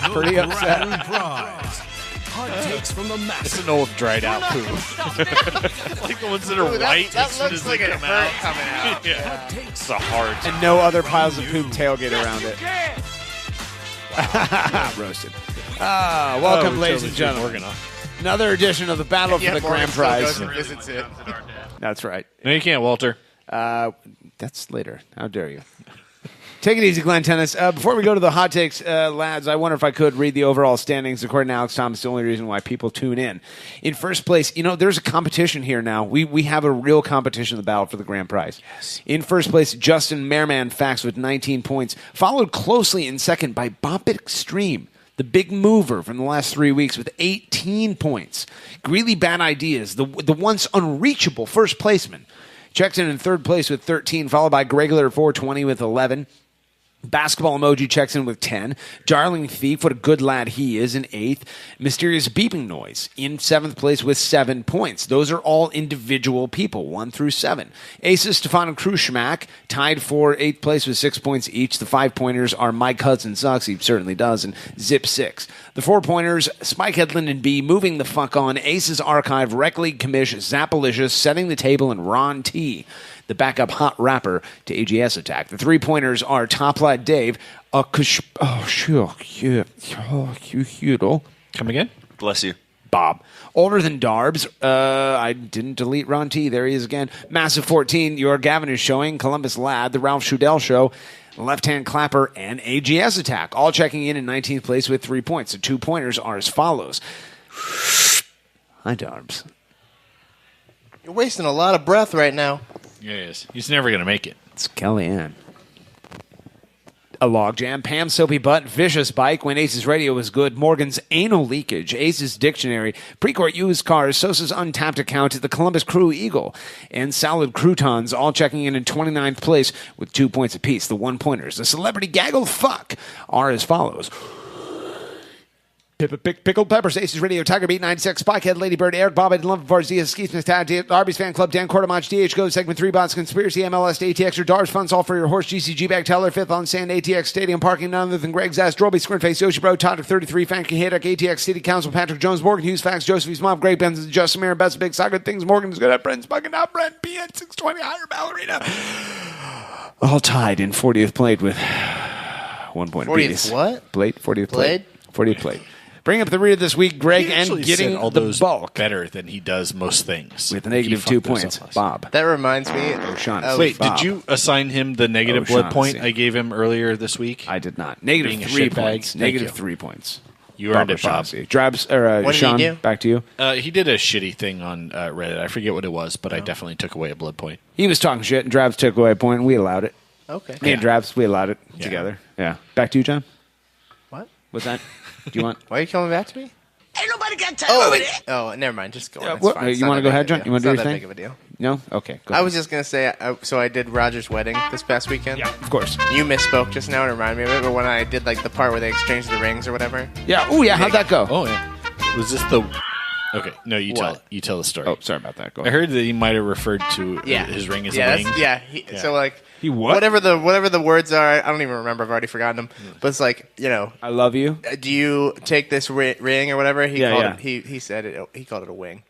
the Pretty upset. grand prize. Hot takes from the It's masses. an old dried out poo. Like the ones that are Ooh, white that as soon looks as like they it come hurt out. coming out. Yeah. Takes It's a hard. And no other piles of poop tailgate around it. Roasted. Welcome, ladies and gentlemen. Another edition of the Battle Yeah, for the Morgan Grand still Prize. goes and visits it. That's right. No, you can't, Walter. That's later. How dare you? Take it easy, Glenn Tennis. Before we go to the hot takes, lads, I wonder if I could read the overall standings. According to Alex Thomas, the only reason why people tune in. In first place, there's a competition here now. We have a real competition in the battle for the grand prize. Yes. In first place, Justin Merman Fax with 19 points, followed closely in second by Bop It Extreme, the big mover from the last 3 weeks with 18 points. Greeley Bad Ideas, the once unreachable first placeman, checked in third place with 13, followed by Gregular 420 with 11. Basketball Emoji checks in with 10. Darling Thief, what a good lad he is, in 8th. Mysterious Beeping Noise in 7th place with 7 points. Those are all individual people, 1 through 7. ACES, Stefan and Krushmak tied for 8th place with 6 points each. The 5-pointers are Mike Hudson Sucks, he certainly does, and Zip 6. The 4-pointers, Spikehead Linden B, moving the fuck on. ACES Archive, Rec League Commish, Zappalicious, Setting the Table, and Ron T, the backup hot rapper to AGS Attack. The 3-pointers are Top Lad Dave, Come again? Bless you. Bob. Older Than Darbs. I didn't delete Ron T. There he is again. Massive 14. Your Gavin is showing. Columbus Lad. The Ralph&nbsp Show. Left Hand Clapper. And AGS Attack. All checking in 19th place with 3 points. The 2-pointers are as follows. Hi, Darbs. You're wasting a lot of breath right now. Yeah, he is. He's never going to make it. It's Kellyanne. A Logjam, Pam Soapy Butt, Vicious Bike, When Aces Radio Was Good, Morgan's Anal Leakage, Aces Dictionary, Precourt Used Cars, Sosa's Untapped Account, the Columbus Crew Eagle, and Salad Croutons, all checking in 29th place with 2 points apiece. The 1-pointers, the Celebrity Gaggle Fuck, are as follows. Pickled Peppers, Aces Radio, Tiger Beat 96, Spikehead, Ladybird, Eric Bobbett, Lump Varzia, Ski Smith, Darby's Fan Club, Dan Quartermach, DH Go, Segment 3 Bots, Conspiracy, MLS, ATX, or Dars Funds, All for Your Horse, GCG Bag, Teller, 5th on Sand, ATX Stadium Parking, none other than Greg's Ass, Drobby, Squintface, Yoshi Bro, Todd 33, Fanky Haydock, ATX City Council, Patrick Jones, Morgan Hughes, Fax, Joseph's Mom, Greg Benz, Justin Mayer, Best Big Soccer Things, Morgan's Good at Brent's Bugging Out, Brent, PN 620, Higher Ballerina. All tied in 40th plate with 1 point 40th apiece. what? Plate, 40th plate. 40th plate. Bring up the rear this week, Greg, He and actually getting said all the those bulk. better than he does most things. With a negative He 2 fucked those points. up last Bob. That reminds me. O'Shaughnessy. Wait, Bob. did you assign him the negative blood point O'Shaughnessy. I gave him earlier this week? I did not. Negative Being a 3 shitbag? points. Thank Negative you. 3 points. You earned it, Bob. O'Shaughnessy. Drabs, or, What did Sean, he do? back to you. He did a shitty thing on Reddit. I forget what it was, but I definitely took away a blood point. He was talking shit, and Drabs took away a point, and we allowed it. Okay. Me and Drabs, we allowed it together. Yeah. Back to you, John. What? What's that? Do you want? Why are you coming back to me? Ain't nobody got time Oh, for that. oh, never mind. Just go on. It's What, fine. It's you not want to that go ahead, big of a John? deal. You want to do It's your not that thing? big of a deal. No? Okay. Go I ahead. was just going to say, so I did Roger's wedding this past weekend. Yeah, of course. You misspoke just now and reminded me of it, but when I did like the part where they exchanged the rings or whatever. Yeah. Oh, yeah. How'd that go? Oh, yeah. Was this the... Okay, no, you tell the story. Oh, sorry about that. Go I ahead. heard that he might have referred to his ring as a wing. So like He what? whatever the words are, I don't even remember. I've already forgotten them. But it's like, I love you. do you take this ring or whatever? He Yeah, called yeah. it. He said it. He called it a wing.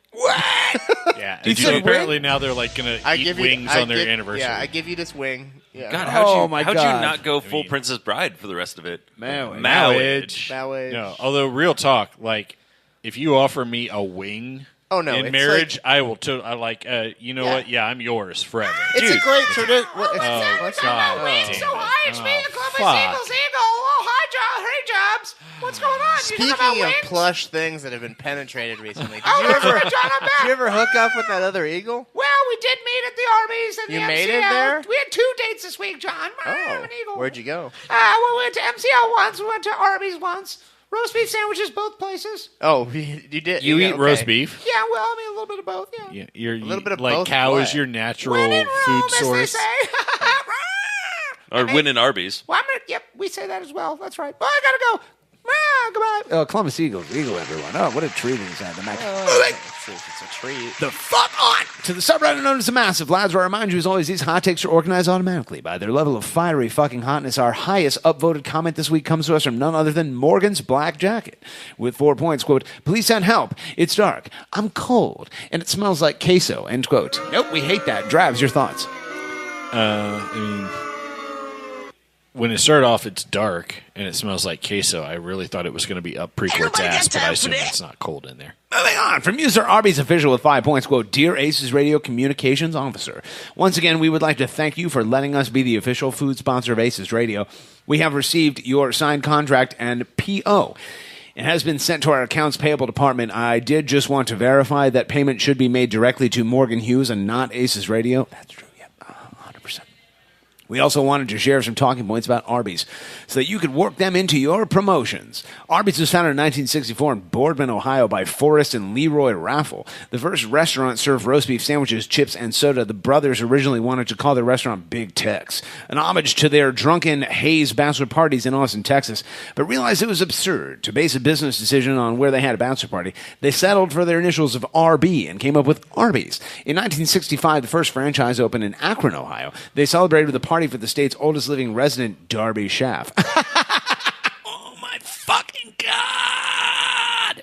Yeah, He and said apparently wing? now they're like gonna eat wings on their anniversary. Yeah, I give you this wing. Yeah. God, Oh, my how'd God. you not go full Princess Bride for the rest of it? Marriage. Marriage. No, although real talk, like if you offer me a wing Oh no! In it's marriage, like, I will. I like. You know what? Yeah, I'm yours forever. it's a great tradition. Oh God! Wings so high, it's me, the Columbus fuck. Eagle. Oh, hi, Hey, Jobs. What's going on? Speaking you talking about of wings? plush things that have been penetrated recently, Oh, did John, I'm back. you ever hook up with that other eagle? Well, we did meet at the Arby's and You the made MCL. it there? We had 2 dates this week, John. Oh, An eagle. where'd you go? Well, we went to MCL once. We went to Arby's once. Roast beef sandwiches, both places. Oh, you did. You eat okay. roast beef? Yeah, well, I mean, a little bit of both, yeah. Yeah, you're A little bit of like both cow what? is your natural When in food Rome, as source. they say. Or win in Arby's. Well, yep, we say that as well. That's right. Well, I gotta go. Goodbye. Columbus Eagles, Eagle, everyone. Oh, what a treat inside the match. It's a treat. The fuck on to the subreddit known as the Massive. Lads, where I remind you, as always, these hot takes are organized automatically by their level of fiery fucking hotness. Our highest upvoted comment this week comes to us from none other than Morgan's Black Jacket with 4 points. Quote, please send help. It's dark. I'm cold. And it smells like queso. End quote. Nope, we hate that. Drabs, your thoughts? I mean, when it started off, it's dark and it smells like queso. I really thought it was going to be up Precourt's ass, but I assume it's not cold in there. Moving on, from user Arby's Official with 5 points, quote, Dear Aces Radio Communications Officer, once again, we would like to thank you for letting us be the official food sponsor of Aces Radio. We have received your signed contract and PO. It has been sent to our accounts payable department. I did just want to verify that payment should be made directly to Morgan Hughes and not Aces Radio. That's true, yep, 100%. We also wanted to share some talking points about Arby's so that you could work them into your promotions. Arby's was founded in 1964 in Boardman, Ohio by Forrest and Leroy Raffle. The first restaurant served roast beef sandwiches, chips, and soda. The brothers originally wanted to call their restaurant Big Tex, an homage to their drunken Hayes bachelor parties in Austin, Texas, but realized it was absurd to base a business decision on where they had a bachelor party. They settled for their initials of RB and came up with Arby's. In 1965, the first franchise opened in Akron, Ohio. They celebrated with a party for the state's oldest living resident, Darby Schaff. Oh my fucking God!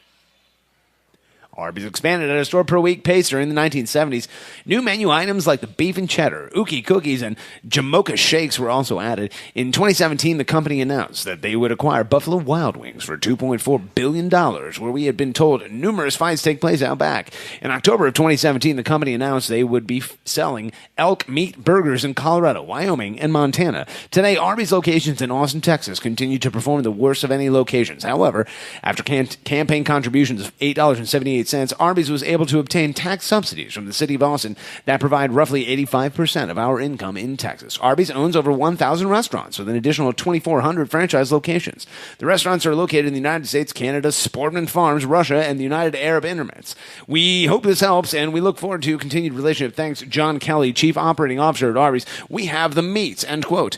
Arby's expanded at a store per week pace during the 1970s. New menu items like the beef and cheddar, Ookie cookies, and Jamocha shakes were also added. In 2017, the company announced that they would acquire Buffalo Wild Wings for $2.4 billion, where we had been told numerous fights take place out back. In October of 2017, the company announced they would be selling elk meat burgers in Colorado, Wyoming, and Montana. Today, Arby's locations in Austin, Texas continue to perform the worst of any locations. However, after campaign contributions of $8.78, Arby's was able to obtain tax subsidies from the city of Austin that provide roughly 85% of our income in Texas. Arby's owns over 1,000 restaurants with an additional 2,400 franchise locations. The restaurants are located in the United States, Canada, Sportman Farms, Russia, and the United Arab Emirates. We hope this helps, and we look forward to continued relationship. Thanks, John Kelly, Chief Operating Officer at Arby's. We have the meats, end quote.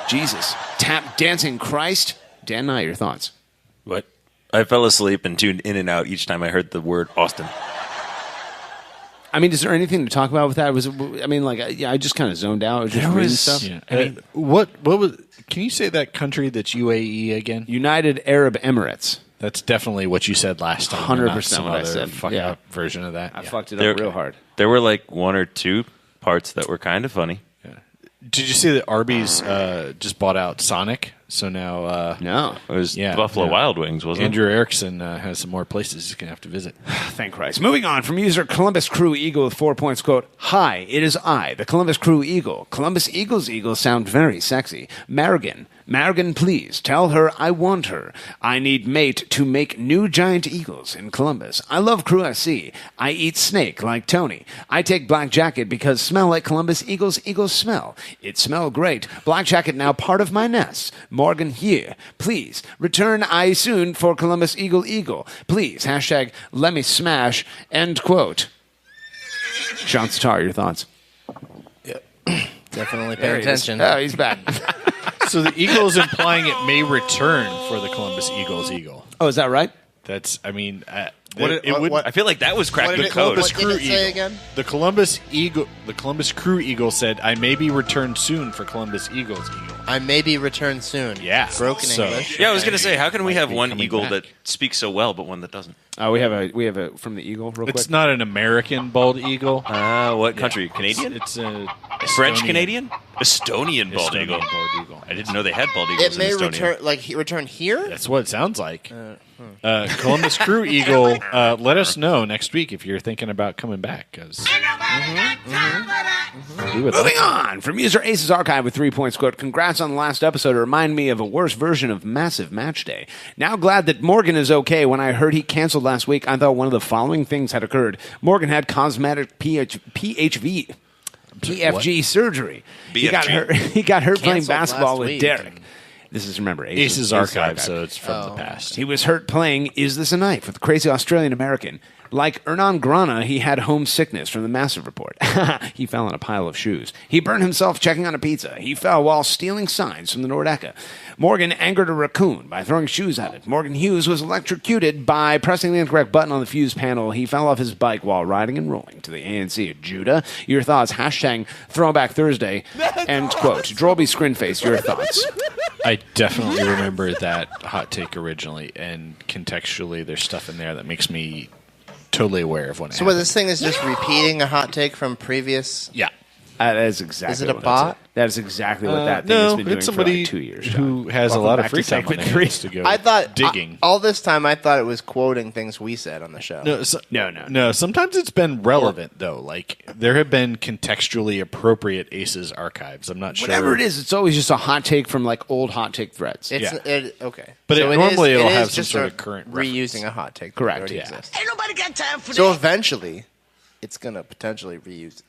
Jesus. Tap dancing Christ. Dan Nye, your thoughts? What? I fell asleep and tuned in and out each time I heard the word Austin. I mean, is there anything to talk about with that? I just kind of zoned out. I was just reading stuff. Yeah. I mean, what was? Can you say that country that's UAE again? United Arab Emirates. That's definitely what you said last time. 100% what I said. Fucking up version of that. I fucked it up real hard. There were like 1 or 2 parts that were kind of funny. Yeah. Did you see that Arby's just bought out Sonic? So now, no, it was Buffalo Wild Wings, wasn't Andrew Erickson has some more places he's going to have to visit. Thank Christ. Moving on from user Columbus Crew Eagle with 4 points, quote, Hi, it is I, the Columbus Crew Eagle. Columbus Eagles sound very sexy. Marigan, please, tell her I want her. I need mate to make new giant eagles in Columbus. I love Crew SC. I eat snake like Tony. I take Black Jacket because smell like Columbus Eagles smell. It smell great. Black Jacket now part of my nest. Morgan here. Please, return I soon for Columbus Eagle. Please, hashtag let me smash, end quote. Sean Sitar, your thoughts? Yep. Definitely pay attention. Oh, he's back. So the Eagle is implying it may return for the Columbus Eagle. Oh, is that right? That's, I mean, I feel like that was cracked the code. What did it say again? The Columbus Crew Eagle said, I may be returned soon for Columbus Eagles. I may be returned soon. Yeah. Broken English. Yeah, I was going to say, how can we have one eagle that speaks so well, but one that doesn't? We have a from the Eagle real quick. It's not an American bald eagle. What country? Canadian? It's a French Estonian. Canadian? Estonian bald eagle. I didn't know they had bald eagles It may in Estonia. return here. That's what it sounds like. Columbus Crew Eagle, let us know next week if you're thinking about coming back. Because Moving on from user Ace's Archive with 3 points. Quote, congrats on the last episode. It reminded me of a worse version of Massive Match Day. Now glad that Morgan is okay. When I heard he canceled last week, I thought one of the following things had occurred. Morgan had cosmetic PFG surgery. He got hurt playing basketball with Derek. This is, remember, Ace's Archive, so it's from the past. He was hurt playing Is This a Knife with the crazy Australian American. Like Hernan Grana, he had homesickness from the Massive Report. He fell in a pile of shoes. He burned himself checking on a pizza. He fell while stealing signs from the Nordeca. Morgan angered a raccoon by throwing shoes at it. Morgan Hughes was electrocuted by pressing the incorrect button on the fuse panel. He fell off his bike while riding and rolling to the ANC. Judah, your thoughts, hashtag Throwback Thursday, end quote. Drolby Scrinface, your thoughts. I definitely remember that hot take originally, and contextually there's stuff in there that makes me totally aware of what happened. So what, this thing is just repeating a hot take from previous... Yeah. That is exactly. Is it a bot? That is exactly what that thing has been doing it's somebody for like 2 years. who has a lot of free time on their hands to go I thought digging. all this time I thought it was quoting things we said on the show. No. Sometimes it's been relevant though. Like there have been contextually appropriate Aces archives. I'm not sure. Whatever it is, it's always just a hot take from like old hot take threads. Okay, But so normally it'll is have some just sort of current reusing a hot take. Correct, That already yeah. exists. Ain't nobody got time for So this. eventually, it's gonna potentially reuse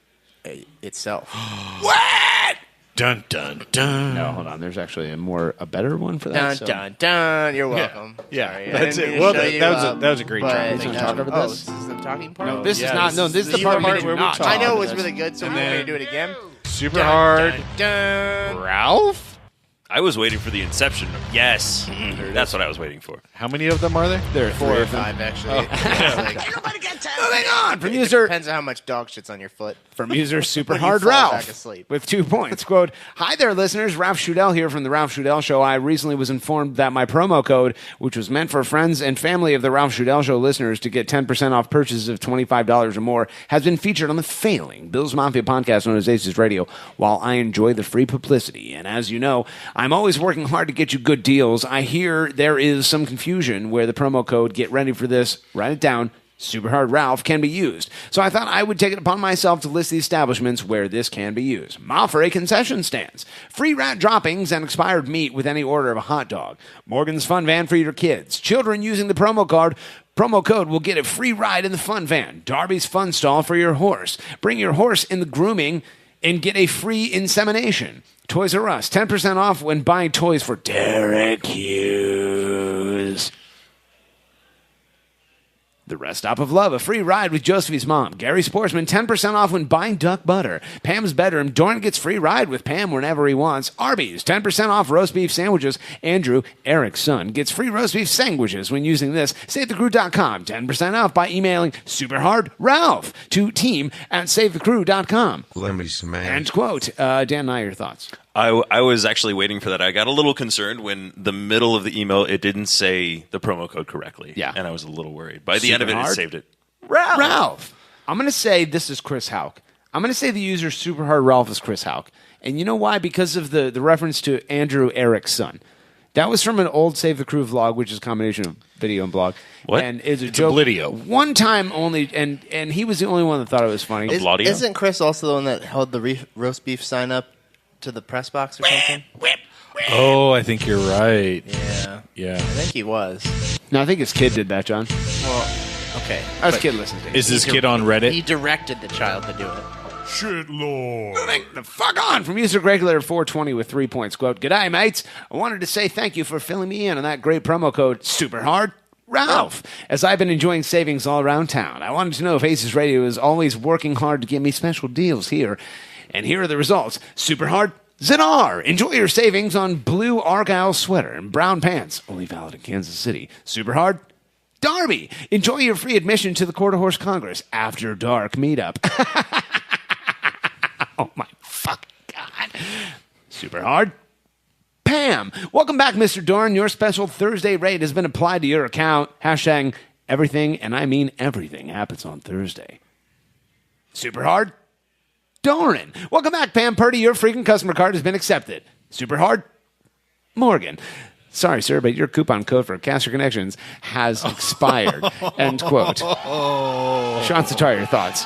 itself. What? Dun dun dun. No, hold on. There's actually a better one for that. Dun so. dun dun. You're welcome. Yeah, Sorry, I that's didn't it. mean Well, to show you, that was a great but- try. You wanna talk about this? This is the talking part. No, this Yeah, is not. No, this is the part we do not talk I know about it was this. really good. So And we want me to then- do it again. Super Dun, hard. Dun, dun. Ralph? I was waiting for the inception. Yes. That's what I was waiting for. How many of them are there? There are 4 three or of them. 5 actually. Oh. It's like- Ain't nobody got time Moving on from it user depends on how much dog shit's on your foot. from user Super When you Hard fall Ralph back asleep. with 2 points. Quote, hi there, listeners. Ralph Shudell here from the Ralph Shudell Show. I recently was informed that my promo code, which was meant for friends and family of the Ralph Shudell Show listeners to get 10% off purchases of $25 or more, has been featured on the failing Bill's Mafia podcast known as Aces Radio. While I enjoy the free publicity, and as you know, I'm always working hard to get you good deals, I hear there is some confusion where the promo code, get ready for this, write it down, Super Hard Ralph, can be used. So I thought I would take it upon myself to list the establishments where this can be used. Mafre concession stands, free rat droppings and expired meat with any order of a hot dog, Morgan's Fun Van for your kids, children using the promo code will get a free ride in the fun van, Darby's Fun Stall for your horse, bring your horse in the grooming and get a free insemination. Toys R Us, 10% off when buying toys for Derek Hughes. The Rest Stop of Love, a free ride with Josephine's mom. Gary Sportsman, 10% off when buying duck butter. Pam's Bedroom, Dorn gets free ride with Pam whenever he wants. Arby's, 10% off roast beef sandwiches. Andrew, Eric's son, gets free roast beef sandwiches when using this. SaveTheCrew.com, 10% off by emailing SuperHardRalph to team@SaveTheCrew.com. Let me smash. End quote. Dan Nye, your thoughts? I was actually waiting for that. I got a little concerned when the middle of the email, it didn't say the promo code correctly. Yeah. And I was a little worried. By the end of it, Super it hard? saved it. Ralph. I'm going to say this is Chris Hauk. I'm going to say the user Super Hard Ralph is Chris Hauk. And you know why? Because of the reference to Andrew, Eric's son. That was from an old Save the Crew vlog, which is a combination of video and blog. What? And it's a It's joke. a video. One time only, and he was the only one that thought it was funny. Isn't Chris also the one that held the roast beef sign up to the press box or something? Oh, I think you're right. Yeah. I think he was. No, I think his kid did that, John. Well, okay. His But kid listens to it. Is this kid on Reddit? He directed the child to do it. Shit, Lord. Moving the fuck on from user Regulator 420 with 3 points. Quote, g'day, mates. I wanted to say thank you for filling me in on that great promo code, Super Hard Ralph, as I've been enjoying savings all around town. I wanted to know if Aces Radio is always working hard to give me special deals here. And here are the results. Super Hard Zinar. Enjoy your savings on blue Argyle sweater and brown pants. Only valid in Kansas City. Super Hard Darby. Enjoy your free admission to the Quarter Horse Congress After Dark meetup. Oh my fucking God. Super Hard Pam. Welcome back, Mr. Dorn. Your special Thursday rate has been applied to your account. Hashtag Everything, and I mean everything, happens on Thursday. Super hard? Doran. Welcome back, Pam Purdy. Your freaking customer card has been accepted. Super hard? Morgan. Sorry, sir, but your coupon code for Caster Connections has expired. End quote. Sean Satar, your thoughts?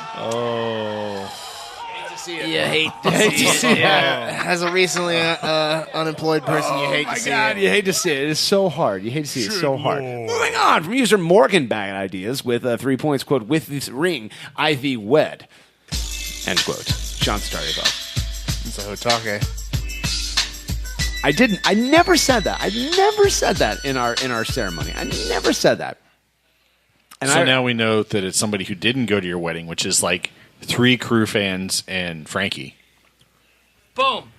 You hate to see it. As a recently unemployed person, you hate to see it. You hate to see it. It's so hard. You hate to see it. It's so hard. Moving on from user Morgan Bag Ideas with 3 points, quote, with this ring, Ivy wed. End quote. Sean Satar, your thoughts? It's a Hotake. I never said that. I never said that in our ceremony. I never said that. And so now we know that it's somebody who didn't go to your wedding, which is like 3 crew fans and Frankie. Boom.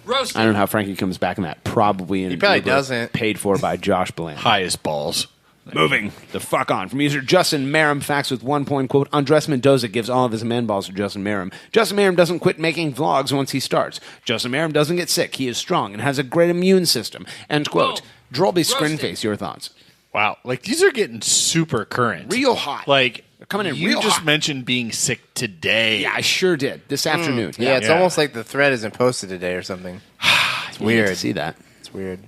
Roasted. I don't know how Frankie comes back in that. Probably in He probably Uber, doesn't. Paid for by Josh Bland. High as balls. Moving the fuck on. From user Justin Merrim, facts with 1 point, quote, Andres Mendoza gives all of his man balls to Justin Merrim. Justin Merrim doesn't quit making vlogs once he starts. Justin Merrim doesn't get sick. He is strong and has a great immune system. End quote. Drolby Scrinface, your thoughts? Wow. Like, these are getting super current. Real hot. Like, they're coming in you real just hot. mentioned being sick today. Yeah, I sure did. This afternoon. Yeah, it's almost like the thread isn't posted today or something. It's weird. To see that. It's weird.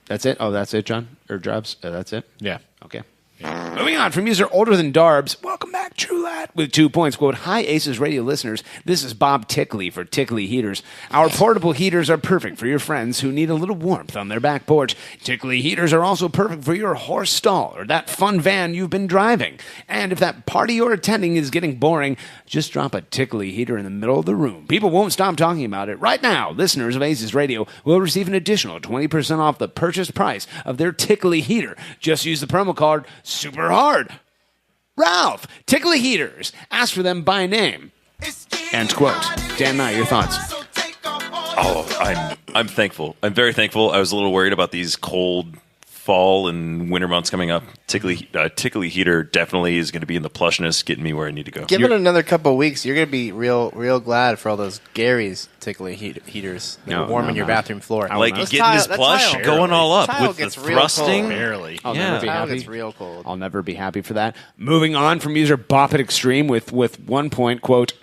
That's it? Oh, that's it, John? Or Jobs? That's it? Yeah. Okay. Moving on from user Older Than Darbs. Welcome back, True Lad. With 2 points. Quote, hi, ACES radio listeners. This is Bob Tickley for Tickley Heaters. Our portable heaters are perfect for your friends who need a little warmth on their back porch. Tickley Heaters are also perfect for your horse stall or that fun van you've been driving. And if that party you're attending is getting boring, just drop a Tickley heater in the middle of the room. People won't stop talking about it. Right now, listeners of ACES Radio will receive an additional 20% off the purchase price of their Tickley heater. Just use the promo code SUPERHARD. Ralph, Tickley Heaters. Ask for them by name. End quote. Dan Nye, your thoughts? Oh, I'm thankful. I'm very thankful. I was a little worried about these cold fall and winter months coming up. Tickley Heater definitely is going to be in the plushness, getting me where I need to go. Give it another couple of weeks. You're going to be real glad for all those Gary's Tickley heaters that are warming your bathroom floor. Like getting this plush going all up with the thrusting. Barely. I'll never be happy. Gets real cold. I'll never be happy for that. Moving on from user Bop It Extreme with 1 point, quote,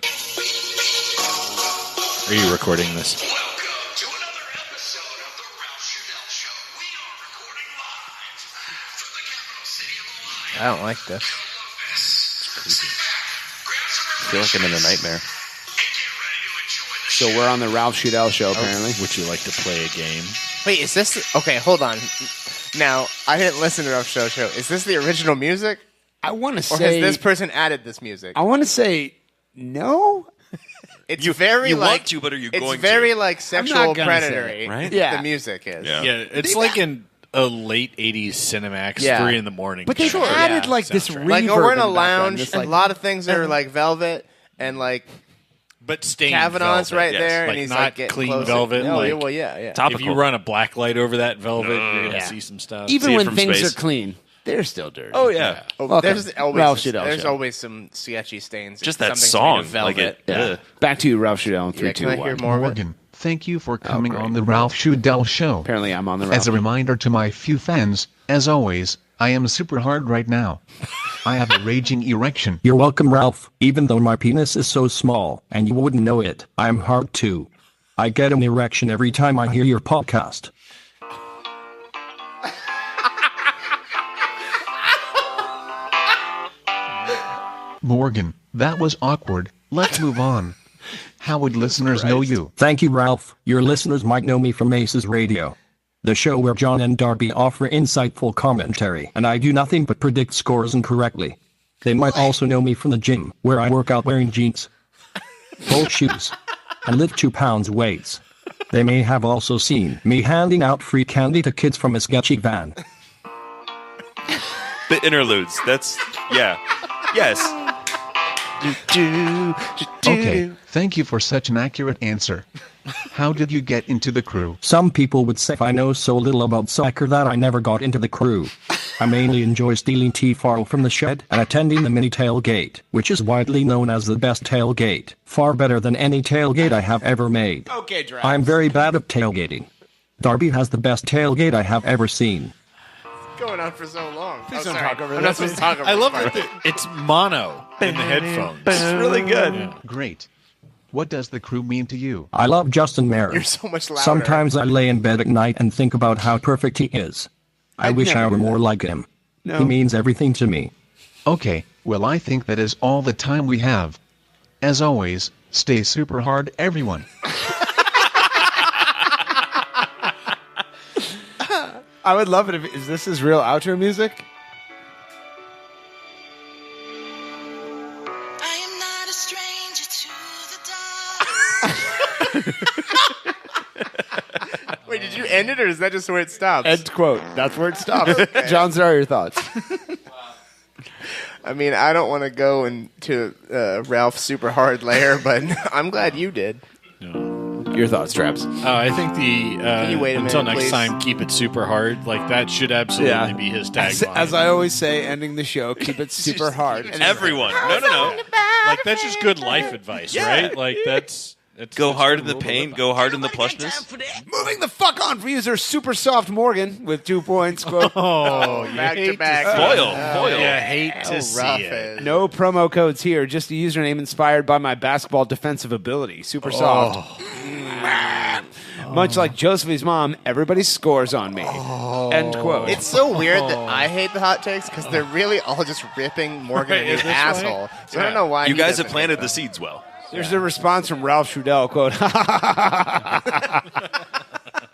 Are you recording this? I don't like this. I feel like I'm in a nightmare. So we're on the Ralph Shudell show, apparently. Would you like to play a game? Wait, is this... Okay, hold on. Now, I didn't listen to Ralph Show. Is this the original music? I want to Or say... has this person added this music? I want to say no. It's very you like... want to, but are you going to? It's very like I'm sexual not gonna say predatory. it, right? Yeah. The music is. Yeah. Yeah, it's like in a late 80s Cinemax, Yeah. 3 in the morning. But they've added like this reverb Like, we're in a the background. lounge, It's and like, a lot of things are like velvet, and like But stained Kavanaugh's velvet, right yes. there, Like and he's not like getting clean closer. velvet. Oh, like, yeah, well, yeah. If you run a black light over that velvet, you're going to see some stuff. even See it when from things space. are clean, they're still dirty. Oh, yeah. Welcome. There's Ralph Shudell there's show. always some sketchy stains. Just If that something's song. made of velvet. Like it. Yeah. Back to you, Ralph Shudell, in 3, 2, Can I hear 1. more of it? Morgan, thank you for coming great. on the Ralph Shudell Show. Apparently I'm on the Ralph. As a reminder to my few fans, as always, I am super hard right now. I have a raging erection. You're welcome, Ralph. Even though my penis is so small, and you wouldn't know it, I'm hard too. I get an erection every time I hear your podcast. Morgan, that was awkward. Let's move on. How would listeners know you? Thank you, Ralph. Your listeners might know me from ACES Radio, the show where John and Darby offer insightful commentary, and I do nothing but predict scores incorrectly. They might also know me from the gym, where I work out wearing jeans, old shoes, and lift 2 pounds weights. They may have also seen me handing out free candy to kids from a sketchy van. The interludes. That's, yeah. Yes. Okay, thank you for such an accurate answer. How did you get into the crew? Some people would say I know so little about soccer that I never got into the crew. I mainly enjoy stealing tea-farl from the shed and attending the mini tailgate, which is widely known as the best tailgate, far better than any tailgate I have ever made. Okay, I'm very bad at tailgating. Darby has the best tailgate I have ever seen. going on for so long. Please Oh, don't sorry. talk over I'm this. not supposed to talk over I love this that part. it's mono in the headphones. It's really good. Yeah. Great. What does the crew mean to you? I love Justin Marin. You're so much louder. Sometimes I lay in bed at night and think about how perfect he is. I wish I were more like him. No. He means everything to me. Okay, well, I think that is all the time we have. As always, stay super hard, everyone. I would love it if is this his real outro music? Wait, did you end it, or is that just where it stops? End quote. That's where it stops. John, what are your thoughts? I mean, I don't want to go into Ralph's super hard layer, but I'm glad you did. Your thoughts, Traps? I think Can you wait a until minute, next please? time, keep it super hard. Like that should absolutely be his tagline. As I always say, ending the show, keep it super hard. And Everyone. No. Like that's just good life advice, right? Like that's Go hard in the paint, go hard in the plushness. moving the fuck on for user Super Soft Morgan with 2 points. Quote, Back to back. Foil. You hate to see it. no promo codes here, just a username inspired by my basketball defensive ability. Super soft. Much like Josephine's mom, everybody scores on me. End quote. It's so weird that I hate the hot takes because they're really all just ripping Morgan a new asshole. So I don't know why You he guys have doesn't planted hate the them. seeds well. There's a response from Ralph Trudell, quote,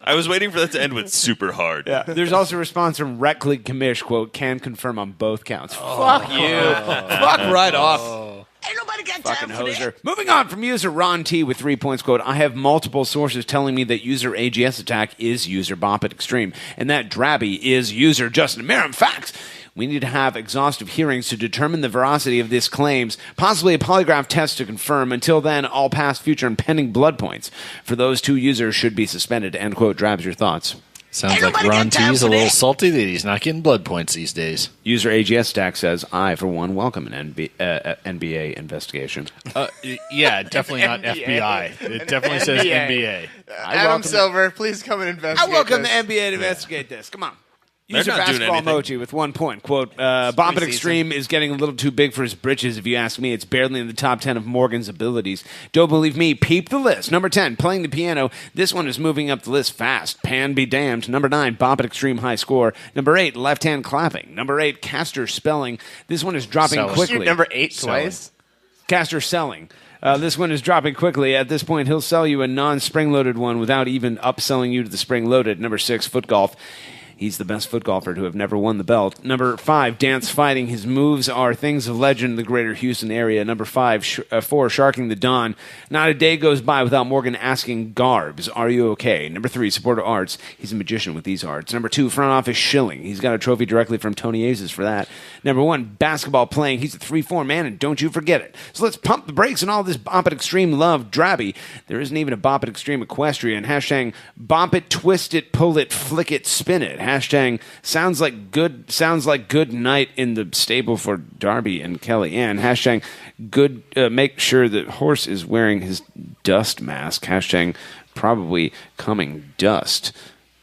I was waiting for that to end with super hard. yeah. There's also a response from Rec League Commish, quote, can confirm on both counts. Fuck you. Fuck right off. Ain't nobody got Fucking time for that. hoser. Moving on from user Ron T with 3 points, quote, I have multiple sources telling me that user AGS attack is user Bop It Extreme, and that Drabby is user Justin Merrim. Facts. We need to have exhaustive hearings to determine the veracity of these claims, possibly a polygraph test to confirm. Until then, all past, future, and pending blood points for those 2 users should be suspended. End quote. Drabs, your thoughts? Sounds like Ron T's a little salty that he's not getting blood points these days. User AGS Stack says, I, for one, welcome an NBA investigation. Yeah, definitely not FBI. It definitely says NBA. Adam Silver, please come and investigate. I welcome this. the NBA to investigate this. Come on. They're User not doing Basketball anything. Mochi with 1 point. Quote, Bop It Extreme is getting a little too big for his britches, if you ask me. It's barely in the top 10 of Morgan's abilities. Don't believe me? Peep the list. Number 10, playing the piano. This one is moving up the list fast. Pan be damned. Number 9, Bop It Extreme high score. Number 8, left hand clapping. Number 8, caster spelling. This one is dropping Selling. quickly. You're number 8 twice. Caster selling. This one is dropping quickly. At this point, he'll sell you a non-spring-loaded one without even upselling you to the spring-loaded. Number 6, foot golf. He's the best foot golfer to have never won the belt. Number 5, dance fighting. His moves are things of legend in the greater Houston area. Number 4, Sharking the Dawn. Not a day goes by without Morgan asking Garbs, are you okay? Number 3, supporter arts. He's a magician with these arts. Number 2, front office shilling. He's got a trophy directly from Tony ACES for that. Number 1, basketball playing. He's a 3-4 man, and don't you forget it. So let's pump the brakes on all this Bop It Extreme love drabby. There isn't even a Bop It Extreme equestrian. Hashtag bop it, twist it, pull it, flick it, spin it. Hashtag sounds like good night in the stable for Darby and Kelly Ann. Hashtag good, make sure that horse is wearing his dust mask. Hashtag probably coming dust.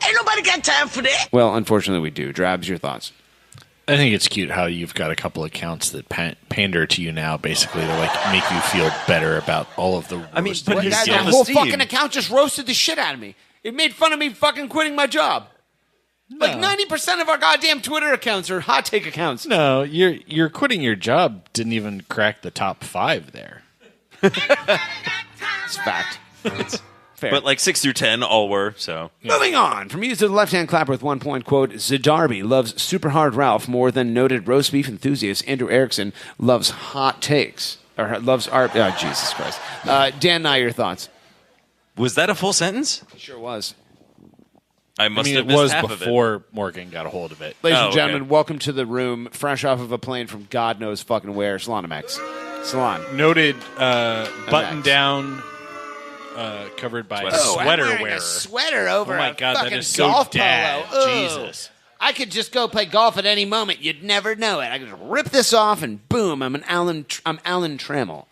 Ain't nobody got time for that. Well, unfortunately we do. Drabs, your thoughts? I think it's cute how you've got a couple of accounts that pander to you now, basically to like make you feel better about all of the. I mean, but roasting his you get. The whole fucking account just roasted the shit out of me. It made fun of me fucking quitting my job. Like 90% of our goddamn Twitter accounts are hot take accounts. No, you're quitting your job. Didn't even crack the top 5 there. It's fact. It's fair. But like 6 through 10 all were, so. Moving on. From user the left-hand clapper with 1 point, quote, Zadarby loves Super Hard Ralph more than noted roast beef enthusiast Andrew Erickson loves hot takes. Or loves art. Oh, Jesus Christ. Dan Nye, your thoughts? Was that a full sentence? It sure was. I must mean, have it missed was half of it. before Morgan got a hold of it. Ladies and okay. gentlemen, welcome to the room, fresh off of a plane from God knows fucking where, Salonimax. Salon. Noted button down, covered by a sweater I'm wearing wearer. a sweater over Oh my a God, that fucking is so golf dad. polo. Ugh. Jesus. I could just go play golf at any moment. You'd never know it. I could just rip this off and boom, I'm Alan Trammell.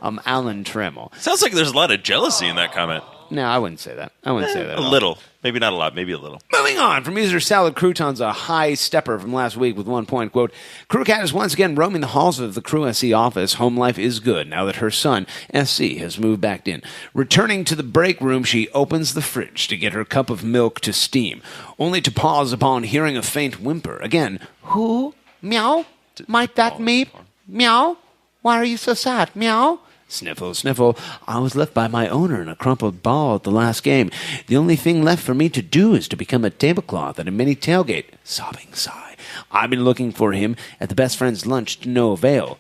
I'm Alan Trammell. Sounds like there's a lot of jealousy in that comment. No, I wouldn't say that. I wouldn't say that. A little. Maybe not a lot. Maybe a little. Moving on from user Salad Croutons, a high stepper from last week with 1 point. Quote, Crew Cat is once again roaming the halls of the Crew SC office. Home life is good now that her son, SC, has moved back in. Returning to the break room, she opens the fridge to get her cup of milk to steam, only to pause upon hearing a faint whimper. Again, who? Meow? Might that me? Meow? Why are you so sad? Meow? Sniffle, sniffle. I was left by my owner in a crumpled ball at the last game. The only thing left for me to do is to become a tablecloth at a mini tailgate. Sobbing sigh. I've been looking for him at the best friend's lunch to no avail.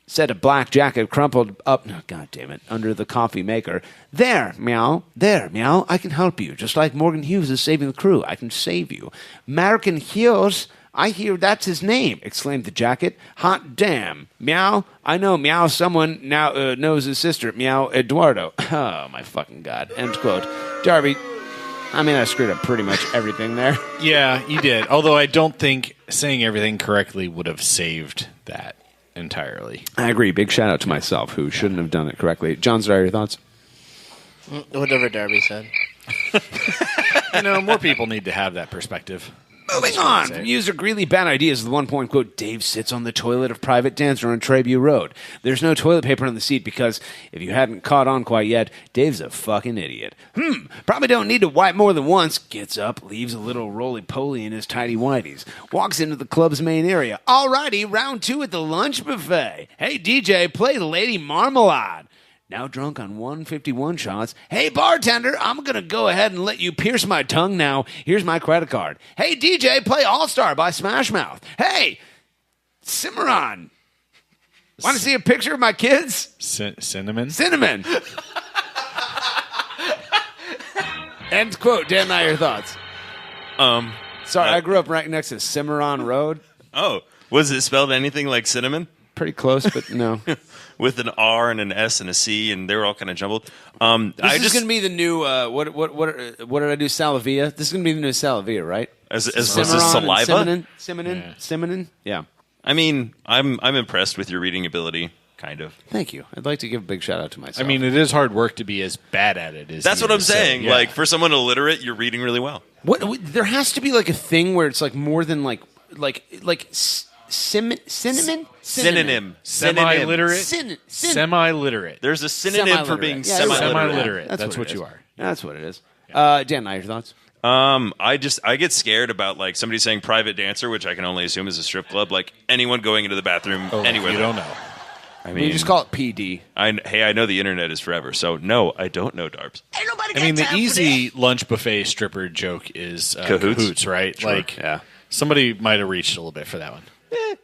Said a black jacket crumpled up, God damn it, under the coffee maker. There, meow. There, meow. I can help you. Just like Morgan Hughes is saving the crew, I can save you. American Hughes? I hear that's his name, exclaimed the jacket. Hot damn. Meow. I know, meow, someone now knows his sister, meow, Eduardo. Oh, my fucking God. End quote. Darby, I mean, I screwed up pretty much everything there. Yeah, you did. Although I don't think saying everything correctly would have saved that entirely. I agree. Big shout out to myself, who shouldn't have done it correctly. John, sorry, your thoughts? Whatever Darby said. More people need to have that perspective. Moving on from user Greeley Bad Ideas with 1 point. Quote, Dave sits on the toilet of Private Dancer on Trabue Road. There's no toilet paper on the seat because, if you hadn't caught on quite yet, Dave's a fucking idiot. Probably don't need to wipe more than once. Gets up, leaves a little roly-poly in his tidy whities. Walks into the club's main area. Alrighty, round 2 at the lunch buffet. Hey, DJ, play Lady Marmalade. Now drunk on 151 shots. Hey, bartender, I'm going to go ahead and let you pierce my tongue now. Here's my credit card. Hey, DJ, play All-Star by Smash Mouth. Hey, Cimarron, want to see a picture of my kids? Cinnamon? Cinnamon. End quote. Dan, now your thoughts. Sorry, I grew up right next to Cimarron Road. Oh, was it spelled anything like cinnamon? Pretty close, but no. With an R and an S and a C, and they were all kind of jumbled. This is going to be the new, what did I do, Salavia? This is going to be the new Salavia, right? As saliva? Cinnamon? Yeah. I mean, I'm impressed with your reading ability, kind of. Thank you. I'd like to give a big shout out to myself. I mean, it is hard work to be as bad at it as That's what I'm saying. So, yeah. Like, for someone illiterate, you're reading really well. What there has to be like a thing where it's like more than like synonym? Semi-literate? Semi-literate. There's a synonym for being semi-literate. That's what you are. That's what it is. Dan, now your thoughts? I get scared about like somebody saying private dancer, which I can only assume is a strip club. Like anyone going into the bathroom anywhere. You don't know. I mean, you just call it PD. I know the internet is forever, so no, I don't know Darbs. I mean, the easy lunch buffet stripper joke is Cahoots, right? Sure. Like, somebody might have reached a little bit for that one.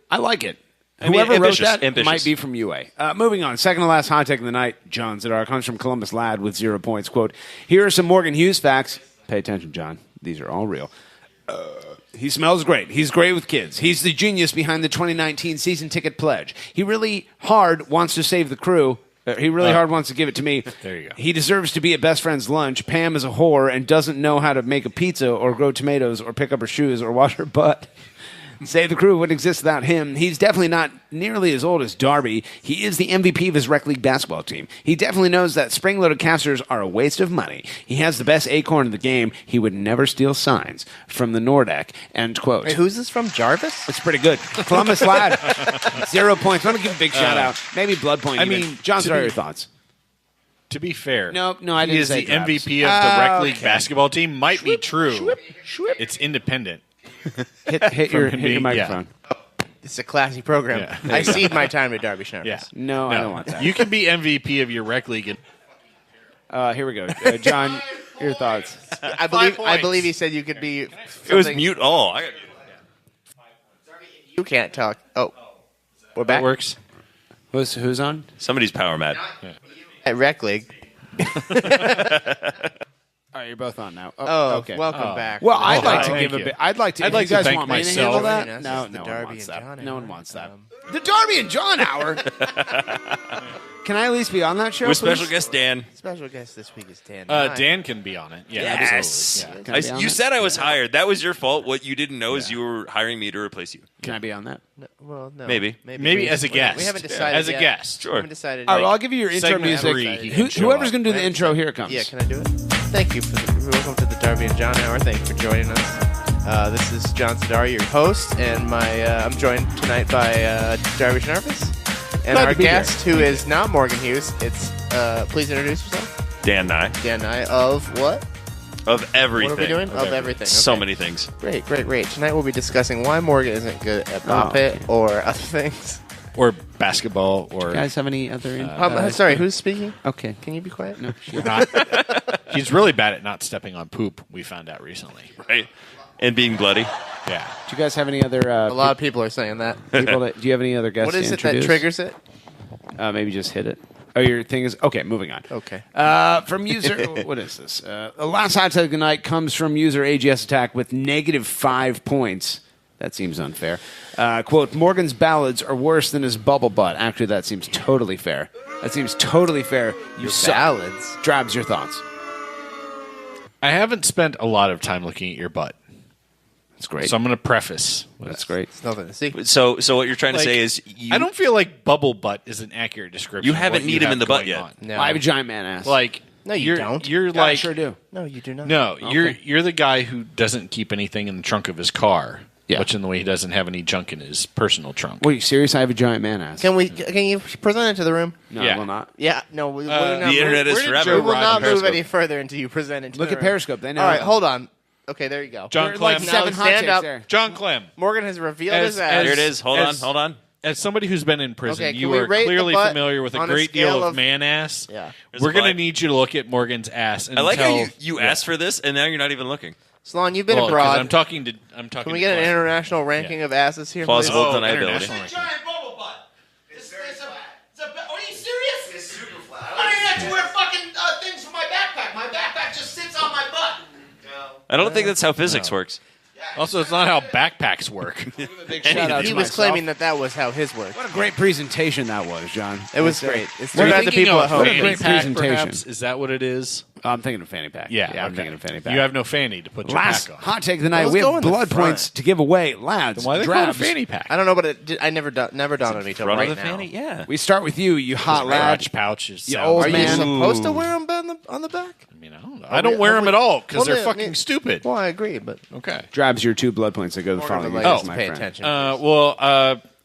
I like it. Whoever wrote that might be from UA. Moving on. Second to last hot take of the night. John Zidar comes from Columbus Lad with 0 points. Quote, here are some Morgan Hughes facts. Pay attention, John. These are all real. He smells great. He's great with kids. He's the genius behind the 2019 season ticket pledge. He really hard wants to save the crew. He really hard wants to give it to me. There you go. He deserves to be at best friend's lunch. Pam is a whore and doesn't know how to make a pizza or grow tomatoes or pick up her shoes or wash her butt. Save the crew wouldn't exist without him. He's definitely not nearly as old as Darby. He is the MVP of his rec league basketball team. He definitely knows that spring-loaded casters are a waste of money. He has the best acorn in the game. He would never steal signs from the Nordic. End quote. Wait, who's this from? Jarvis? It's pretty good. Columbus Lad. 0 points. I want to give a big shout out. Maybe blood point. John, sorry, your thoughts. To be fair, no, I didn't say he is the MVP of the rec league basketball team. Might be true. It's independent. Hit your microphone. It's a classy program. Yeah. I cede my time to Darby Schnarfs. Yeah. No, I don't want that. You can be MVP of your rec league. Here we go. John, your thoughts. I believe he said you could be. It was mute all. You can't talk. Oh, we're back. That works. Who's on? Somebody's power mad. At rec league. All right, you're both on now. Okay. Welcome back. Well, I'd like to give a bit. I'd like to. I'd like you guys to thank want me to myself. handle that? No, the no one Darby wants and that. John No one hour. wants that. The Darby and John hour. Can I at least be on that show? With special please? guest Dan. Special guest this week is Dan. Dan can be on it. Yeah, Yes. absolutely. Yeah. Can I be on You that? said I was hired. That was your fault. What you didn't know is you were hiring me to replace you. Can I be on that? No. Maybe. Maybe as a guest. We haven't decided As a yet. guest. We haven't decided All right, yet. well, I'll give you your intro Segment music. three, he can show Whoever's up. going to do the intro, here it comes. Yeah, can I do it? Thank you. Welcome to the Darby and John Hour. Thank you for joining us. This is John Sadari, your host, and I'm joined tonight by Darby Schnarvis. And Glad our to be guest, who is not Morgan Hughes, please introduce yourself. Dan Nye. Dan Nye of what? Of everything. What are we doing? Of everything. So Okay. many things. Great. Tonight we'll be discussing why Morgan isn't good at Bop It or other things. Or basketball. Or You guys have any other... Sorry, who's speaking? Okay. Can you be quiet? No. He's really bad at not stepping on poop, we found out recently. Right. And being bloody. Yeah. Do you guys have any other... A lot of people are saying that. do you have any other guests What is to it that introduce? triggers it? Maybe just hit it. Oh, your thing is... Okay, moving on. Okay. From user... what is this? The last hot take of the night comes from user AGS Attack with -5 points. That seems unfair. Quote, Morgan's ballads are worse than his bubble butt. Actually, that seems totally fair. You suck. Ballads? Drabs, your thoughts. I haven't spent a lot of time looking at your butt. That's great. So I'm going to preface. That's great. It's nothing to see. So what you're trying to Like, say is I don't feel like bubble butt is an accurate description. You of haven't what kneed him have in the butt going yet. on. No. I have a giant man ass. Like, No, you don't. You're Yeah, like, I sure do. No, you do not. no, Okay. you're the guy who doesn't keep anything in the trunk of his car. Yeah. Much in the way he doesn't have any junk in his personal trunk. Wait, you serious? I have a giant man ass. Can you present it to the room? No, Yeah. I will not. Yeah, no. We're not the internet is Where did forever. We will Rod not on move Periscope. any further until you present it to Look the at room. Periscope. They know. All right, hold on. Okay, there you go. John There are like Clem. Now 7 hot stand takes up. there. John Clem. Morgan has revealed As- his ass. Here it is. Hold on. As somebody who's been in prison, Okay, can you we are rate the clearly butt familiar with a on a great deal scale of of- man ass. Yeah. There's We're a going to butt. need you to look at Morgan's ass and I like tell, how you asked for this, and now you're not even looking. Salon, you've been Well, 'cause abroad. I'm talking to. Can we get an international ranking of asses here, Plausible please? deniability. international ranking. Giant bubble butt. Are you serious? It's super flat. I don't even have to wear fucking things for my backpack. My backpack just sits on my butt. I don't think that's how physics works. Also, it's not how backpacks work. Big shout out He to was myself. claiming that was how his worked. What a great presentation that was, John. It was great. It's too We're bad the thinking people of at home. What a fanny great pack, presentation. perhaps? Is that what it is? I'm thinking of fanny pack. Yeah, I'm okay. thinking of fanny pack. You have no fanny to put your Last pack on. hot take of the night. Let's We go have in the blood front. points to give away. Lads, Then why are they called a drabs. fanny pack? I don't know, but I never dawned on me till Front right of the now. fanny? Yeah. We start with you hot lad. Crotch pouches. You old Are you man. supposed to wear them on the back? I mean, I don't know. I don't wear them at all because they're fucking stupid. Well, I agree, but Okay. Drabs your 2 blood points that go to the following like guest, us to my pay friend. attention.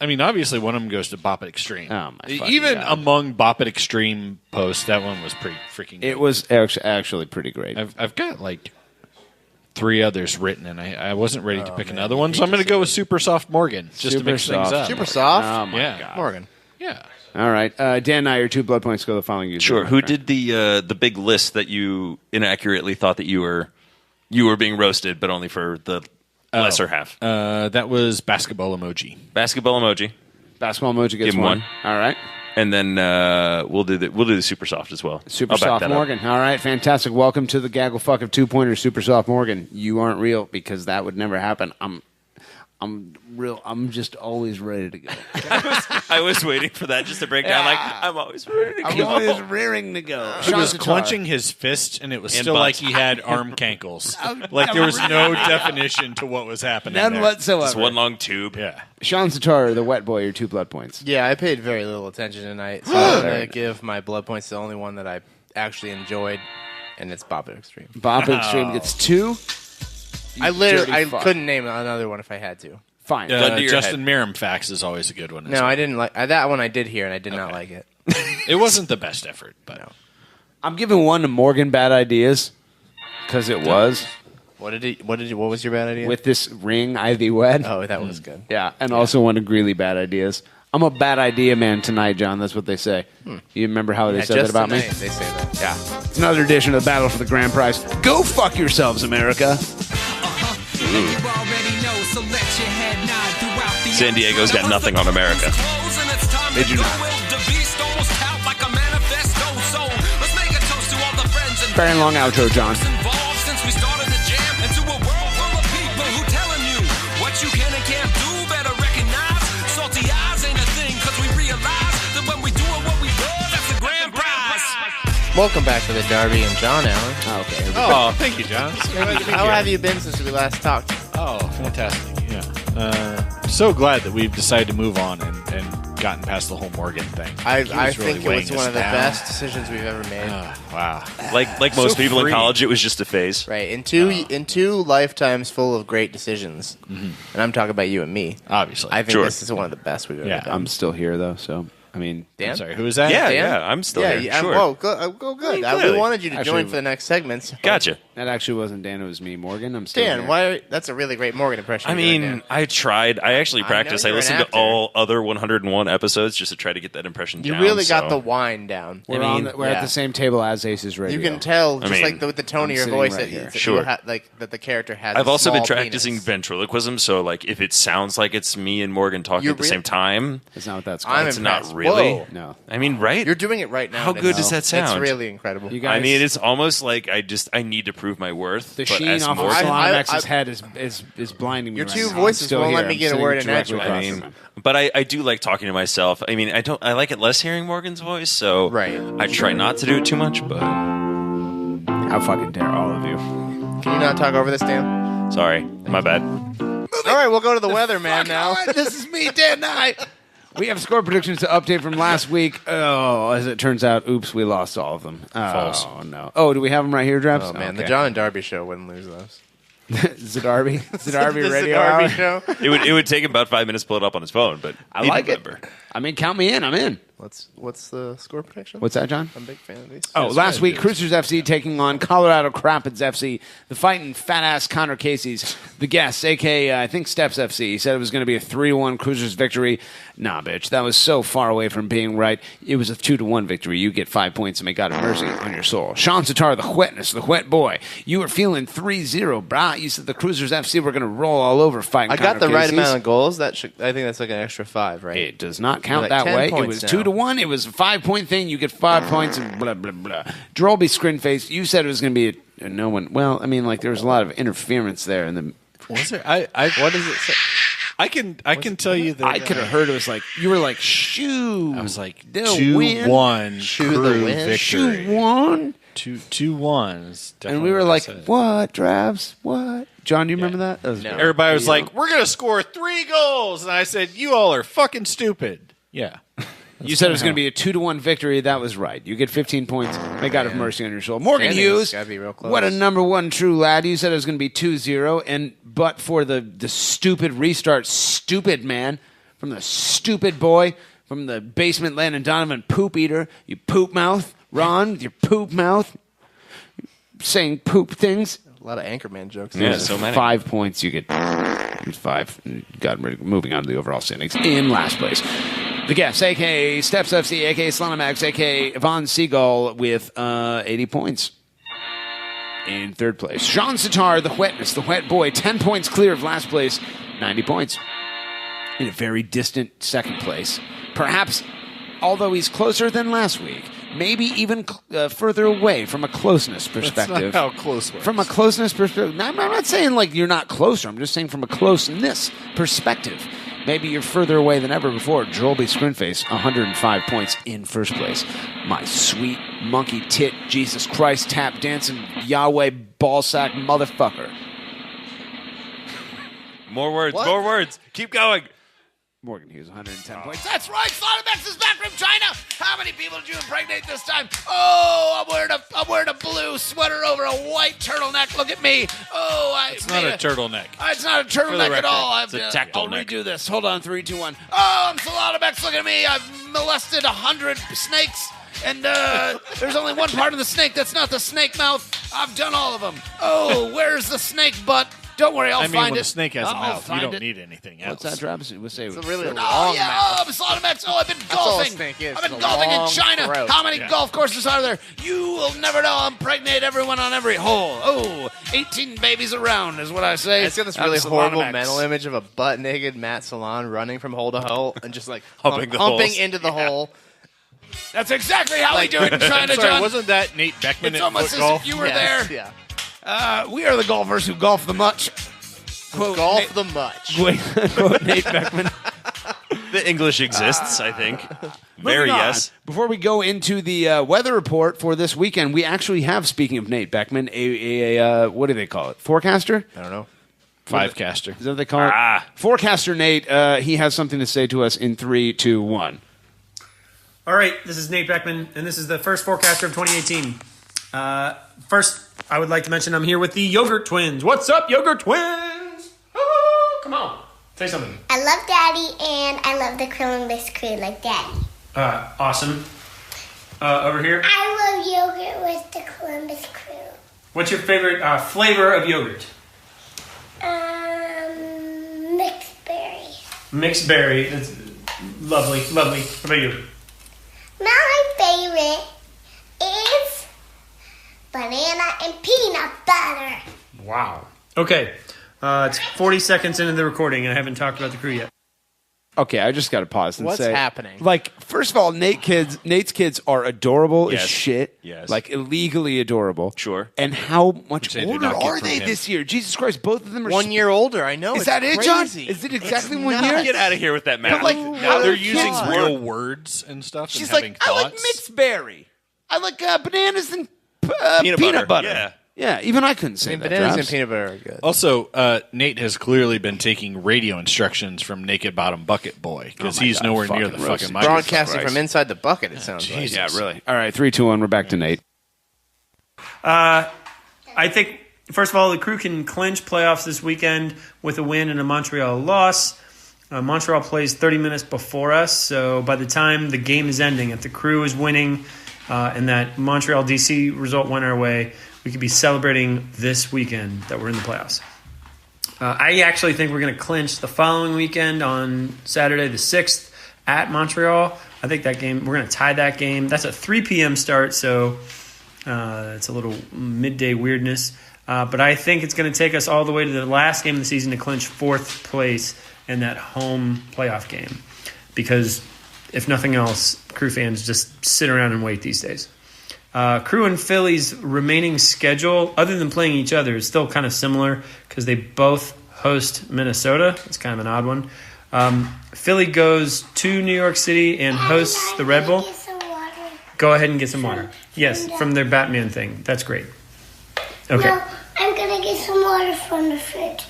I mean, obviously, one of them goes to Bop It Extreme. Oh, my fucking Even God. among Bop It Extreme posts, that one was pretty freaking good. It was actually pretty great. I've got like 3 others written, and I wasn't ready to pick another one, so I'm going to go with Super Soft Morgan just to Super mix things Soft. up. Super soft. Oh, my Yeah. God. Morgan. Yeah. All right. Dan and I, your 2 blood points go to the following user. Sure. my Who friend. did the big list that you inaccurately thought that you were being roasted, but only for the lesser half? That was Basketball Emoji. Basketball emoji, Basketball emoji gets Give him one. All right. and then we'll do the super soft as well. Super I'll back Soft that up. Morgan. All right, fantastic. Welcome to the gaggle fuck of 2-pointers, Super Soft Morgan. You aren't real because that would never happen. I'm real. I'm just always ready to go. I was waiting for that just to break down. Like I'm always ready to I'm go. always rearing to go. He was Sean Tatar. clenching his fist, and it was And still butt. like he had arm cankles. Like there was no definition to what was happening. None there. whatsoever. Just one long tube. Yeah. Sean Tatar, the wet boy, your 2 blood points. Yeah, I paid very little attention tonight, so I'm going to give my blood points to the only one that I actually enjoyed, and it's Bop It Extreme. Bob Extreme gets 2. I dirty fuck. couldn't name another one if I had to. Fine. Gun to your Justin Merrim Fax is always a good one. as No, well. I didn't like that one. I did hear, and I did not like it. It wasn't the best effort, but I'm giving 1 to Morgan Bad Ideas because it was What was your bad idea? with this ring Ivy Wed. Oh, that was good. Yeah, and also 1 to Greeley Bad Ideas. I'm a bad idea man tonight, John. That's what they say. You remember how they Yeah, said that just about me? tonight, They say that. Yeah. It's another edition of the Battle for the Grand Prize. Go fuck yourselves, America. San Diego's got nothing on America. Did you not? Very long outro, John. Welcome back to the Darby and John Hour. Oh, okay. Oh, thank you, John. How have you been since we last talked? Oh, fantastic. Yeah. So glad that we've decided to move on and gotten past the whole Morgan thing. I really think it was one of the best decisions we've ever made. Wow. Like most people in college, it was just a phase. Right. In two lifetimes full of great decisions, and I'm talking about you and me. Obviously. I think this is one of the best we've ever done. I'm still here, though, so... I mean, Dan? I'm sorry, who is that? Yeah, Dan? I'm still here. Yeah, Sure. Whoa, good. We wanted you to join for the next segments. Gotcha. That actually wasn't Dan, it was me, Morgan. I'm still Dan, here. that's a really great Morgan impression. I mean, I tried. I actually practiced. I you're an listened to actor. all other 101 episodes just to try to get that impression You down. really got so- the wine down. We're at the same table as Aces Radio. You can tell, just I mean, like with the tone of your sitting voice, right that, here. that Sure. that the character has. I've a also been small practicing penis. ventriloquism, so like if it sounds like it's me and Morgan talking at the same time, That's not what that's I'm called. it's impressed. not really. Whoa. No. I mean, right? You're doing it right now. How and good it's- does that sound? It's really incredible. You guys, I mean, it's almost like I need to prove my worth. the but sheen as off of Morgan- Solomex's head is blinding me Your right two now. voices I'm still won't let here. me I'm get a sitting word in directly edgewise. across I from mean, him. but I do like talking to myself. I mean, I like it less hearing Morgan's voice, so Right. I try not to do it too much. But How fucking dare all of you? Can you not talk over this, Dan? sorry, my bad. All right, we'll go to the weatherman now. This is me, Dan Nye. We have score predictions to update from last week. Oh, as it turns out, oops, we lost all of them. False. Oh, no. Oh, do we have them right here, Draps? Oh man, the Okay. John and Darby show wouldn't lose those. Zadarby? Zadarby The Radio Darby Hour? show. It would take him about 5 minutes to pull it up on his phone, but I he'd like remember. it. I mean, count me in. I'm in. What's the score prediction? What's that, John? I'm a big fan of these. Oh, last week, Cruisers FC taking on Colorado Rapids FC. The fighting fat-ass Connor Casey's the guest, a.k.a. I think Steps FC. He said it was going to be a 3-1 Cruisers victory. Nah, bitch. That was so far away from being right. It was a 2-1 victory. You get 5 points and may God have mercy on your soul. Sean Sitar, the wetness, the wet boy. You were feeling 3-0, brah. You said the Cruisers FC were going to roll all over fighting I got Connor the right Casey's. amount of goals. I think that's like an extra 5, right? It does not count Like that 10 way. It points was now. 2-1. It was a 5-point thing. You get 5 points and blah blah blah. Drolby Scrinface. You said it was going to be no one. Well, I mean, like there was a lot of interference there, and the Was there? What does it say? I can tell you that I could have heard it was like you were like shoo. I was like they'll 2-1 Shoe the crew win. victory. Shoo one. 2-1 is And we were definitely like, what I said. what, Dravs? What? John, do you remember that? That was great. Everybody was like, we're going to score 3 goals. And I said, you all are fucking stupid. Yeah. You said it was going to be a 2-1 victory. That was right. You get 15 points. May God have mercy on your soul. Morgan Standings Hughes, gotta be real close. what a number one true lad. You said it was going to be 2-0, but for the stupid restart, stupid man, from the stupid boy, from the basement Landon Donovan poop eater, you poop mouth, Ron, with your poop mouth, saying poop things. A lot of Anchorman jokes. Yeah, so many. 5 points. You get 5. God, moving on to the overall standings in last place. The guests, a.k.a. Steps FC, a.k.a. Slonimax, a.k.a. Von Seagull with 80 points. In third place, Sean Sitar, the wetness, the wet boy, 10 points clear of last place, 90 points. In a very distant second place. Perhaps, although he's closer than last week, maybe even further away from a closeness perspective. That's not how close was. From a closeness perspective. I'm not saying like you're not closer. I'm just saying from a closeness perspective. Maybe you're further away than ever before. Drolby Scrinface, 105 points in first place. My sweet monkey tit, Jesus Christ, tap dancing Yahweh ballsack motherfucker. More words. Keep going. Morgan Hughes, 110 points. That's right. Slaughtermax is back from China. How many people did you impregnate this time? Oh, I'm wearing a blue sweater over a white turtleneck. Look at me. Oh, It's not a turtleneck. It's not a turtleneck at all. it's a tactile I'll neck. redo this. Hold on, 3, 2, 1. Oh, I'm Slaughtermax. Look at me. I've molested 100 snakes. And there's only one part of the snake that's not the snake mouth. I've done all of them. Oh, where's the snake butt? Don't worry, I'll I mean, find when it. a snake has a I'll mouth, you find don't it. need anything else. What's that, Travis? We'll say It's a really long mouth. mouth. Oh, Slaughtermax. Oh, I've been all a golfing. snake is. I've It's been a golfing in long China. throat. How many golf courses are there? You will never know. I'm pregnant everyone on every hole. Oh, 18 babies around is what I say. It's got this I'm really horrible Slaughtermax. mental image of a butt-naked Matt Salon running from hole to hole and just like Humping the humping holes. into the hole. That's exactly how we do it in China, Sorry, John. wasn't that Nate Beckman It's at almost foot as golf? if you were Yes, there. Yeah. We are the golfers who golf the much. Quote Golf Nate, the much. quote Nate Beckman. The English exists, I think. Very Moving on. yes. Before we go into the weather report for this weekend, we actually have, speaking of Nate Beckman, a what do they call it? Forecaster? I don't know. Five-caster. Is that what they call it? Forecaster Nate, he has something to say to us in 3, 2, 1. All right, this is Nate Beckman, and this is the first forecaster of 2018. First, I would like to mention I'm here with the Yogurt Twins. What's up, Yogurt Twins? Oh, come on. Say something. I love Daddy, and I love the Columbus Crew like Daddy. Awesome. Over here. I love yogurt with the Columbus Crew. What's your favorite flavor of yogurt? Mixed berry. Mixed berry. That's lovely, lovely. What about you? My favorite is banana and peanut butter. Wow. Okay. It's 40 seconds into the recording, and I haven't talked about the crew yet. Okay, I just got to pause and What's say, happening? Like, first of all, Nate's kids are adorable as Yes. shit. Yes. Like, illegally adorable. Sure. And how much Which I did older not get are from they him. this year? Jesus Christ, both of them are 1 year older. I know. Is it's that it, John? crazy. Is it exactly It's 1 year? nuts. Get out of here with that math. But, like, Now they're using kids real words and stuff She's and having like, thoughts. I like mixed berry. I like bananas and Peanut butter. butter. Yeah, even I couldn't say that. Bananas Travis. and peanut butter are good. Also, Nate has clearly been taking radio instructions from Naked Bottom Bucket Boy because Oh my he's God, nowhere near fucking the roasted. fucking microphone. Broadcasting from inside the bucket, it sounds like. Yeah, really. All right, 3, 2, 1. We're back to Nate. I think, first of all, the crew can clinch playoffs this weekend with a win and a Montreal loss. Montreal plays 30 minutes before us, so by the time the game is ending, if the crew is winning and that Montreal-DC result went our way, we could be celebrating this weekend that we're in the playoffs. I actually think we're going to clinch the following weekend on Saturday the 6th at Montreal. I think that game, we're going to tie that game. That's a 3 p.m. start, so it's a little midday weirdness. But I think it's going to take us all the way to the last game of the season to clinch 4th place in that home playoff game. Because if nothing else, crew fans just sit around and wait these days. Crew and Philly's remaining schedule, other than playing each other, is still kind of similar because they both host Minnesota. It's kind of an odd one. Philly goes to New York City and hosts the Red Bull. Go ahead and get some water. Yes, from their Batman thing. That's great. Okay. No, I'm going to get some water from the fridge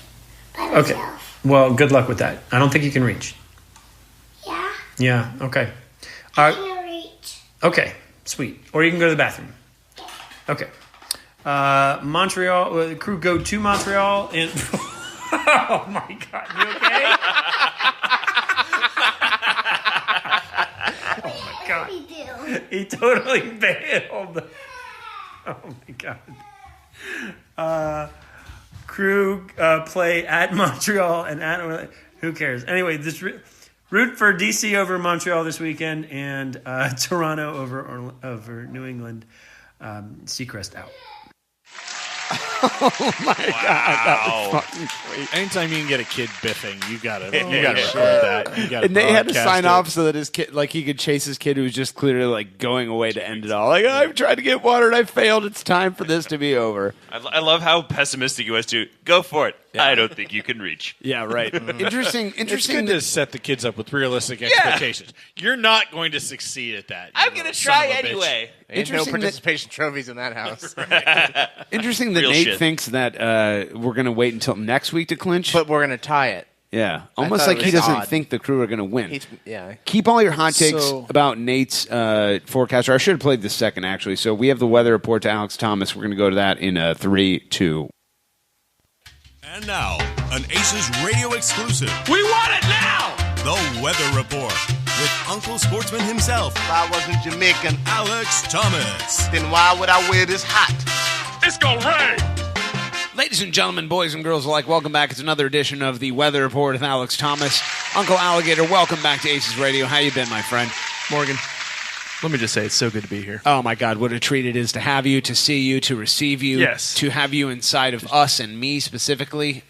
by myself. Okay. Well, good luck with that. I don't think you can reach. Yeah? Yeah, okay. I can reach. Okay, sweet. Or you can go to the bathroom. Okay. Montreal, the crew go to Montreal and... oh, my God. You okay? Oh, my God. He totally bailed. Oh, my God. Crew play at Montreal and at... Who cares? Anyway, this... Root for DC over Montreal this weekend and Toronto over New England. Seacrest out. Oh my God, that was fucking sweet. Anytime you can get a kid biffing, you gotta record that. You gotta And they had to broadcast sign it. off so that his kid, like, he could chase his kid who was just clearly like going away to end it all. Like, I've tried to get water and I failed. It's time for this to be over. I love how pessimistic he was too. Go for it. I don't think you can reach. Yeah, right. Interesting. It's good to set the kids up with realistic expectations. You're not going to succeed at that. I'm going to try anyway. Ain't no participation trophies in that house. Interesting that Real Nate shit. thinks that we're going to wait until next week to clinch. But we're going to tie it. Yeah. I Almost thought like it he was doesn't odd. think the crew are going to win. Yeah. Keep all your hot takes So- about Nate's forecaster. I should have played this second, actually. So we have the weather report to Alex Thomas. We're going to go to that in 3, 2. And now, an ACES radio exclusive. We want it now! The Weather Report with Uncle Sportsman himself, If I wasn't Jamaican, Alex Thomas. then why would I wear this hat? It's gonna rain! Ladies and gentlemen, boys and girls alike, welcome back. It's another edition of the Weather Report with Alex Thomas. Uncle Alligator, welcome back to Aces Radio. How you been, my friend? Morgan, let me just say it's so good to be here. Oh, my God, what a treat it is to have you, to see you, to receive you. Yes. To have you inside of us and me specifically.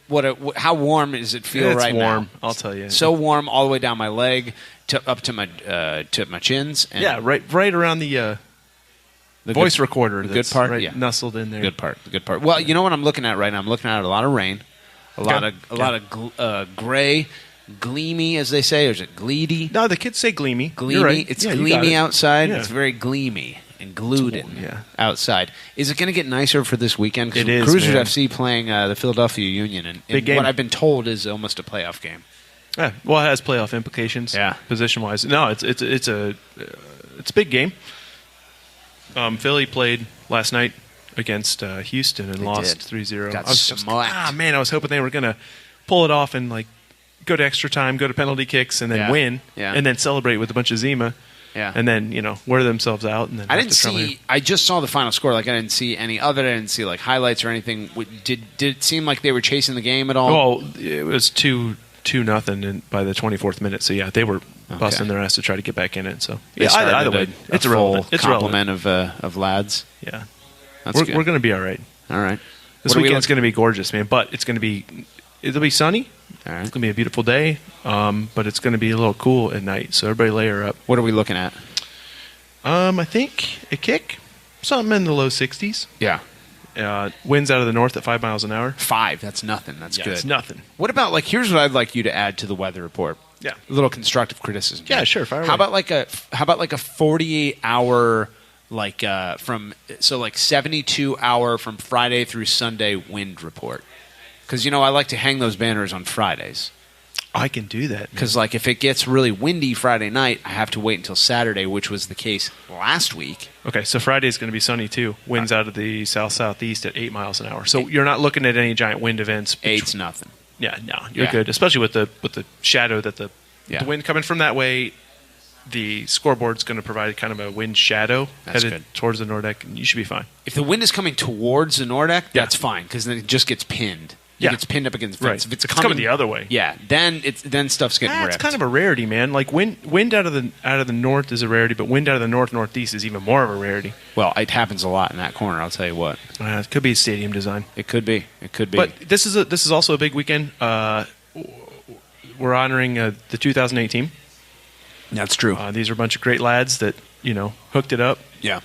How warm does it feel It's right now? warm, I'll tell you. So warm all the way down my leg, up to my chins. And Yeah, right around the voice recorder. The That's good part, right yeah. nestled in there. The good part. Well, you know what I'm looking at right now? I'm looking at a lot of rain, a lot of gray, gleamy, as they say, or is it gleedy? No, the kids say gleamy. Gleamy. You're right. It's Yeah, you got gleamy it. outside. Yeah. It's very gleamy and gluten outside. Is it going to get nicer for this weekend? 'Cause It is, Cruisers man. FC playing the Philadelphia Union, and Big game. what I've been told is almost a playoff game. Yeah, well, it has playoff implications. Yeah. Position-wise, no, it's a big game. Philly played last night against Houston and lost 3-0. Got I was smacked. man, I was hoping they were going to pull it off and like go to extra time, go to penalty kicks, and then Yeah. win, Yeah. and then celebrate with a bunch of Zima. Yeah. And then wear themselves out. And then I have didn't to trouble see. I just saw the final score. Like I didn't see any of it. I didn't see like highlights or anything. Did it seem like they were chasing the game at all? Well, it was 2-0 by the 24th minute. So yeah, they were busting their ass to try to get back in it. So They yeah, started either way, a it's full irrelevant. It's complement relevant. of lads. Yeah, That's we're good. going to be all right. All right. This What are we weekend's going to be gorgeous, man. But it'll be sunny. All right. It's going to be a beautiful day. But it's going to be a little cool at night. So everybody layer up. What are we looking at? I think a kick, something in the low 60s. Yeah. Winds out of the north at 5 miles an hour. 5. That's nothing. That's good. It's nothing. What about here's what I'd like you to add to the weather report. Yeah. A little constructive criticism. Yeah, sure. Fire How away. about a 48-hour from 72-hour from Friday through Sunday wind report? Because I like to hang those banners on Fridays. I can do that. Because if it gets really windy Friday night, I have to wait until Saturday, which was the case last week. Okay, so Friday is going to be sunny too. Winds out of the south-southeast at 8 miles an hour. So you're not looking at any giant wind events. 8's nothing. Yeah, no, you're Yeah. good. Especially with the shadow that the Yeah. wind coming from that way. The scoreboard's going to provide kind of a wind shadow That's headed good. towards the Nordic, and you should be fine. If the wind is coming towards the Nordic, that's fine because then it just gets pinned. Yeah. It gets pinned up against the fence. Right. If it's If it's coming the other way. yeah, then stuff's getting ripped. It's kind of a rarity, man. Like wind out of the north is a rarity, but wind out of the northeast is even more of a rarity. Well, it happens a lot in that corner. I'll tell you what. It could be stadium design. It could be. It could be. But this is also a big weekend. We're honoring the 2008 team. That's true. These are a bunch of great lads that hooked it up. Yeah.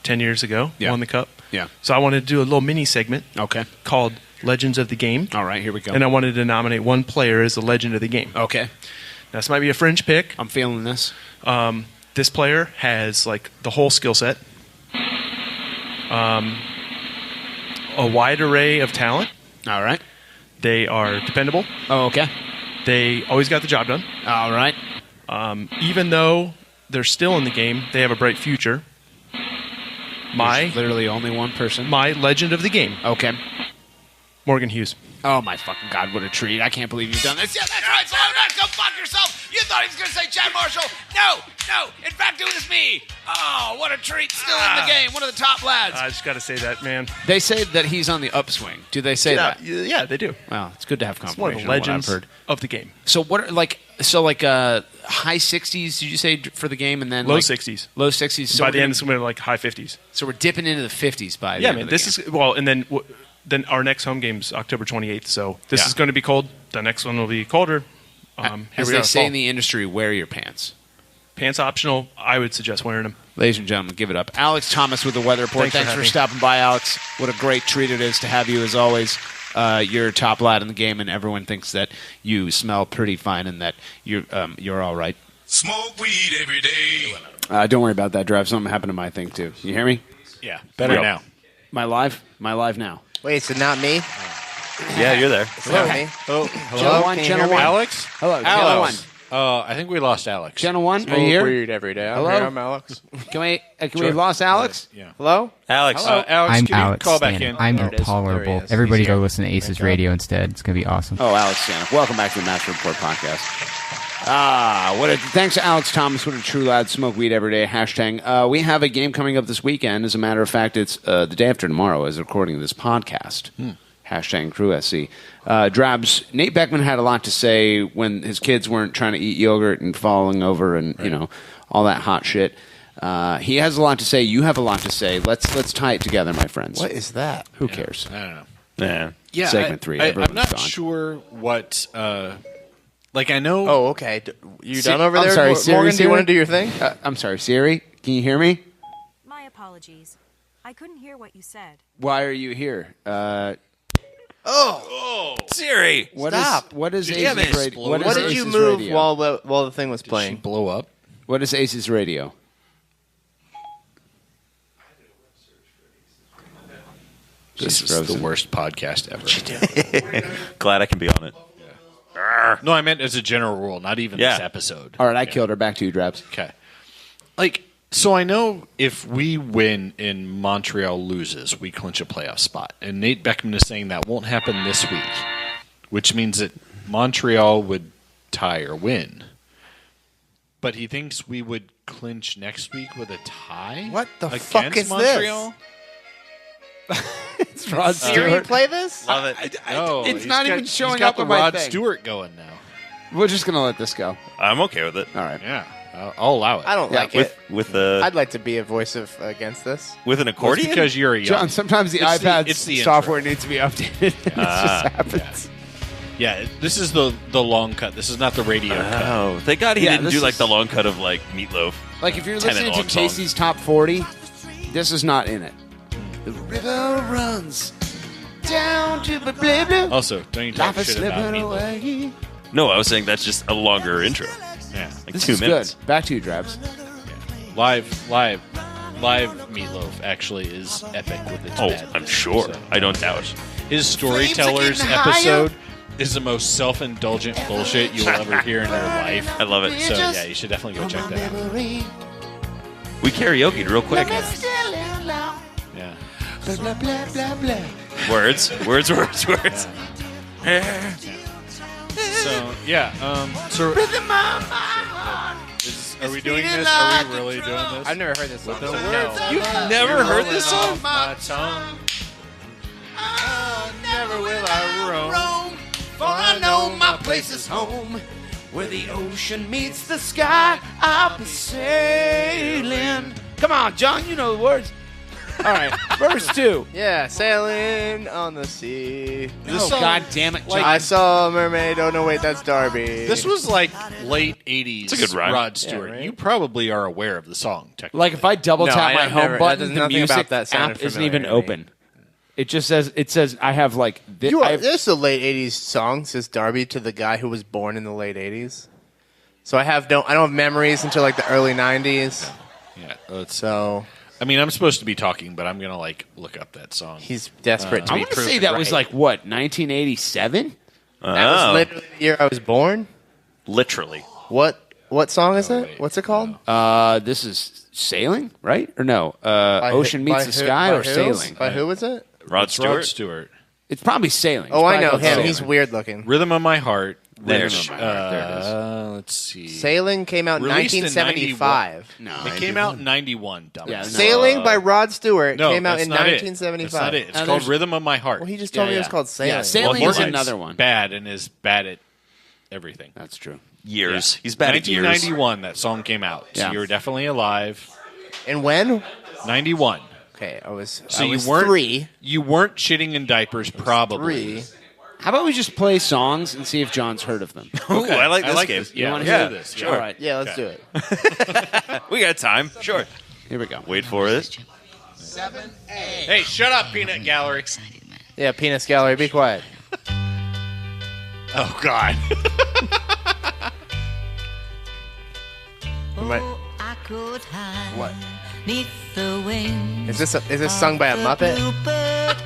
10 years ago, Yeah. won the cup. Yeah. So I wanted to do a little mini segment. Okay. Called Legends of the Game. All right, here we go. And I wanted to nominate one player as the legend of the game. Okay. Now, this might be a fringe pick. I'm feeling this. This player has the whole skill set, a wide array of talent. All right. They are dependable. Oh, okay. They always got the job done. All right. Even though they're still in the game, they have a bright future. There's literally only one person. My legend of the game. Okay. Morgan Hughes. Oh my fucking God! What a treat! I can't believe you've done this. Yeah, that's right. Slow down. Go fuck yourself. You thought he was going to say Chad Marshall? No. In fact, it was me. Oh, what a treat! Still in the game. One of the top lads. I just got to say that, man. They say that he's on the upswing. Do they say that? Yeah, they do. Well, it's good to have It's one confirmation. of the legends of what I've heard. of the game. So what? High 60s? Did you say for the game, and then Low 60s. Low 60s. So by we're the end, it's going to be high 50s. So we're dipping into the 50s by the Yeah, end man. of the This game. is well, and then our next home game's October 28th. So this is going to be cold. The next one will be colder. Here As we they are, say fall. in the industry, wear your pants. Pants optional. I would suggest wearing them. Ladies and gentlemen, give it up. Alex Thomas with the Weather Report. Thanks for Thanks for having me. stopping by, Alex. What a great treat it is to have you, as always. You're a top lad in the game, and everyone thinks that you smell pretty fine and that you're all right. Smoke weed every day. Don't worry about that, Drive. Something happened to my thing, too. You hear me? Yeah, better Yep. now. My live now. Wait, so not me? Yeah, you're there. It's not me. Oh, Channel 1, Can you Channel hear me? 1. Alex? Hello, Channel 1. I think we lost Alex. Channel 1, are you here? Weird every day. Hello? I'm Alex. Can we have lost Alex? Yeah. Hello? Alex. Alex, I'm can you Alex call back Stanton. in? I'm There it is. intolerable. There he is. Everybody He's go here. listen to ACES Radio instead. It's going to be awesome. Oh, Alex Stanton. Welcome back to the Master Report podcast. Thanks to Alex Thomas. What a true lad. Smoke weed every day. Hashtag. We have a game coming up this weekend. As a matter of fact, it's the day after tomorrow as recording this podcast. Hashtag Crew SC. Drabs, Nate Beckman had a lot to say when his kids weren't trying to eat yogurt and falling over and, all that hot shit. He has a lot to say. You have a lot to say. Let's tie it together, my friends. What is that? Who cares? I don't know. Yeah. Yeah, Segment 3. I'm Everyone's not gone. sure what. I know. Oh, okay. You done over I'm there, sorry, Morgan? Siri, Do you want Siri? to do your thing? I'm sorry, Siri. Can you hear me? My apologies. I couldn't hear what you said. Why are you here? Oh, Siri, stop! What is Damn ACES it. Radio? What did you move while the thing was playing? Blow up. What is ACES Radio? This is the worst podcast ever. Glad I can be on it. No, I meant as a general rule, not even this episode. All right, I killed her. Back to you, Drabs. Okay. So I know if we win and Montreal loses, we clinch a playoff spot. And Nate Beckman is saying that won't happen this week, which means that Montreal would tie or win. But he thinks we would clinch next week with a tie? What the against fuck is Montreal? It's Rod Siri, Stewart. play this? Love it. No, It's not even showing he's got up the on my Rod thing. Stewart going now. We're just gonna let this go. I'm okay with it. All right. Yeah, I'll allow it. I don't like it. With I'd like to be a voice of against this. with an Well, it's accordion. because you're a young. John, sometimes the It's iPad it's the software intro. needs to be updated. It just happens. Yeah, this is the long cut. This is not the radio cut. Oh, thank God he Yeah, didn't this do like is- the long cut of like Meatloaf. Like if you're 10 listening to long song. Casey's Top 40, this is not in it. The river runs down to the blue blue. Also, don't you talk Life is shit about slipping Meatloaf. away. No, I was saying that's just a longer intro. Yeah, Like This 2 is minutes. good. Back to you, Drabs. live Meatloaf actually is epic with its Oh, bad. I'm sure. So, I don't doubt. his Storytellers getting higher. episode is the most self-indulgent bullshit you'll ever hear in your life. I love it. So yeah, you should definitely go check that out. We karaoke'd real quick. Yeah. Blah, blah, blah, blah. Words. So yeah. So are we doing this? Are we really doing this? I've never heard this song. So You've never heard this song? My tongue. Never will I roam. For I know my place is home. Where the ocean meets the sky, I'll be sailing. Come on, John, you know the words. All right, verse 2. Yeah, sailing on the sea. This song- God damn it, John. I saw a mermaid. Oh no, wait, that's Darby. This was like late 80s It's a good rhyme. Rod Stewart. Yeah, right? You probably are aware of the song, technically. Like if I double No, tap I my have home never- button, the nothing music about that sounded app isn't familiar even to me. open. It just says I have like There's a late '80s song says Darby to the guy who was born in the late '80s. So I don't have memories until like the early '90s. Yeah, So I mean, I'm supposed to be talking, but I'm gonna like look up that song. he's desperate to I be want to proven say that was right. like what 1987. That was literally the year I was born. Literally. What song is it? What's it called? This is Sailing, right? Or no? Ocean Meets the Sky or Sailing? By who was it? Rod Stewart. Rod Stewart. It's probably Sailing. Oh, It's I know probably him. called He's Sailing. weird looking. Rhythm of My Heart. There which, it is. There it is. Let's see. Sailing came out in Released in 1975. No, It came out in 91. Dumbass. Yeah, no. Sailing by Rod Stewart No, came out that's in not it. 1975. That's not it. It's No, called there's- Rhythm of My Heart. Well, he just told me it was called Sailing. Yeah, Sailing is Morgan's another one. Bad and is bad at everything. That's true. Years. Yeah. He's bad at years. 1991, that song came out. So Yeah. you were definitely alive. And when? 91. Okay, I was So I was you weren't 3. You weren't shitting in diapers, probably. 3. How about we just play songs and see if John's heard of them? Ooh, I like this game. This. Yeah, You wanna let's hear do this. Sure. All right. Yeah, let's do it. We got time. Sure. Here we go. Wait for it. 7A. Hey, shut up, Peanut Gallery. Yeah, Penis Gallery, be quiet. Oh, God. I could hide What? neath the wings. Is this sung by a Muppet?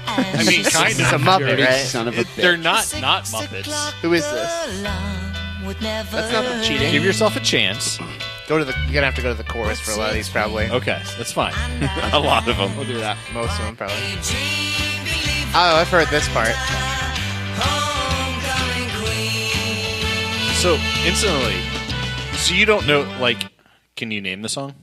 I mean, kind It's a of. Muppet, Dirty right? son of a They're bitch. not Muppets. Who is this? That's not cheating. Give yourself a chance. You're gonna have to go to the chorus for a lot of these, probably. Okay, that's fine. A lot of them. We'll do that. Most of them, probably. Oh, I've heard this part. So, instantly, so you don't know, like, can you name the song?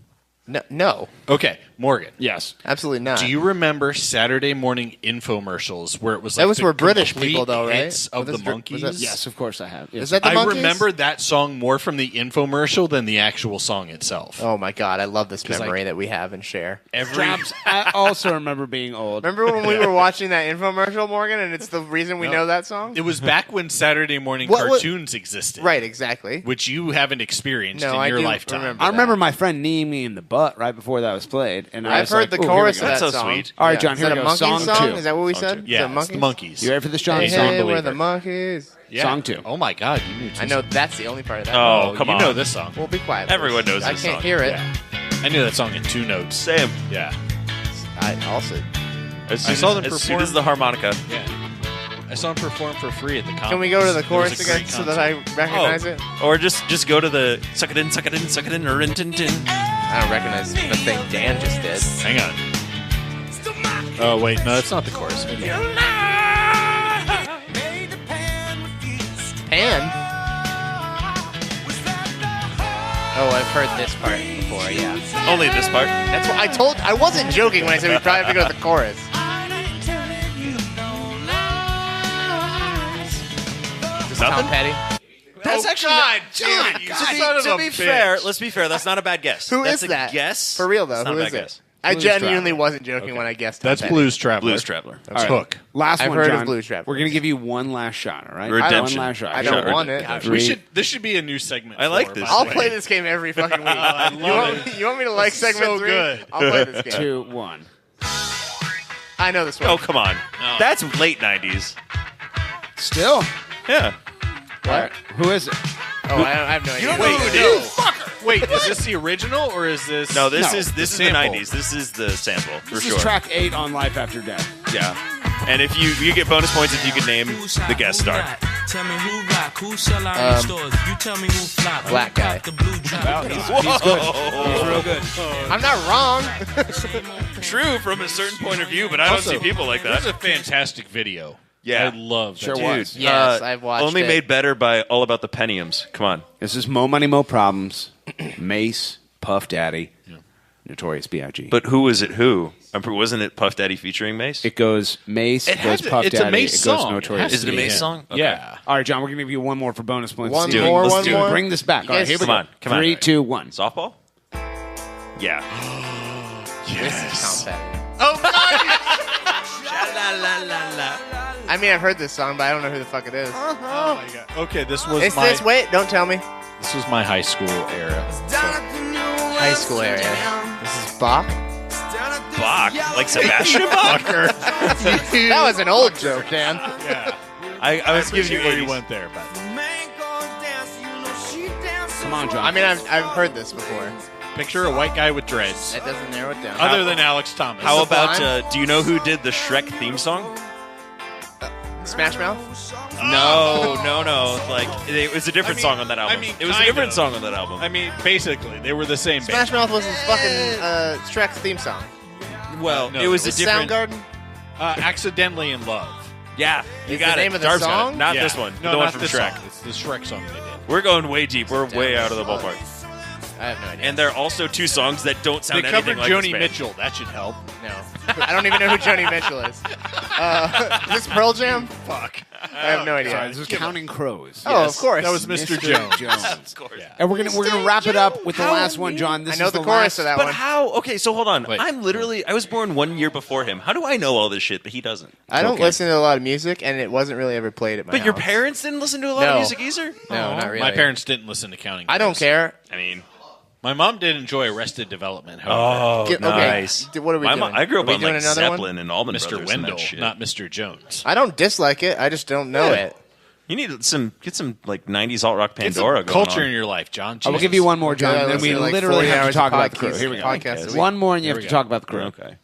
No. Okay, Morgan. Yes. Absolutely not. Do you remember Saturday morning infomercials where it was like That was the for British complete people, though, right? hits of Was the that- Monkees? was that- Yes, of course I have. Yes. Is that the I Monkees? remember that song more from the infomercial than the actual song itself. Oh my god, I love this 'Cause, memory like, that we have and share. Jobs, I also remember being old. Remember when we were watching that infomercial, Morgan, and it's the reason we No. know that song? It was back when Saturday morning What- cartoons existed. Right, exactly. Which you haven't experienced No, in I your do lifetime. remember I remember my friend kneeing me in the butt right before that was played. and I've heard the chorus of that That's so song. sweet. All right, John, Is here that we a go. monkey Song song? 2. Is that what we Song said? two. Is Yeah, it it's monkeys? the Monkeys. You ready for this, John? Hey, Song hey, we're Believer. the monkeys. Yeah. Song 2. Oh my God, you knew. I know that's the only part of that. Oh, come you on. know this song. Well, be quiet. Everyone please. knows I this can't song. hear it. Yeah. I knew that song in 2 notes. Same. Yeah. I also. As I soon, saw as, them as soon perform- as the harmonica. Yeah. I saw him perform for free at the conference. Can we go to the It was chorus a again great so that I concert. recognize it? Or just go to the suck it in, suck it in, suck it in, or in, tin, tin. I don't recognize the thing Dan just did. Hang on. Oh, wait. No, that's not the chorus. Pan? Oh, I've heard this part before, yeah. Only this part. That's what I told. I wasn't joking when I said we probably have to go to the chorus. Just Tom Petty. That's actually to be fair. Let's be fair. That's not a bad guess. Who that's is a that? guess. For real, though. It's not Who a is bad it? guess. I Blues genuinely Traveler. wasn't joking when I guessed Tom That's Petty. Blues Traveler. Blues Traveler. That's All right. Hook. Last I've one, heard John. of Blues Traveler. We're going to give you one last shot, all right? Redemption. One last shot. I don't want it. This should be a new segment. I like for, this. by I'll the way. play this game every fucking week. I love You want me to like This is segment so 3? good. I'll play this game. 2, 1. I know this one. Oh, come on. That's late 90s. Still? Yeah. All right. Who is it? Oh, I have no idea. don't know who it is? Wait, is this the original or is this? No, this No, is the sample. 90s. This is the sample for This sure. is track 8 on Life After Death. Yeah. And if you get bonus points if you can name the guest star. Tell me who rock, who sell out in stores. You tell me who flop. Black guy. The blue drop. He's good. He's real good. I'm not wrong. True from a certain point of view, but I don't see people like that. That's a fantastic video. Yeah. I love that. Sure Dude, was. Yes, I've watched Only it. made better by All About the Pentiums. Come on. This is Mo Money, Mo Problems, Mace, Puff Daddy, Notorious B.I.G. But who is it who? Wasn't it Puff Daddy featuring Mace? It goes Mace, It goes has to- Puff it's a Daddy, Mace it goes song. Notorious. It has Is it a to be Mace him. song? Okay. Yeah. All right, John, we're going to give you one more for bonus points. One Let's more, Let's one do it. more? Bring this back. All right, here we Come go. on, come on. 3, 2, 1. Softball? Yeah. This is Tom Petty. Oh God! I mean, I've heard this song, but I don't know who the fuck it is. Oh my God. Okay, this was It's my this. Wait, don't tell me. this was my high school era. High school area. This is Bach. Bach. Like Sebastian Bach? That was an old joke, Dan. Yeah. I was giving you where you 80s. went there, but Come on, John. I mean, I've heard this before. picture a white guy with dreads. That doesn't narrow it down. Other than Alex Thomas. How about, Sublime? do you know who did the Shrek theme song? Smash Mouth? No. Like, it was a different song on that album. It was a kind different of. song on that album. I mean, basically, they were the same band. Smash Mouth was his fucking Shrek's theme song. Well, No, it was a different... Soundgarden? Accidentally in Love. Yeah, you Is got the it. name of the Darb's got song? it. Not Yeah. this one. No, the one not from this Shrek. song. It's the Shrek song they did. We're going way deep. We're way out of the ballpark. I have no idea. And there are also two songs that don't sound They anything covered like Joni this band. Mitchell. That should help. No. I don't even know who Joni Mitchell is. Is this Pearl Jam? Fuck. I have no idea. Sorry, this is Counting Crows. Oh, of course. That was Mr. Jones. Of course. And we're gonna wrap it up with the last one, John. This I know is the chorus last, of that But one. how? Okay, so hold on. Wait. I was born 1 year before him. How do I know all this shit, but he doesn't? I don't Okay. listen to a lot of music, and it wasn't really ever played at my But house. your parents didn't listen to a lot No. of music either? No, not really. My parents didn't listen to Counting I don't Crows. care. I mean... My mom did enjoy Arrested Development, however. Oh, Okay, nice. what are we doing? I grew up Are we on doing like another one? Zeppelin and Allman Mr. Brothers and Wendell, that shit. not Mr. Jones. I don't dislike it. I just don't know Yeah. it. You need get some like 90s alt rock Get some Pandora going culture on. in your life, John. I will Jesus. give you one more, John. Yeah, Then listen we to, like, literally 40 have to hours talk of about the crew. podcasts- Here we go. podcasts a week. One more, and you Here have we to go. talk about the crew. Okay.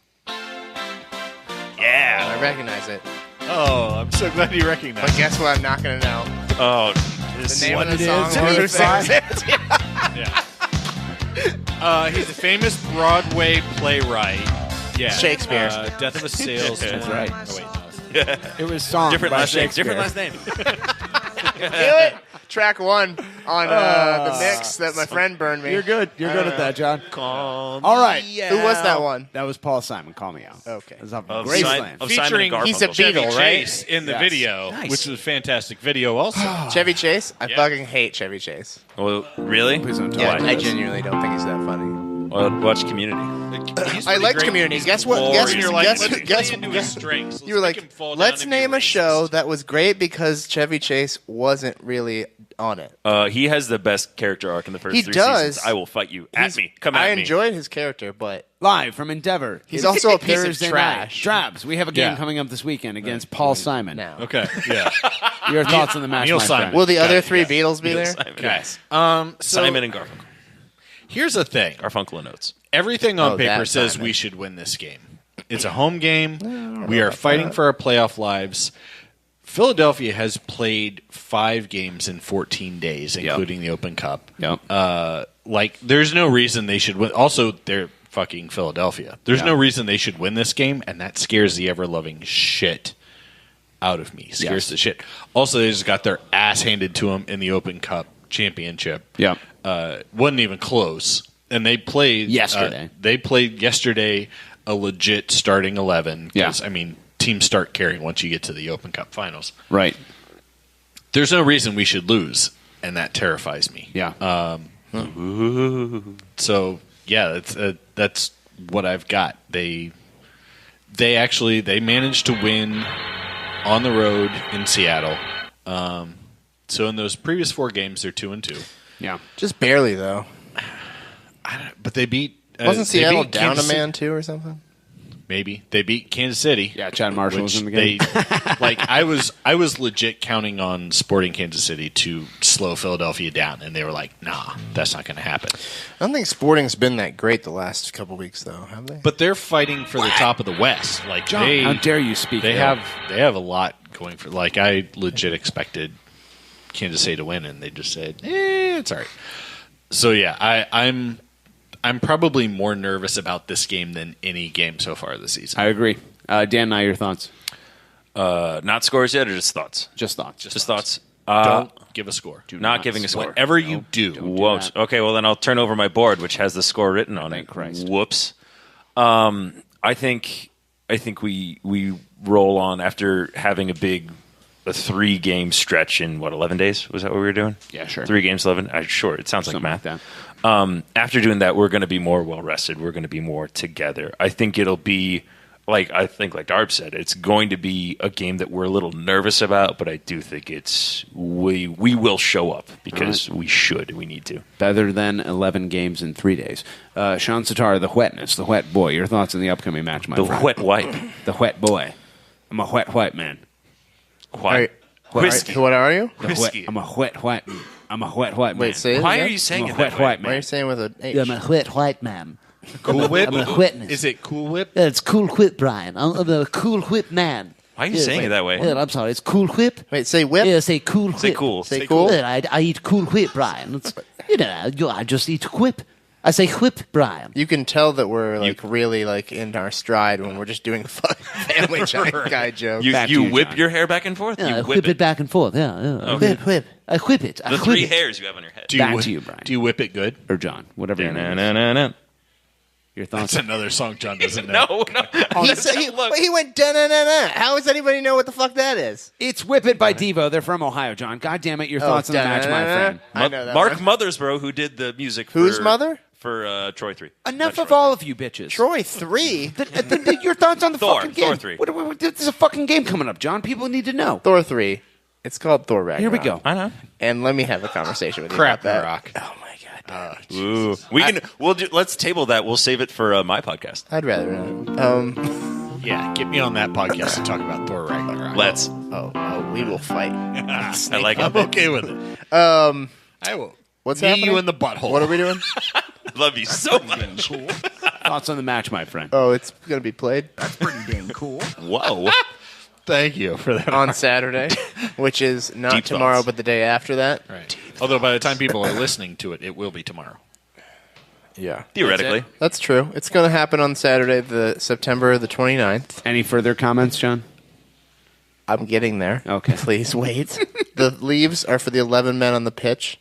I recognize it. Oh, I'm so glad you recognize But guess what? I'm not going to know. Oh, The name what of the it song. is. or who sings it. He's a famous Broadway playwright. Yeah. Shakespeare. Death of a Salesman. That's right. Oh, wait, no. It was song different by last name. Shakespeare. Different last name. Do it. Track 1 on the mix that my friend burned me. You're good. You're good at that, John. Call All right. Who was that one? That was Paul Simon. Call me out. Okay. That's off Of Graceland. Simon Featuring and he's a Garfunkel. Chevy Beatle, right? Chase in the Yes. video, Nice. which was a fantastic video also. Chevy Chase? I Yeah. fucking hate Chevy Chase. Well, really? Please don't talk Yeah, about I this. genuinely don't think he's that funny. Well, watch Community. I liked Community. Guess what? Guess And you're like, guess let's guess. play into his strengths. Let's You were make like, him fall down let's and be name a racist." show that was great because Chevy Chase wasn't really on it. He has the best character arc in the first He 3 does. seasons. I will fight you. At me. Come at I me. enjoyed his character, but Live from Endeavor. He's also a piece of Thursday trash. night. Drabs, we have a game Yeah. coming up this weekend against Paul Simon. now. Okay, yeah. Your thoughts on the match, Neil my Simon. friend? Will the Got other it, three yeah. Beatles be there? Simon. Guys, Simon and Garfunkel. here's the thing. Garfunkel and Oates. Everything on Oh, paper that says Simon. we should win this game. It's a home game. We are fighting for our playoff lives. Philadelphia has played 5 games in 14 days, including the Open Cup. Yep. There's no reason they should win. Also, they're fucking Philadelphia. There's no reason they should win this game, and that scares the ever-loving shit out of me. Scares the shit. Also, they just got their ass handed to them in the Open Cup championship. Yeah. Wasn't even close. And they played Yesterday. They played yesterday a legit starting 11. Yeah. I mean, teams start carrying once you get to the Open Cup finals. Right. There's no reason we should lose, and that terrifies me. Yeah. So yeah, that's what I've got. They managed to win on the road in Seattle. So in those previous 4 games, they're 2-2. Yeah. Just barely, though. But they beat. Wasn't they Seattle beat down Kansas a man, too, or something? Maybe they beat Kansas City. Yeah, Chad Marshall was which in the game. I was legit counting on Sporting Kansas City to slow Philadelphia down, and they were like, "Nah, that's not going to happen." I don't think Sporting's been that great the last couple weeks, though, have they? But they're fighting for the top of the West. Like John, how dare you speak They ill. have a lot going for. Like I legit expected Kansas City to win, and they just said, "It's all right." So yeah, I'm probably more nervous about this game than any game so far this season. I agree. Dan, now your thoughts. Not scores yet, or just thoughts? Just thoughts. Just thoughts. Don't give a score. Not giving a score. Whatever you do. Whoops. Okay, well then I'll turn over my board, which has the score written on it. Christ. Whoops. I think we roll on after having a 3-game stretch in 11 days. Was that what we were doing? Yeah, sure. 3 games, 11. Sure. It sounds like Something math. like that. After doing that, we're going to be more well rested. We're going to be more together. I think it'll be like Darb said, it's going to be a game that we're a little nervous about, but I do think we will show up because we need to. Better than 11 games in 3 days. Sean Sitar, the wetness, the wet boy. Your thoughts on the upcoming match, my friend? The wet wipe. The wet boy. I'm a wet white man. White. Whiskey. What are you? Whiskey. I'm a wet white. I'm a wet white man. Wait, say it Why again? are you saying I'm a it wet that way? white Why man. are you saying with an H? I'm a wet white man. Cool Whip? I'm a witness. Is it Cool Whip? Yeah, it's Cool Whip, Brian. I'm a Cool Whip man. Why are you saying it that way? Yeah, I'm sorry. It's Cool Whip. Wait, say whip? Yeah, say Cool Whip. Say cool. Say cool? Yeah, I eat Cool Whip, Brian. It's, I just eat whip. I say whip, Brian. You can tell that we're really in our stride when we're just doing family guy jokes. You whip your hair back and forth? Yeah, You I whip it back and forth. Yeah, yeah. Okay. Whip. I whip it. I The whip 3 it. hairs you have on your head. Back to you, Brian. Do you whip it good? Or John, whatever your name is. No. Your thoughts? That's another song John doesn't know. No. He went da-na-na-na. How does anybody know what the fuck that is? It's Whip It by Devo. They're from Ohio, John. God damn it. Your thoughts on the match, my friend. I know that Mark one. Mothersbaugh, who did the music for... Whose mother? For Troy 3. Enough of all of you bitches. Troy 3? Your thoughts on the Thor, fucking game. Thor 3. There's a fucking game coming up, John. People need to know. Thor 3. It's called Thor Ragnarok. Here we go. I know. And let me have a conversation with you Crap about that. rock. Oh my god. Ooh. Let's table that. We'll save it for my podcast. I'd rather not. Yeah, get me on that podcast to talk about Thor Ragnarok. Let's. Oh, we will fight. I like I'm it. okay with it. I will. What's Knee happening? you in the butthole. What are we doing? Love you so much. Thoughts on the match, my friend? Oh, it's going to be played That's pretty damn cool. Whoa. Thank you for that. on Saturday, which is not Deep tomorrow, thoughts. but the day after that. Right. Although by the time people are listening to it, it will be tomorrow. Yeah. Theoretically. That's true. It's going to happen on Saturday, September the 29th. Any further comments, John? I'm getting there. Okay. Please wait. The leaves are for the 11 men on the pitch.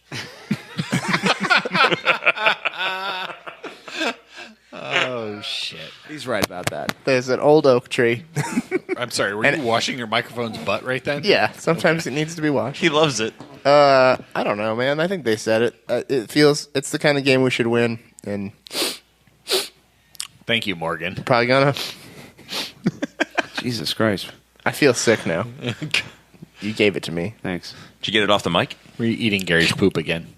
Oh, shit. He's right about that. There's an old oak tree. I'm sorry, were you washing your microphone's butt right then? Yeah, sometimes it needs to be washed. He loves it. I don't know, man. I think they said it. It's the kind of game we should win, and Thank you, Morgan. probably gonna. Jesus Christ. I feel sick now. You gave it to me. Thanks. Did you get it off the mic? Were you eating Gary's poop again?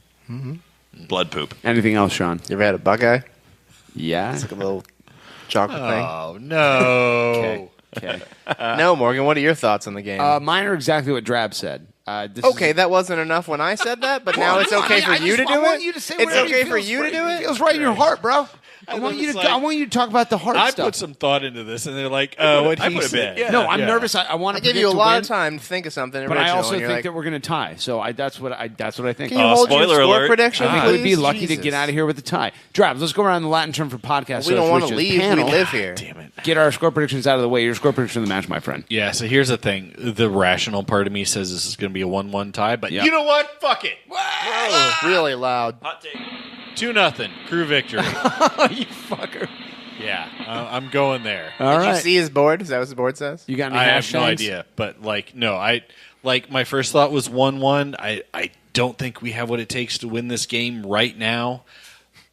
Blood poop. Anything else, Sean? You ever had a Buckeye? Yeah. It's like a little chocolate thing. Oh, no. Okay. No, Morgan, what are your thoughts on the game? Mine are exactly what Drab said. Okay, that wasn't enough when I said that, but now it's okay for you to do it? I want you to say It's whatever okay feels for you to right. do It it? feels right in your heart, bro. I want you to talk about the hard I stuff. put some thought into this, and they're like, what he said. No, I'm nervous. I want to I gave you a lot of time to think of something but I original, also and you're think like, that we're going to tie. So that's what I think. Can you hold your spoiler score alert. prediction, I think we'd be please? lucky to Jesus. get out of here with a tie. Drabs, let's go around the Latin term for podcast. We don't want want to to leave. Panel. We live here. Damn it. Get our score predictions out of the way. Your score prediction of the match, my friend. Yeah, so here's the thing. The rational part of me says this is going to be a 1-1 tie, but Yep. you know what? Fuck it. Oh, really loud. Hot take. 2-0. Crew victory. You fucker. Yeah, I'm going there. All Did right. you see his board? Is that what his board says? You got any I have hashtags? no idea, but my first thought was 1-1. I don't think we have what it takes to win this game right now.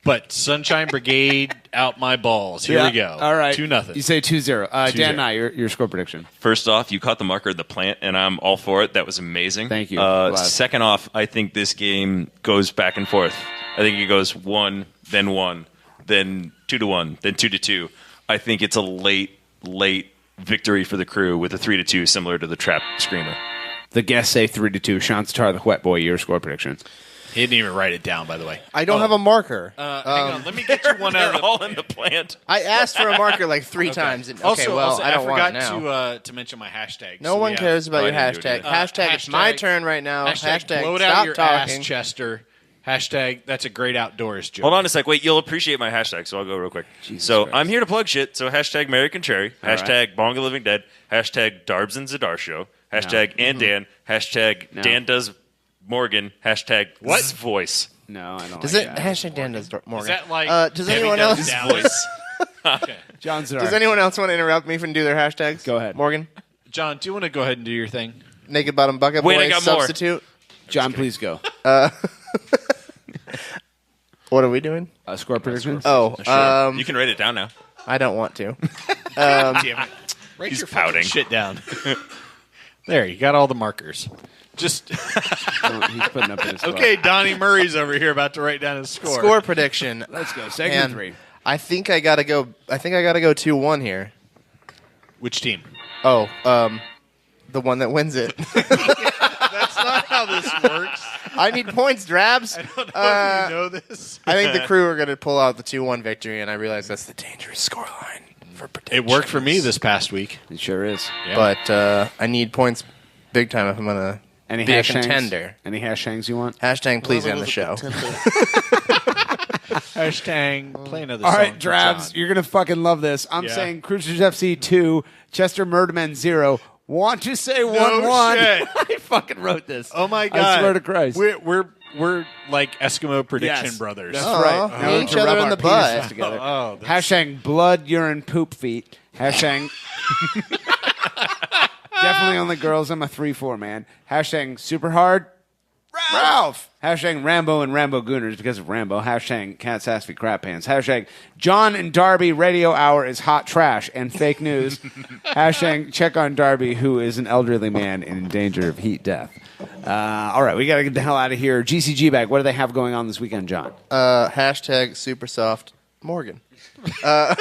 But Sunshine Brigade out my balls. Here we go. All right. 2-0. You say 2-0. 2-0. Dan and I, your score prediction. First off, you caught the marker of the plant, and I'm all for it. That was amazing. Thank you. Glad. Second off, I think this game goes back and forth. I think it goes 1, then 1, then 2-1, then 2-2. I think it's a late victory for the Crew with a 3-2, similar to the Trap Screamer. The guests say 3-2. Sean Tatar, the wet boy, your score prediction. He didn't even write it down, by the way. I don't have a marker. Hang on. Let me get you one out of all in the plant. I asked for a marker like 3 times. And, Also, I don't want forgot it now. to mention my hashtag. No one cares about your I didn't do it hashtag. either. Hashtag, it's my turn right now. Hashtag blow it stop out your talking. ass, Chester. Hashtag that's a great outdoors joke. Hold on a sec. Wait, you'll appreciate my hashtag, so I'll go real quick. So I'm here to plug shit. So hashtag American Cherry, hashtag Bonga Living Dead, hashtag Darbs and Zadar Show, hashtag and Dan, hashtag Dan Does Morgan, hashtag What? Voice. No, I don't Does like it that. hashtag Dan Does Morgan? Is that like does Debbie anyone Does else? Dallas? Okay. John Zadar. Does anyone else want to interrupt me from do their hashtags? Go ahead. Morgan. John, do you want to go ahead and do your thing? Naked Bottom Bucket Wait, Boy I got more. substitute. John, please go. What are we doing? Score predictions? Oh, Sure. You can write it down now. I don't want to. Damn it. Write He's your fucking pouting. shit down. There, you got all the markers. Just He's putting up his okay. Donnie Murray's over here about to write down his score. Score prediction. Let's go. Segment 3. I think I gotta go 2-1 here. Which team? Oh, the one that wins it. That's not how this works. I need points, Drabs. I don't know if you know this. I think the Crew are going to pull out the 2-1 victory, and I realize that's the dangerous scoreline for predictions. It worked for me this past week. It sure is. Yeah. But I need points big time if I'm going to be a contender. Any hashtags you want? Hashtag please end the show. Hashtag play another All song. right, for Drabs, John. you're going to fucking love this. I'm Yeah. saying Cruisers FC 2, Chester Murderman 0. Want to say 1-1? shit. I fucking wrote this. Oh my god! I swear to Christ. We're like Eskimo prediction Yes, brothers. That's Oh, right. we Now we each have to other rub in our the butt. penises together. Oh, that's- Hashtag blood, urine, poop feet. Hashtag definitely on the girls. I'm a 3-4 man. Hashtag super hard. Ralph. Hashtag Rambo and Rambo Gooners because of Rambo. Hashtag Cat's Ass Feet Crap Pants. Hashtag John and Darby Radio Hour is hot trash and fake news. Hashtag check on Darby, who is an elderly man in danger of heat death. All right, we got to get the hell out of here. GCG bag, what do they have going on this weekend, John? Hashtag super soft Morgan. I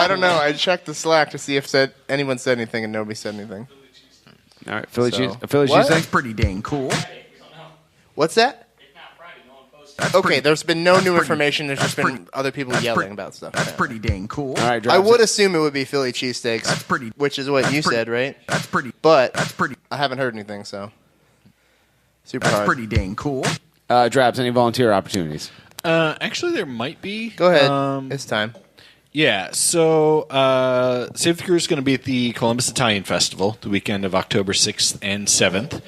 don't know. I checked the Slack to see if anyone said anything, and nobody said anything. All right, Philly So- cheese. Philly What? cheese. That's pretty dang cool. What's that? Okay, pretty- there's been no new pretty- information. There's just been pretty- other people that's yelling pretty- about stuff. That's pretty dang cool. All right, I Drabs. would assume it would be Philly cheesesteaks. That's pretty- Which is what that's you pretty- said, right? That's pretty. But That's pretty. I haven't heard anything, so super That's hard. pretty dang cool. Drabs, any volunteer opportunities? Actually, there might be. Go ahead. It's time. Yeah, so Save the Crew is going to be at the Columbus Italian Festival the weekend of October 6th and 7th.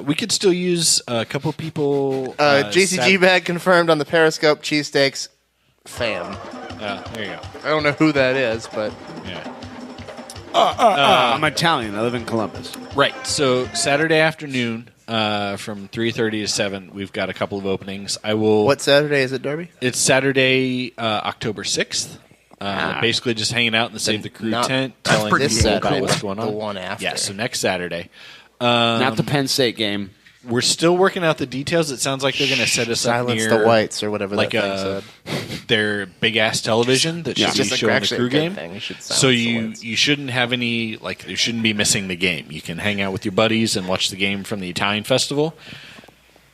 We could still use a couple people. GCG bag confirmed on the Periscope cheesesteaks fam. There you go. I don't know who that is, but Yeah. I'm Italian. I live in Columbus. Right. So Saturday afternoon from 3:30 to 7, we've got a couple of openings. I will. what Saturday is it, Darby? It's Saturday, October 6th. Basically just hanging out in the Save the Crew tent, That's telling pretty people cool. about what's going on. The one after. Yeah, so next Saturday. Not the Penn State game. We're still working out the details. It sounds like they're going to set us up Silence near the whites or whatever like that thing said. Their big-ass television that should be showing the Crew game. So you shouldn't have any, like, you shouldn't be missing the game. You can hang out with your buddies and watch the game from the Italian Festival.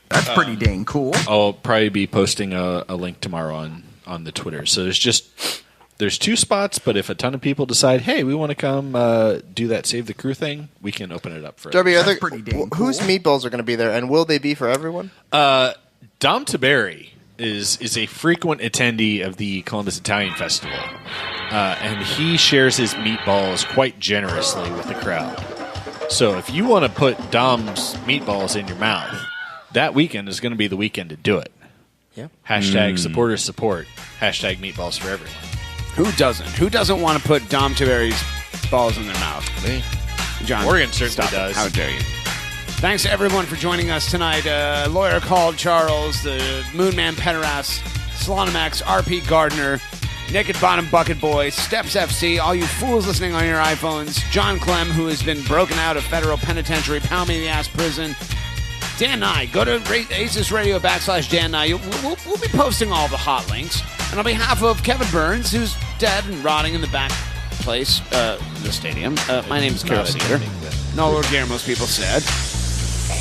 That's pretty dang cool. I'll probably be posting a link tomorrow on the Twitter. So there's 2 spots, but if a ton of people decide, hey, we want to come do that Save the Crew thing, we can open it up for Darby, others. whose meatballs are going to be there, and will they be for everyone? Dom Taberi is a frequent attendee of the Columbus Italian Festival, and he shares his meatballs quite generously with the crowd. So if you want to put Dom's meatballs in your mouth, that weekend is going to be the weekend to do it. Yeah. Hashtag supporters support. Hashtag meatballs for everyone. Who doesn't? Who doesn't want to put Dom Tiberi's balls in their mouth? Me. John. Morgan certainly stop it. does. How dare you? Thanks to everyone for joining us tonight. Lawyer called Charles, the Moonman Pederast, Salonimax, RP Gardner, Naked Bottom Bucket Boy, Steps FC, all you fools listening on your iPhones, John Clem, who has been broken out of federal penitentiary, pound me in the ass prison, Dan Nye. Go to ACES Radio /Dan Nye. We'll be posting all the hot links. And on behalf of Kevin Burns, who's dead and rotting in the back place, the stadium, my name is Carol Cedar. No Lord Gare, most people said.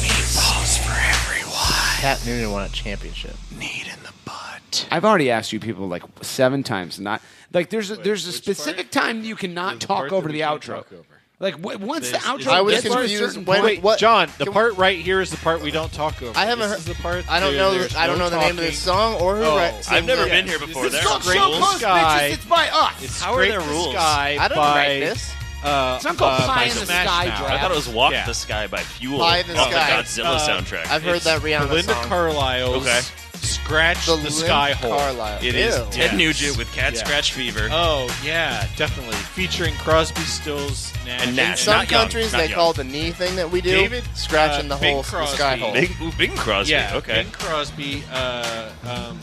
Meatballs for everyone. Pat Noonan won a championship. Need in the butt. I've already asked you people like 7 times. Not like there's a specific time you cannot talk over the outro. Like once the outro I was gets to a confused certain when point, what John, the part right here is the part we don't talk over. I haven't This heard is the part I don't know. I don't know the name of this song or who writes. I've never been here before. It's There called are Show rules. Close Bitches. It's by us. It's How are there Scrape the rules? Sky I don't by, write this. It's not called Pie by in the Smash Sky Mouth. Draft. I thought it was Walk Yeah. the Sky by Fuel Pie in the off Sky. the Godzilla soundtrack. I've heard that Rihanna Belinda song. Carlisle's Okay. Scratch the Sky Hole. Carlisle. It is Ew. Ted Yes. Nugent with Cat Yeah. Scratch Fever. Oh, yeah, definitely. Featuring Crosby, Stills, Nash. And In Nash. some Not young, countries, not they young. call the knee thing that we do David, scratching the Bing hole, the Crosby. sky hole. Bing Crosby. Yeah, okay. Bing Crosby. Are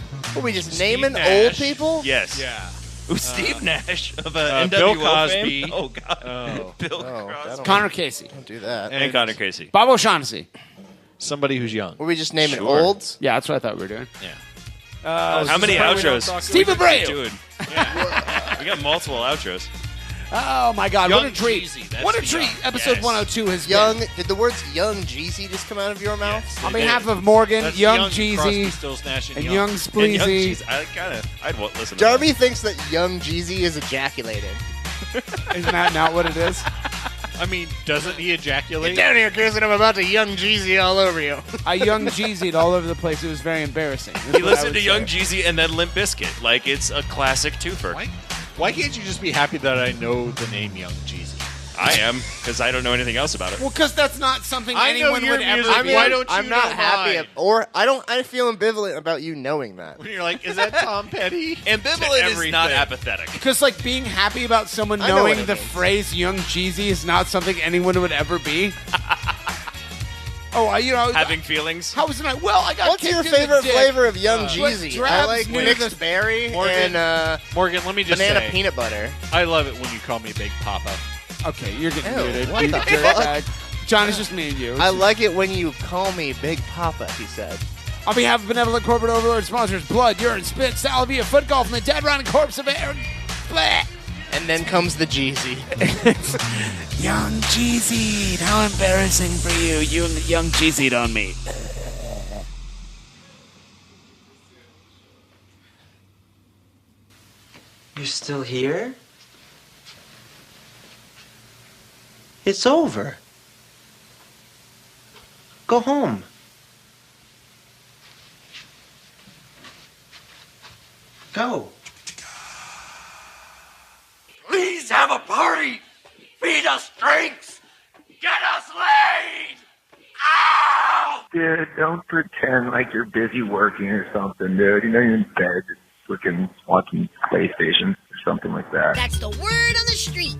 we just Steve naming Nash. old people? Yes. Yeah. Ooh, Steve Nash of NWO Bill Cosby. fame. Oh God. Oh. Bill No, Crosby. Connor Casey. Don't do that. And Connor Casey. Bob O'Shaughnessy. Somebody who's young. Were we just naming Sure. olds? Yeah, that's what I thought we were doing. Yeah. How many outros? Steve Abreu. Dude. We got multiple outros. Oh my God! Young what a treat! Jeezy, that's What a the treat! young. Episode Yes. 102 has Young. been. Did the words "Young Jeezy" just come out of your mouth? Yes, On they behalf did. of Morgan, That's Young Crosby, Jeezy, Stills, Nash, and and Young. Young And Young Spleezy. Jeezy. I'd listen to Darby thinks that Young Jeezy is ejaculated. Isn't that not what it is? I mean, doesn't he ejaculate? Get down here, Chris, and I'm about to Young Jeezy all over you. I Young Jeezy'd all over the place. It was very embarrassing. That's He what I listened would to Young say. Jeezy and then Limp Bizkit. Like, it's a classic twofer. Why can't you just be happy that I know the name Young Jeezy? I am, because I don't know anything else about it. Well, because that's not something I know anyone your would ever. music. I mean, Why don't you I'm not know happy, mine? or I feel ambivalent about you knowing that. When you're like, is that Tom Petty? Ambivalent is not apathetic. Because like being happy about someone I know what knowing it the means. phrase "Young Jeezy" is not something anyone would ever be. Having feelings. How was the night? Well, I got. What's kicked your in the favorite dick. flavor of Young What Jeezy? I drabs like me mixed the- berry Morgan, and Morgan, let me just banana say, peanut butter. I love it when you call me Big Papa. Okay, you're getting Ew, muted. what You the dirtbag. fuck? John, it's just me and you. I like it when you call me Big Papa, he said. On behalf of Benevolent Corporate Overlord sponsors Blood, Urine, Spit, Salvia, Foot Golf, and the Dead Rotting Corpse of Aaron. Bleh. And then comes the Jeezy. Young Jeezy, how embarrassing for you. You Young Jeezy'd on me. You're still here? It's over. Go home. Go. Please have a party. Feed us drinks. Get us laid. Ow! Dude, don't pretend like you're busy working or something, dude. You know you're in bed just looking, watching PlayStation or something like that. That's the word on the street.